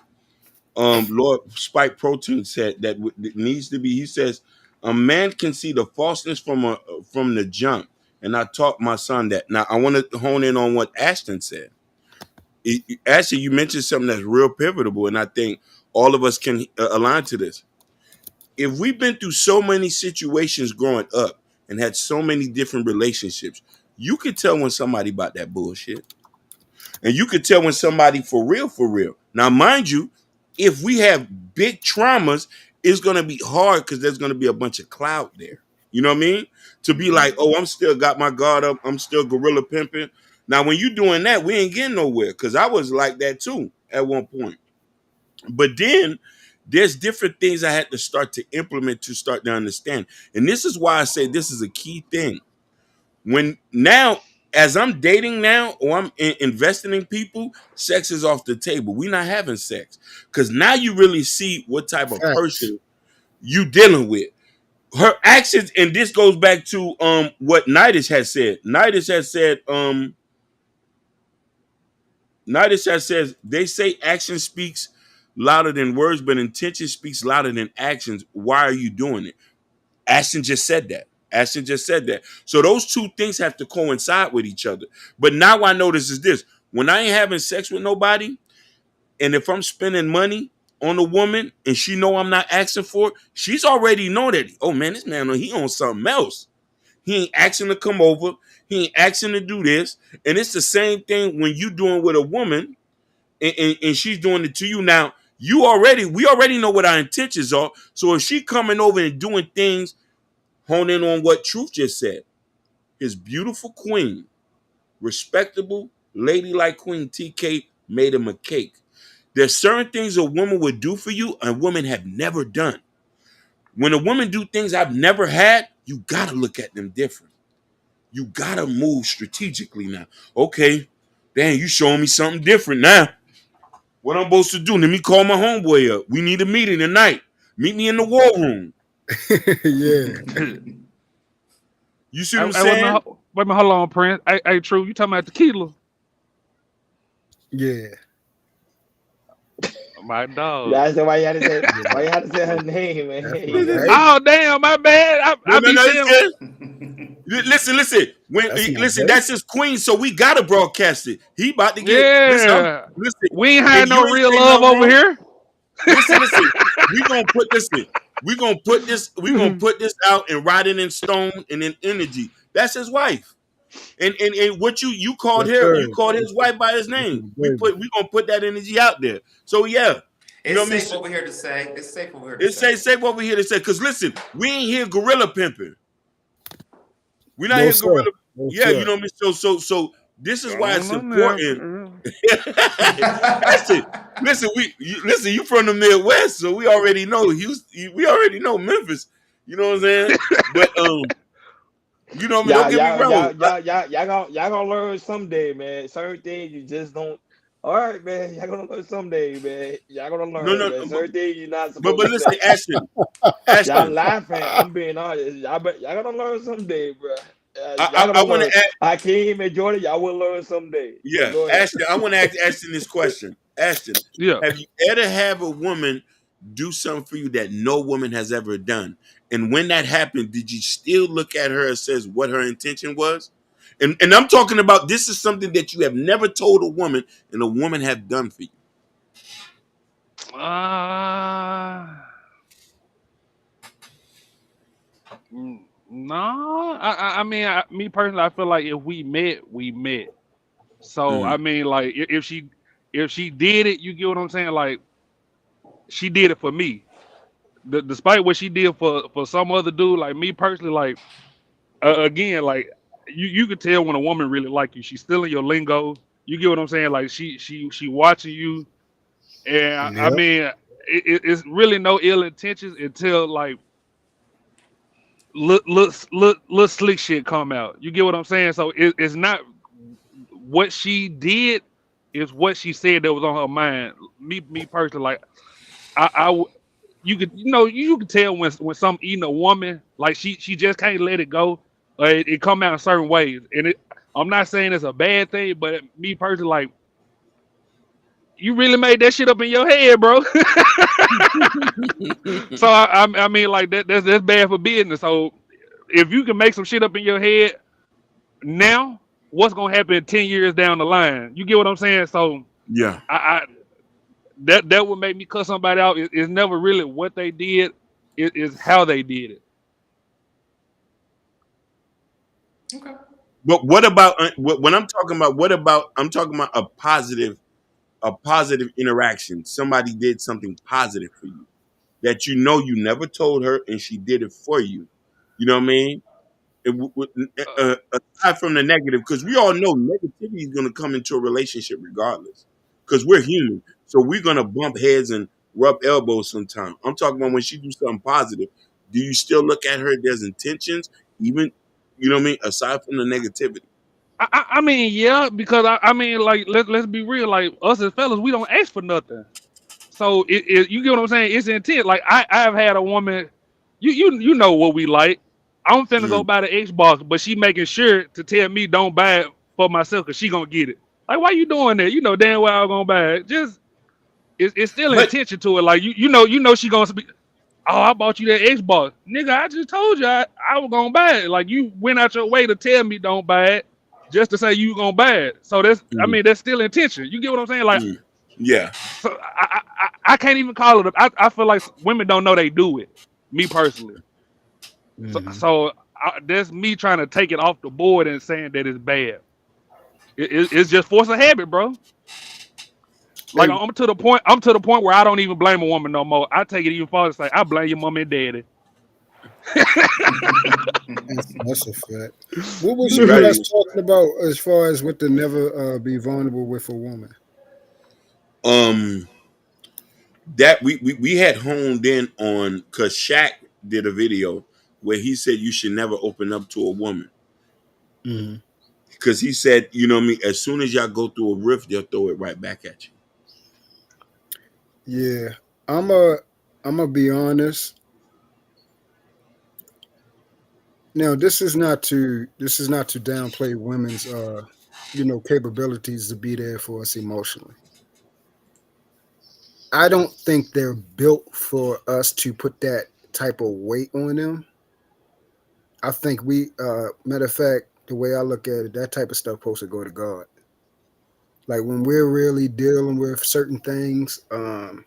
S3: Lord Spike Protein said that needs to be. He says a man can see the falseness from the jump, and I taught my son that. Now I want to hone in on what Ashton said. Ashton, you mentioned something that's real pivotal, and I think all of us can align to this. if we've been through so many situations growing up and had so many different relationships, you could tell when somebody about that bullshit. And you could tell when somebody for real, for real. Now, mind you, if we have big traumas, it's going to be hard because there's going to be a bunch of clout there. You know what I mean? To be like, oh, I'm still got my guard up. I'm still gorilla pimping. Now, when you doing that, we ain't getting nowhere because I was like that too at one point. But then there's different things I had to start to implement to start to understand. And this is why I say this is a key thing. When now, as I'm dating now or I'm investing in people, sex is off the table. We're not having sex because now you really see what type of person you dealing with. Her actions, and this goes back to what Nidus has said. Nidus has said they say action speaks louder than words, but intention speaks louder than actions. Why are you doing it? Ashton just said that. So those two things have to coincide with each other. But now I notice is this: when I ain't having sex with nobody, and if I'm spending money on a woman and she know I'm not asking for it, she's already know that, oh man, this man, he on something else. He ain't asking to come over. He ain't asking to do this. And it's the same thing when you doing with a woman and she's doing it to you. Now, we already know what our intentions are. So if she coming over and doing things, hone in on what Truth just said. His beautiful queen, respectable, ladylike Queen TK made him a cake. There's certain things a woman would do for you and women have never done. When a woman do things I've never had, you gotta look at them different. You gotta move strategically now. Okay, damn, you showing me something different now. What I'm supposed to do? Let me call my homeboy up. We need a meeting tonight. Meet me in the war room.
S11: Yeah.
S3: You see what I'm saying?
S9: Wait a minute, hold on, Prince. Hey, True, you talking about tequila?
S11: Yeah.
S9: My dog.
S7: Yeah, that's why you had to say her name, man.
S9: Oh damn, my bad.
S3: Listen. That's his queen, so we gotta broadcast it. He about to get.
S9: Yeah.
S3: Listen.
S9: We ain't had no real love over here.
S3: Listen. We gonna put this out and write it in stone and in energy. That's his wife. And what you called her, you called his wife by his name. We gonna put that energy out there. So yeah.
S2: It's safe over here to say. It's safe over here to
S3: say. It's safe over here to say. Because listen, we ain't here gorilla pimping. We're not here gorilla. Yeah, you know what I mean? So this is why it's important. Listen, you from the Midwest, so we already know Houston, we already know Memphis. You know what I'm saying? But you know what I mean? Don't get me wrong.
S7: Y'all gonna learn someday, man. Certain things you just don't. All right, man. Y'all gonna learn someday, man. Y'all gonna learn. No, certain things you're not supposed to.
S3: But listen, Ashton.
S7: Y'all laughing. I'm being honest. Y'all gonna learn someday, bro.
S3: I want to ask
S7: Hakeem and Jordan. Y'all will learn someday.
S3: Yeah, Ashton. I want to ask Ashton this question. Ashton, have you ever have a woman do something for you that no woman has ever done? And when that happened, did you still look at her and says what her intention was? And I'm talking about this is something that you have never told a woman and a woman have done for you.
S9: No, I mean, me personally, I feel like if we met, we met. So I mean, like if she did it, you get what I'm saying? Like she did it for me. Despite what she did for some other dude, like me personally, like again, like you could tell when a woman really like you. She's still in your lingo. You get what I'm saying? Like she watching you, and I mean, it's really no ill intentions until like look slick shit come out. You get what I'm saying? So it's not what she did, it's what she said that was on her mind. Me personally, like you could tell when some eating a woman, like she just can't let it go. It come out in certain ways, and I'm not saying it's a bad thing, but me personally, like you really made that shit up in your head, bro. So I mean, like that's bad for business. So if you can make some shit up in your head now, what's gonna happen 10 years down the line? You get what I'm saying? So
S3: yeah,
S9: that would make me cut somebody out. It's never really what they did. It's how they did it.
S2: Okay.
S3: But what about when I'm talking about? What about I'm talking about a positive interaction. Somebody did something positive for you that you know you never told her, and she did it for you. You know what I mean? Aside from the negative, because we all know negativity is going to come into a relationship regardless, because we're human, so we're going to bump heads and rub elbows sometimes. I'm talking about when she do something positive. Do you still look at her as intentions, even you know what I mean? Aside from the negativity.
S9: I mean, yeah, because I mean, like, let's be real. Like, us as fellas, we don't ask for nothing. So you get what I'm saying? It's intent. Like, I've had a woman, you know what we like. I'm finna go buy the Xbox, but she making sure to tell me don't buy it for myself because she gonna get it. Like, why you doing that? You know damn well I'm gonna buy it. Just it's still
S3: But
S9: intention to it. Like you know she gonna speak. Oh, I bought you that Xbox, nigga. I just told you I was gonna buy it. Like, you went out your way to tell me don't buy it, just to say you gonna buy it. So I mean, that's still intention. You get what I'm saying? Like,
S3: yeah.
S9: so I can't even call it. I feel like women don't know they do it. Me personally. So that's me trying to take it off the board and saying that it's bad. It's just force of habit, bro. Like, I'm to the point where I don't even blame a woman no more. I take it even farther. Say I blame your mom and daddy.
S11: That's a fact. What was you guys talking about as far as with the never be vulnerable with a woman?
S3: That we had honed in on, because Shaq did a video where he said you should never open up to a woman. Because he said, you know what I mean, as soon as y'all go through a rift, they'll throw it right back at you.
S11: Yeah, I'm a be honest. Now, this is not to downplay women's capabilities to be there for us emotionally. I don't think they're built for us to put that type of weight on them. I think matter of fact, the way I look at it, that type of stuff supposed to go to God. Like, when we're really dealing with certain things, the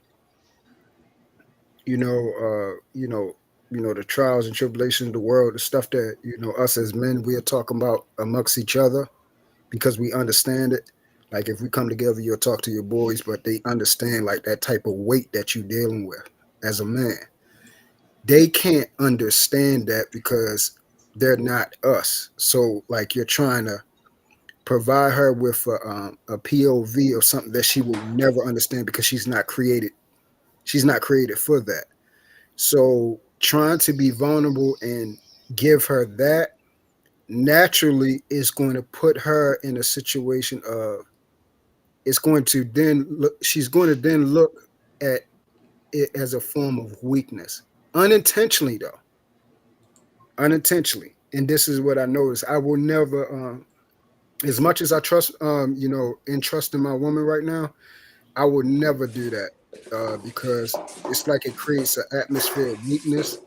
S11: trials and tribulations of the world, the stuff that, us as men, we are talking about amongst each other because we understand it. Like, if we come together, you'll talk to your boys, but they understand, like, that type of weight that you're dealing with as a man. They can't understand that because they're not us. So, like, you're trying to provide her with a POV or something that she will never understand because she's not created for that. So trying to be vulnerable and give her that naturally is going to put her in a situation of, she's going to then look at it as a form of weakness, unintentionally though. And this is what I noticed. I will never, as much as I trust, trust in my woman right now, I would never do that because it's like it creates an atmosphere of weakness.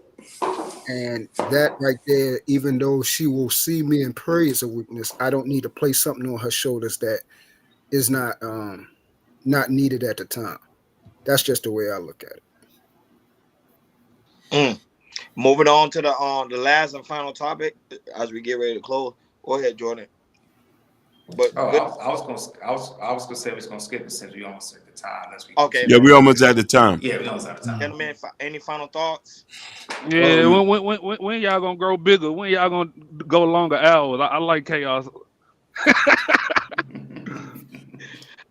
S11: And that right there, even though she will see me and pray as a weakness, I don't need to place something on her shoulders that is not needed at the time. That's just the way I look at
S7: it. Moving on to the last and final topic as we get ready to close. Go ahead, Jordan. But
S2: I was gonna say we're gonna skip it since we almost at the time.
S7: Okay.
S3: Yeah, we almost at the time.
S2: Yeah, we almost at the time.
S7: Gentlemen, any final thoughts?
S9: Yeah, when y'all gonna grow bigger? When y'all gonna go longer hours? I like chaos.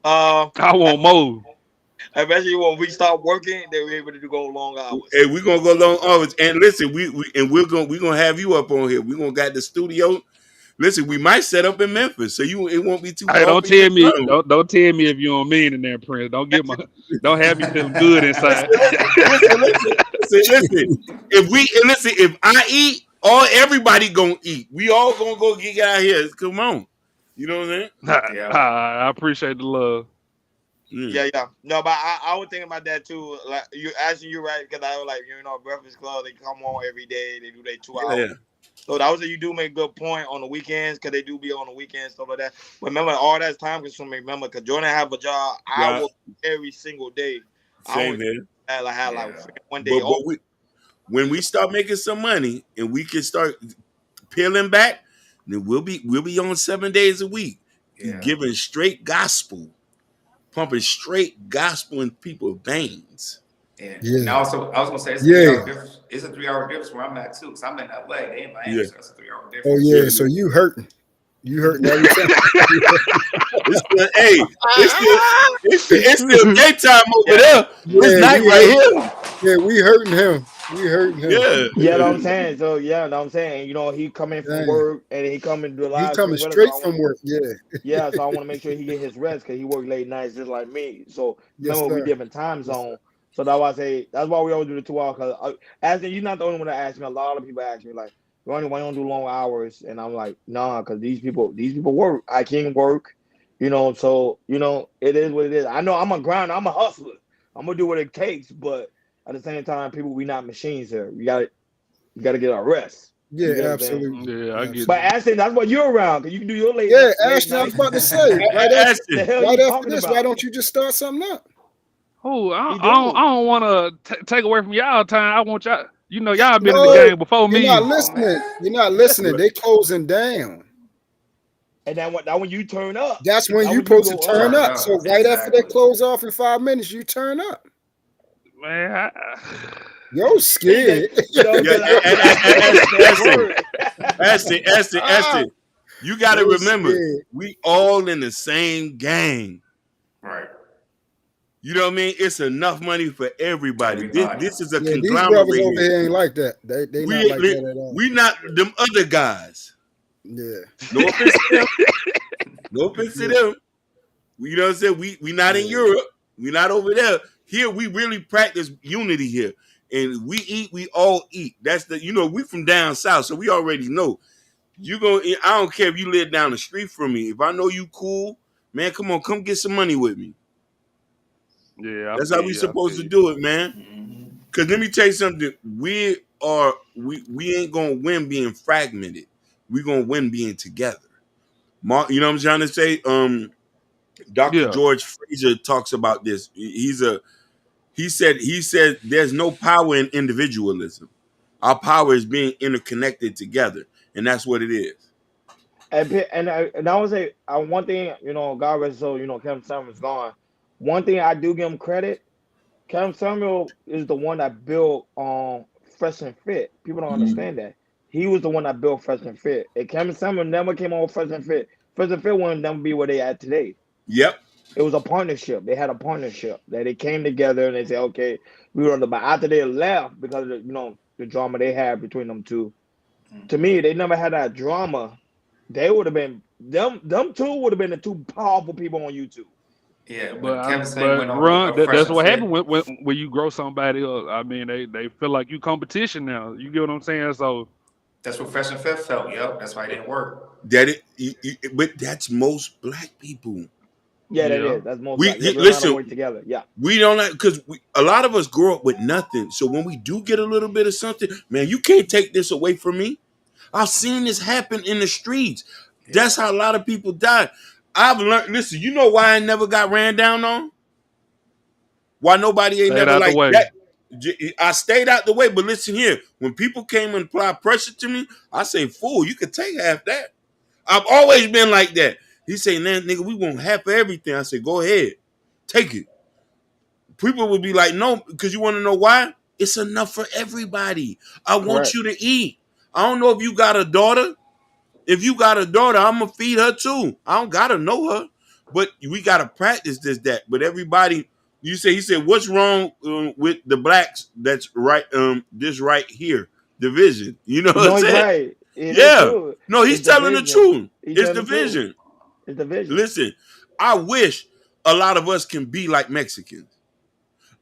S9: I want more.
S7: Especially when we start working, then we're able to go long hours.
S3: Hey, we're gonna go long hours. And listen, we're gonna have you up on here. We're gonna got the studio. Listen, we might set up in Memphis, so it won't be too far.
S9: Hey, don't tell me if you don't mean in there, Prince. Don't have me feeling good inside.
S3: Listen. If I eat, everybody gonna eat. We all gonna go get out here. Come on, you know what I'm saying?
S9: Yeah. I appreciate the love.
S7: Yeah. No, but I was thinking about that too. Like, you right, because I was like, Breakfast Club, they come on every day, they do their 2 hours.
S3: Yeah.
S7: So that was you do make a good point on the weekends, because they do be on the weekends, stuff like that. Remember, all that's time consuming. Remember, because Jordan have a job, I work every single day.
S3: Same here.
S7: I had like one day off.
S3: when we start making some money and we can start peeling back, then we'll be on 7 days a week, giving straight gospel, pumping straight gospel in people's veins.
S2: And also, I was gonna say it's a 3 hour difference. It's a 3 hour difference where I'm at too, because I'm in LA. They in Miami, so it's a 3 hour difference.
S11: Oh yeah, so you hurting. You hurting every time.
S3: It's still daytime over there. It's night right here.
S11: Yeah, we hurting him.
S7: Yeah, know what I'm saying. So know what I'm saying. You know, he coming from work and he coming to live.
S11: He coming straight from work.
S7: Yeah, so I want to make sure he get his rest because he work late nights just like me. So remember, we different time zone. So that's why I say that's why we always do the 2 hours. Cause asking you're not the only one that asks me. A lot of people ask me like, "Ronnie, why you don't do long hours?" And I'm like, "Nah, because these people work. I can work, you know. So you know, it is what it is. I know I'm a grinder. I'm a hustler. I'm gonna do what it takes. But at the same time, people, we not machines here. We got to get our rest.
S11: Yeah, absolutely.
S9: Yeah, I get.
S7: But Ashton, that's what you're around because you can do your late.
S11: Yeah, Ashton, I was about to say right after this, why don't you just start something up?
S9: Oh, I don't want to take away from y'all time. I want y'all. You know, y'all been in the game before me.
S11: You're not listening. You're not listening. They closing down.
S7: And then when you turn up,
S11: that's when you supposed to turn up. So right after they close off in 5 minutes, you turn up.
S9: Man,
S11: yo scared.
S3: Ashton, you got to remember, we all in the same gang.
S2: Right.
S3: You know what I mean? It's enough money for everybody. This is a conglomerate.
S11: These brothers over here ain't like that. They not like that at all.
S3: We not them other guys.
S11: Yeah.
S3: No offense to them. No offense to them. You know what I'm saying? We not in Europe. We not over there. Here we really practice unity here. And we all eat. That's we from down south, so we already know. I don't care if you live down the street from me. If I know you cool, man, come get some money with me.
S9: Yeah,
S3: that's how we supposed to do it, man. Because let me tell you something. We ain't gonna win being fragmented. We gonna win being together. Mark, you know what I'm trying to say? Dr. George Fraser talks about this. He said there's no power in individualism. Our power is being interconnected together, and that's what it is.
S7: And I would say one thing, God rest his soul, Kevin Samuel's gone. One thing I do give him credit, Kevin Samuel is the one that built Fresh and Fit. People don't understand that. He was the one that built Fresh and Fit. And Kevin Samuel never came on with Fresh and Fit. Fresh and Fit wouldn't never be where they at today.
S3: Yep.
S7: It was a partnership. They had a partnership that they came together and they said, okay, we were on the but after they left because of the drama they had between them two. To me, they never had that drama. They would have been them two would have been the two powerful people on YouTube.
S2: Yeah,
S9: but Ron, that's what happened when you grow somebody up. I mean, they feel like you competition now. You get what I'm saying? So
S2: that's what Fresh and Fit felt. Yep, that's why it didn't work.
S3: But that's most black people.
S7: Yeah, that is. That's most.
S3: Listen,
S7: work together. Yeah,
S3: we don't like because a lot of us grow up with nothing. So when we do get a little bit of something, man, you can't take this away from me. I've seen this happen in the streets. Yeah. That's how a lot of people die. I've learned. Listen, you know why I never got ran down on? Why nobody ain't never like that? I stayed out the way. But listen here, when people came and applied pressure to me, I say, "Fool, you could take half that." I've always been like that. He say, "Man, nigga, we want half of everything." I say, "Go ahead, take it." People would be like, "No," because you want to know why? It's enough for everybody. I want you to eat. I don't know if you got a daughter. If you got a daughter, I'm gonna feed her too. I don't gotta know her, but we gotta practice that. But everybody, he said, what's wrong with the blacks? That's right. This right here, division. You know what I'm saying?
S7: Right.
S3: No, he's telling the truth. It's division. It's division. Listen, I wish a lot of us can be like Mexicans.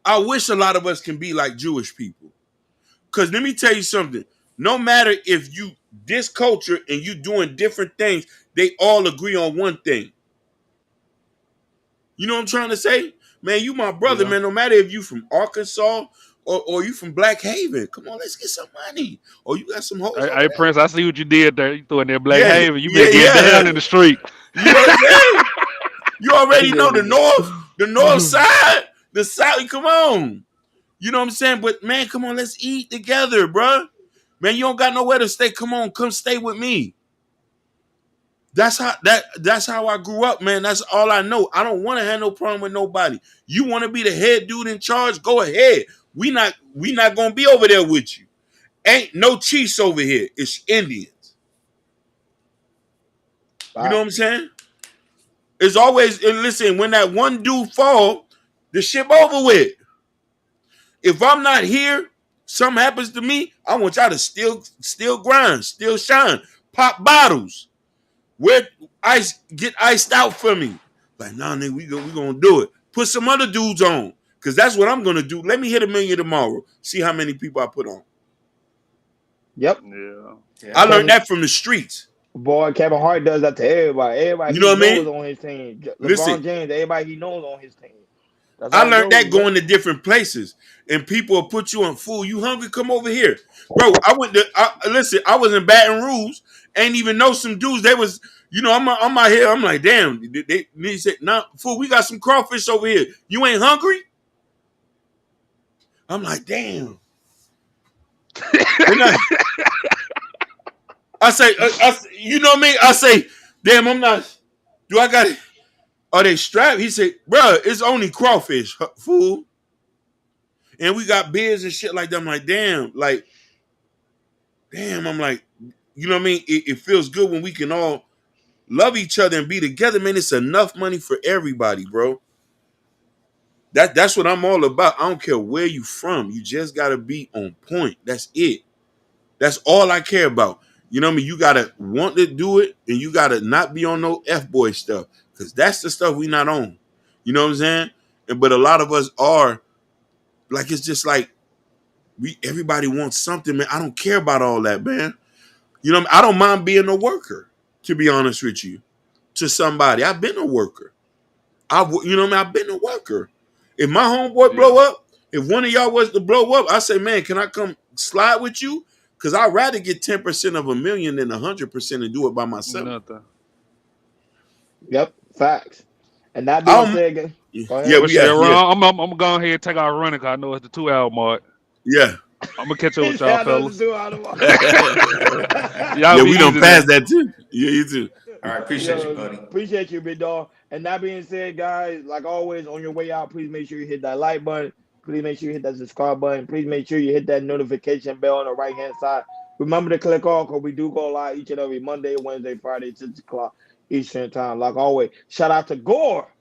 S3: I wish a lot of us can be like Jewish people. Because let me tell you something. No matter if you this culture and you doing different things, they all agree on one thing. You know what I'm trying to say? Man, you my brother, man. No matter if you from Arkansas or you from Black Haven. Come on, let's get some money. Or you got some hoes.
S9: Hey Prince, I see what you did there. You threw in there Black Haven. You been getting down in the street.
S3: You know what I'm saying? You already know the north side, the south. Come on. You know what I'm saying? But man, come on, let's eat together, bro. Man, you don't got nowhere to stay. Come on, come stay with me. That's how I grew up, man. That's all I know. I don't want to have no problem with nobody. You want to be the head dude in charge? Go ahead. We not gonna be over there with you. Ain't no Chiefs over here. It's Indians.
S7: Wow.
S3: You know what I'm saying? It's always, and listen, when that one dude fall, the ship over with. If I'm not here, something happens to me, I want y'all to still grind, still shine, pop bottles. Where ice get iced out for me. Like, nah, nigga, we gonna do it. Put some other dudes on. Cause that's what I'm gonna do. Let me hit 1 million tomorrow. See how many people I put on.
S7: Yep.
S9: Yeah.
S3: I learned that from the streets.
S7: Boy, Kevin Hart does that to everybody. Everybody
S3: You know what I mean?
S7: on his team. LeBron
S3: Listen,
S7: James, everybody he knows on his team. That's
S3: I
S7: how it
S3: learned that
S7: goes,
S3: going to different places. And people will put you on, fool, you hungry? Come over here. Bro, I was in Baton Rouge. Ain't even know some dudes. They was, you know, I'm out here. I'm like, damn. They said, nah, fool, we got some crawfish over here. You ain't hungry? I'm like, damn. I say, you know what I mean? I say, damn, I'm not. Do I got it? Are they strapped? He said, bro, it's only crawfish, fool. And we got beers and shit like that. I'm like, damn. I'm like, you know what I mean? It feels good when we can all love each other and be together, man. It's enough money for everybody, bro. That's what I'm all about. I don't care where you from. You just got to be on point. That's it. That's all I care about. You know what I mean? You got to want to do it, and you got to not be on no F-boy stuff, because that's the stuff we not on. You know what I'm saying? But a lot of us are, like, it's just like, everybody wants something, man. I don't care about all that, man. You know what I mean? I don't mind being a worker, to be honest with you, to somebody. I've been a worker. You know what I mean? I've been a worker. If my homeboy blow up, if one of y'all was to blow up, I say, man, can I come slide with you? Because I'd rather get 10% of $1 million than 100% and do it by myself.
S9: Nothing.
S7: Yep, facts. And that being said, go ahead.
S9: I'm gonna go ahead and take our running, because I know it's the 2 hour mark.
S3: Yeah.
S9: I'm gonna catch up with y'all, fellas.
S3: We don't pass that too. Yeah, you too.
S2: All right, appreciate you, buddy.
S7: Appreciate you, big dog. And that being said, guys, like always, on your way out, please make sure you hit that like button. Please make sure you hit that subscribe button. Please make sure you hit that notification bell on the right-hand side. Remember to click on, because we do go live each and every Monday, Wednesday, Friday, 6 o'clock Eastern time. Like always, shout out to Gore.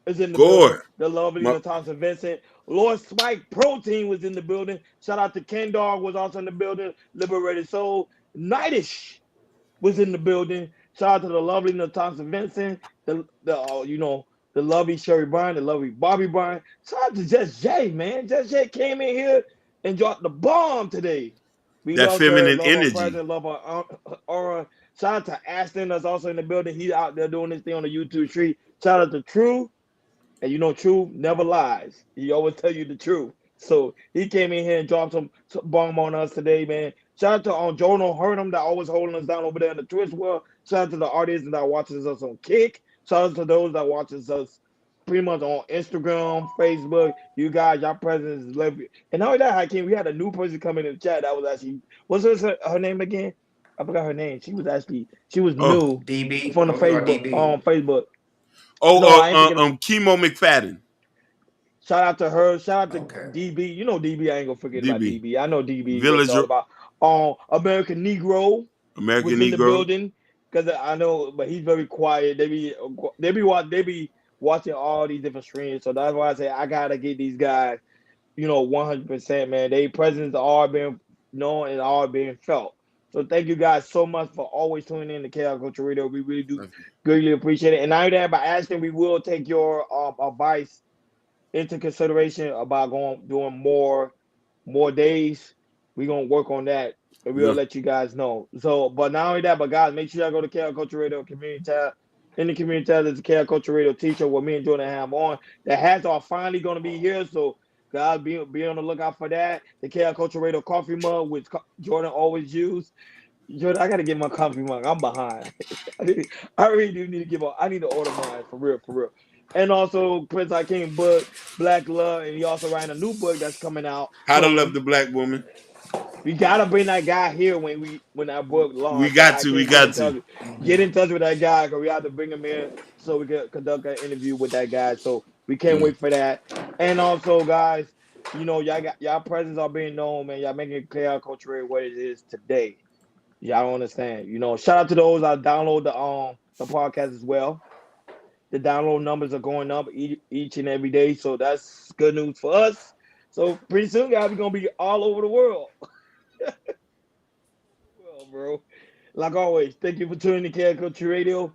S7: Is in the building. The lovely Thompson Vincent. Lord Spike Protein was in the building. Shout out to Ken Dog was also in the building. Liberated Soul. Nightish was in the building. Shout out to the lovely Thompson Vincent. The lovely Sherry Bryan, the lovely Bobby Bryan. Shout out to Just Jay, man. Just Jay came in here and dropped the bomb today.
S3: That feminine energy.
S7: Love our aura. Shout out to Ashton that's also in the building. He's out there doing this thing on the YouTube street. Shout out to True. And you know, True never lies. He always tell you the truth. So he came in here and dropped some bomb on us today, man. Shout out to Jonah Hurnham that always holding us down over there in the Twitch world. Shout out to the artists that watches us on Kick. Shout out to those that watches us pretty much on Instagram, Facebook. You guys, your presence is lovely. And not only that, Hakeem, we had a new person come in the chat that was actually, what's her name again? I forgot her name. She was new.
S2: DB.
S7: From the Facebook. On Facebook.
S3: Chemo McFadden.
S7: Shout out to her. Shout out to DB. You know DB. I ain't gonna forget about DB. I know DB.
S3: Villager.
S7: About American Negro.
S3: American
S7: was
S3: Negro.
S7: In the building, because I know, but he's very quiet. They be watching all these different streams. So that's why I say I gotta get these guys, 100%, man. They presence are being known and are being felt. So thank you guys so much for always tuning in to Chaos Culture Radio. We really do greatly appreciate it. And now that by Ashton, we will take your advice into consideration about doing more days. We're gonna work on that, and we'll let you guys know. So, but not only that, but guys, make sure y'all go to Chaos Culture Radio community tab. In the community tab, there's a Chaos Culture Radio t-shirt with me and Jordan have on. The hats are finally gonna be here, so guys, be on the lookout for that. The Chaos Culture Radio coffee mug, which Jordan always use. Jordan, I gotta get my coffee mug. I'm behind. I really do need to I need to order mine for real. and also Prince Hakeem book, Black Love, and he also writing a new book that's coming out.
S3: How to
S7: So
S3: Love the Black Woman.
S7: we gotta bring that guy here when that book launches.
S3: We got to.
S7: Get in touch with that guy because we have to bring him in so we can conduct an interview with that guy. So we can't wait for that. And also, guys, you know, y'all presence are being known, man. Y'all making it clear culture what it is today. Y'all don't understand. You know, shout out to those that download the podcast as well. The download numbers are going up each and every day, so that's good news for us. So pretty soon, guys, we're gonna be all over the world. Well, bro, like always, thank you for tuning in to Chaos Culture Radio.